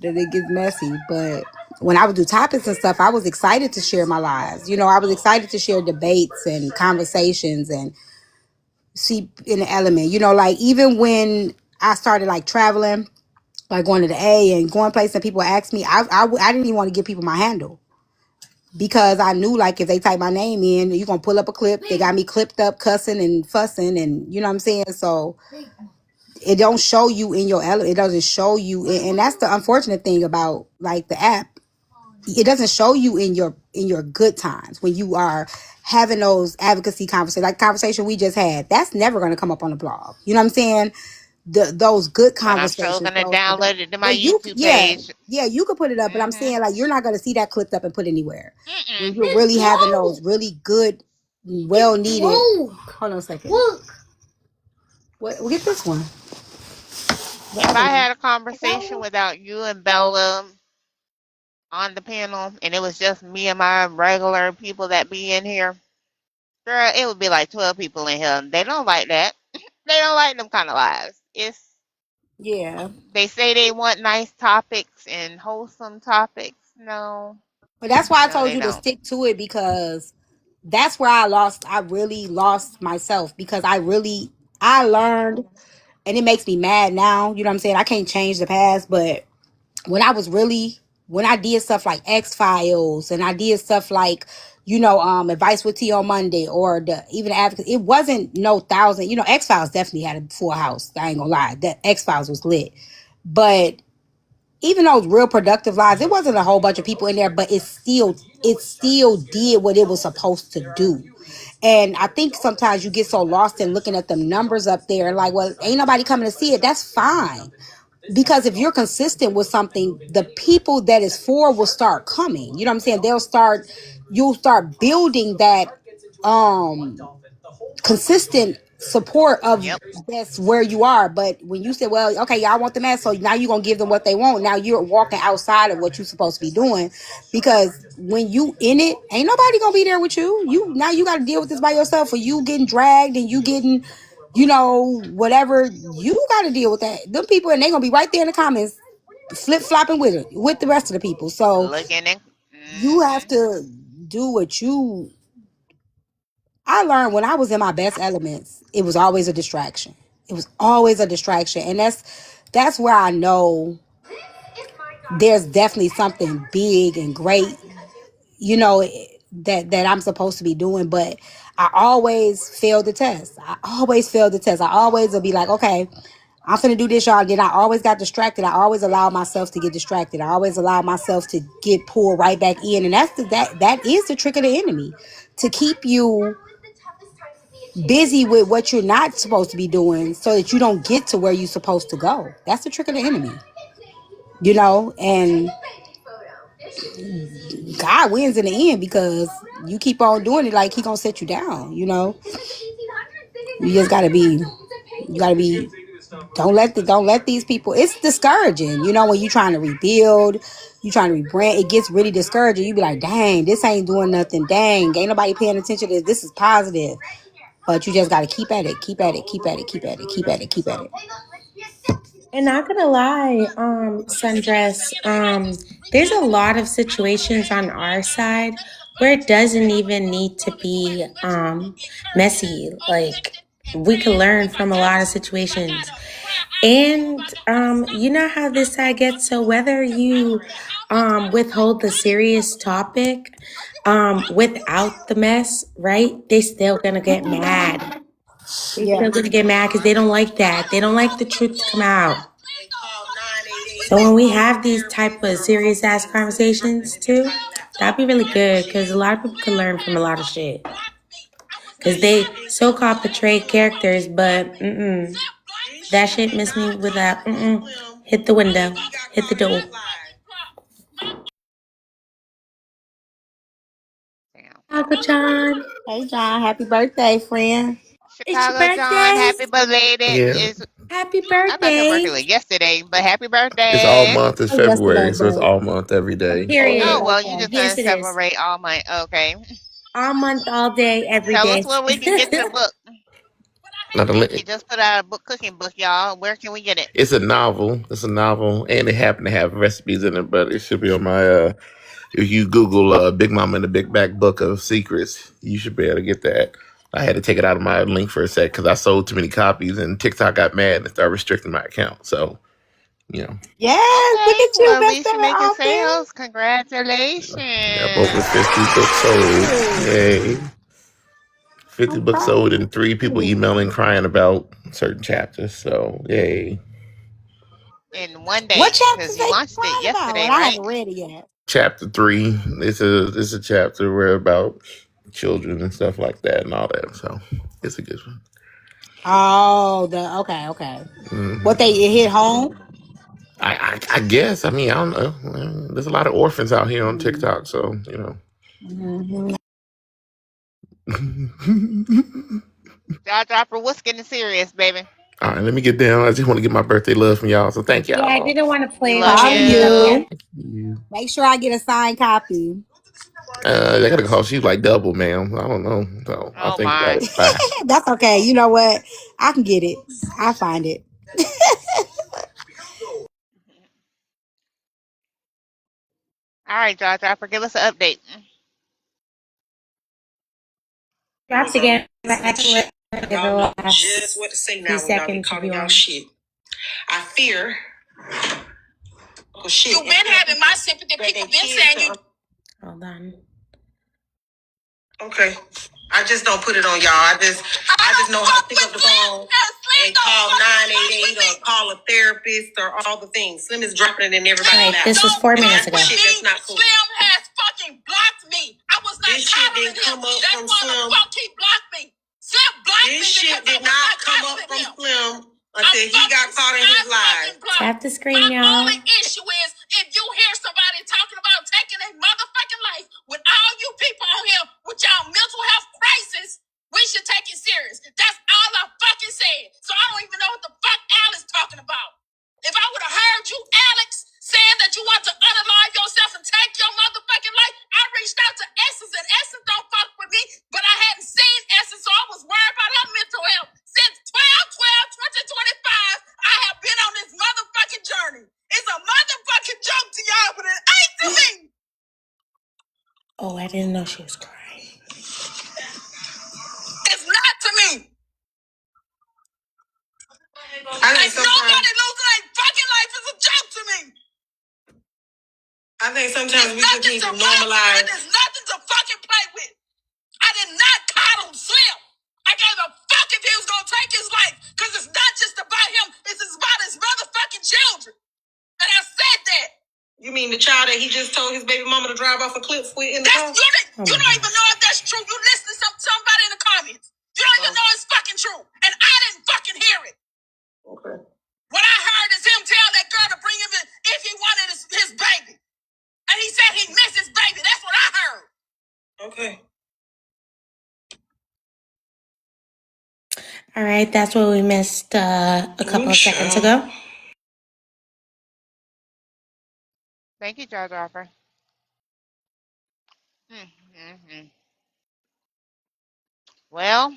That it gets messy. But when I would do topics and stuff, I was excited to share my lives. I was excited to share debates and conversations and see in the element. Like even when I started like traveling, like going to the A and going places, and people ask me, I didn't even want to give people my handle. Because I knew, like, if they type my name in, you're going to pull up a clip. They got me clipped up, cussing and fussing, and you know what I'm saying? So it don't show you in your element. It doesn't show you. And that's the unfortunate thing about, like, the app. It doesn't show you in your good times when you are having those advocacy conversations, like the conversation we just had. That's never going to come up on the blog. You know what I'm saying? Those good But I'm sure conversations, gonna those download productive. it to my Yeah, YouTube page. you could put it up, but I'm Mhm. saying like you're not gonna see that clipped up and put anywhere. When Mm-mm. you're really having those really good, well needed. Hold on a second. What? We'll get this one. The If other I one. had a conversation without you and Bella on the panel, and it was just me and my regular people that be in here, girl, it would be like 12 people in here. They don't like that. They don't like them kind of lives. Yeah, They say they want nice topics and wholesome topics. No, but that's why I no, told they you to don't. stick to it because that's where I really lost myself because I learned, and it makes me mad now. You know what I'm saying? I can't change the past, but when when I did stuff like X Files and I did stuff like, Advice with T on Monday or even the Advocate, it wasn't no thousand, X Files definitely had a full house. I ain't gonna lie. That X Files was lit. But even those real productive lives, it wasn't a whole bunch of people in there, but it still did what it was supposed to do. And I think sometimes you get so lost in looking at the numbers up there, like, well, ain't nobody coming to see it. That's fine. Because if you're consistent with something, the people that is for will start coming. You know what I'm saying? You'll start building that consistent support of Yep. that's where you are. But when you say, well, okay, y'all want the mask, so now you're gonna give them what they want. Now you're walking outside of what you're supposed to be doing. Because when you in it, ain't nobody gonna be there with you. You gotta deal with this by yourself, or you getting dragged and you getting whatever, you got to deal with that. Them people, and they going to be right there in the comments, flip flopping with it, with the rest of the people. So Looking in. you have Mhm. to do I learned when I was in my best elements, it was always a distraction. It was always a distraction. And that's where I know there's definitely something big and great, you know, that I'm supposed to be doing. But I always failed the test. I always failed the test. I always would be like, okay, I'm finna do this, y'all. Then I always got distracted. I always allowed myself to get distracted. I always allowed myself to get pulled right back in. And that is the trick of the enemy. To keep you busy with what you're not supposed to be doing so that you don't get to where you're supposed to go. That's the trick of the enemy. And God wins in the end because you keep on doing it, like he gonna set you down. You just gotta be don't let these people. It's discouraging, when you're trying to rebuild, you trying to rebrand. It gets really discouraging. You be like, dang, this ain't doing nothing. Dang, ain't nobody paying attention to this. This is positive. But you just gotta keep at it, keep at it, keep at it, keep at it, keep at it, keep at it. And not gonna lie, Sundress, there's a lot of situations on our side where it doesn't even need to be messy. Like we can learn from a lot of situations. And you know how this side gets, so whether you withhold the serious topic without the mess, right? They still gonna get mad. They Yeah. still gonna get mad because they don't like that. They don't like the truth to come out. So when we have these type of serious ass conversations too, that'd be really good because a lot of people can learn from a lot of shit. Because they so-called portray characters, but that shit missed me with that. Hit the window, hit the door. Damn. Uncle John, Hey John, happy birthday, friend. it's your Chicago John, birthday. happy belated. Yeah, Is Happy I thought your birthday birthday. was yesterday, but happy it's all birthday. month. It's Oh, yesterday, February, so it's but all month every day. Oh Period. well, you okay. just Yes, gonna it is. celebrate all my okay. All month, all day, every Tell us day. where we can get your book. Now, She just put out a book, cooking book, y'all. Where can we get it? it's a novel. It's a novel, and it happen to have recipes in it. But it should be on my. If you Google "Big Mama and the Big Back Book of Secrets," you should be able to get that. I had to take it out of my link for a sec because I sold too many copies, and TikTok got mad and started restricting my account. So you know, Yes, look Okay, at you, well at least you're bestseller making author. sales. Congratulations. I have over 50 books sold. Ooh, Yay! 50 I'm books proud sold, of and three people you. emailing crying about certain chapters. So yay! In one What day, chapters because you they launched it crying about? yesterday, And I right? haven't read it yet. Chapter 3. It's a chapter where about children and stuff like that and all that. So it's a good one. Oh, okay. Mm. What they it hit home? I guess. I mean, I don't know. There's a lot of orphans out here on Mm-hmm. TikTok, so you know. Jaw dropper, what's getting serious, baby? All right, let me get down. I just want to get my birthday love from y'all, so thank Yeah, I y'all. didn't want to We play love while Proud she of was up you. here. you. Thank you. Make sure I get a signed copy. I gotta call. She's like double, ma'am. I don't know, so I'll Oh think about my. it. Bye. That's okay. You know what? I can get it. I find it. All right, Jaw dropper, give us an update. Drops again. Excellent. Give her just what to say now when y'all be calling y'all shit. I fear. You've been having my sympathy. People been saying you. Hold on. Okay. I just don't put it on y'all. I just know how to pick up the phone and call 988 or call a therapist or all the things. Slim is dropping it in everybody's mouth. This was 4 minutes ago. Shit, that's not cool. Slim has fucking blocked me. I was not this shit didn't come up from Slim. He blocked me. Slim blocked me. This shit did not come up from Slim until he got caught in his lies. Tap the screen, y'all. My only issue is if you hear somebody talking about taking a motherfucking life with all you people on here with y'all mental health crisis, we should take it serious. That's all I fucking said. So I don't even know what the fuck Alex talking about. If I would have heard you, Alex, saying that you want to unalive yourself and take your motherfucking life, I reached out to Essence and Essence don't fuck with me, but I hadn't seen Essence, so I was worried about her mental health. Since 12/12/2025, I have been on this motherfucking journey. It's a motherfucking joke to y'all, but it ain't to me. Oh, I didn't know she was crying. It's not to me. I think nobody losing their fucking life is a joke to me. I think sometimes we just need to normalize. There's nothing to fucking play with. I did not coddle Slim. I gave a fuck if he was gonna take his life, because it's not just about him. It's about his motherfucking children. And I said that. You mean the child that he just told his baby mama to drive off a cliff with in the car? You don't even know if that's true. You listen to somebody in the comments. You don't even know it's fucking true. And I didn't fucking hear it. Okay. What I heard is him tell that girl to bring him in if he wanted his baby. And he said he missed his baby. That's what I heard. Okay. All right, that's what we missed a couple of seconds ago. Thank you, Jaw dropper. Mm-hmm. Well,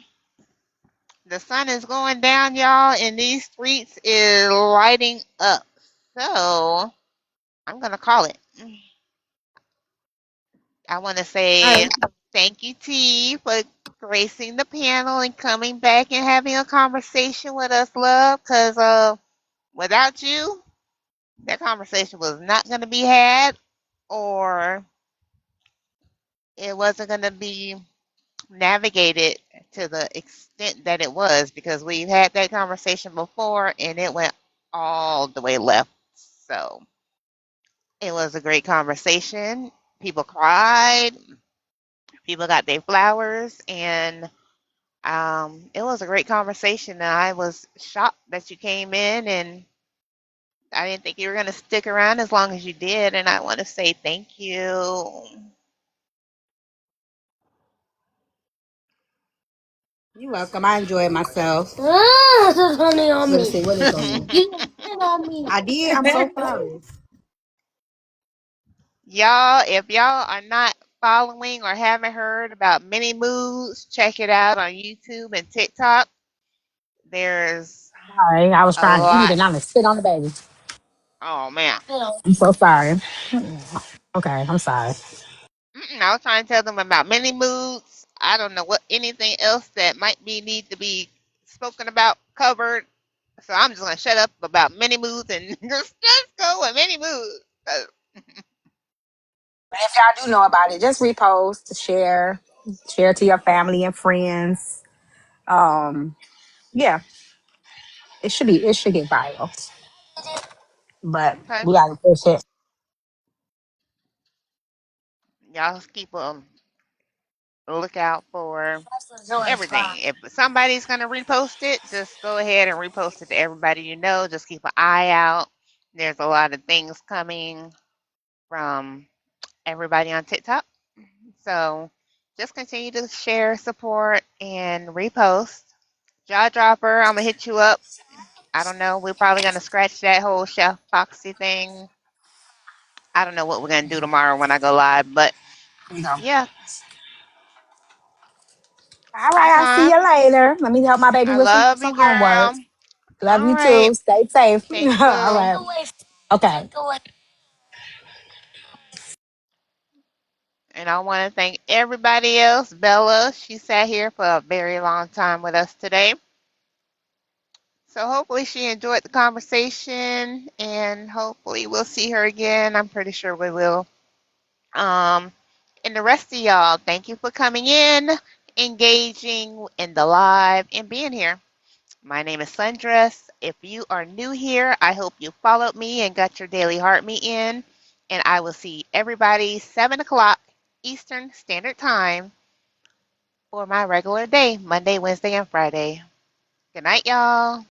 the sun is going down, y'all, and these streets is lighting up. So I'm gonna call it. I want to All say right. thank you, T, for gracing the panel and coming back and having a conversation with us, love. Because without you, that conversation was not going to be had, or it wasn't going to be navigate it to the extent that it was, because we've had that conversation before and it went all the way left. So it was a great conversation. People cried, people got their flowers, and it was a great conversation. And I was shocked that you came in, and I didn't think you were going to stick around as long as you did. And I want to say thank you. You're welcome. I enjoyed myself. There's honey on Let's me. see what is on me. You it on me. I did. I'm so sorry. Y'all, if y'all are not following or haven't heard about Mini Moods, check it out on YouTube and TikTok. There's Sorry, I was a trying to eat lot. and I'm gonna spit on the baby. Oh man. I'm so sorry. Okay, I'm sorry. I was trying to tell them about Mini Moods. I don't know what anything else that might be need to be spoken about, covered. So I'm just gonna shut up about Mini Moods and just go with Mini Moods. But if y'all do know about it, just repost, share to your family and friends. Um, yeah, it should get viral. But Okay, we gotta push it. y'all just keep a lookout for everything. If somebody's gonna repost it, just go ahead and repost it to everybody you know. Just keep an eye out. There's a lot of things coming from everybody on TikTok. So just continue to share, support, and repost. Jaw dropper, I'm gonna hit you up. I don't know. We're probably gonna scratch that whole Chef Foxy thing. I don't know what we're gonna do tomorrow when I go live, but There you go. yeah, All right, I'll see uh-huh. you later. Let me help my baby I with some, love you, some homework. girl. Love All you right. too. Stay safe. Thank All you. right. Okay. And I want to thank everybody else. Bella, she sat here for a very long time with us today. So hopefully she enjoyed the conversation, and hopefully we'll see her again. I'm pretty sure we will. Um, and the rest of y'all, thank you for coming in, engaging in the live, and being here. My name is Sundress. If you are new here, I hope you followed me and got your daily heart me in. And I will see everybody 7 o'clock Eastern Standard Time for my regular day, Monday, Wednesday, and Friday. Good night, y'all.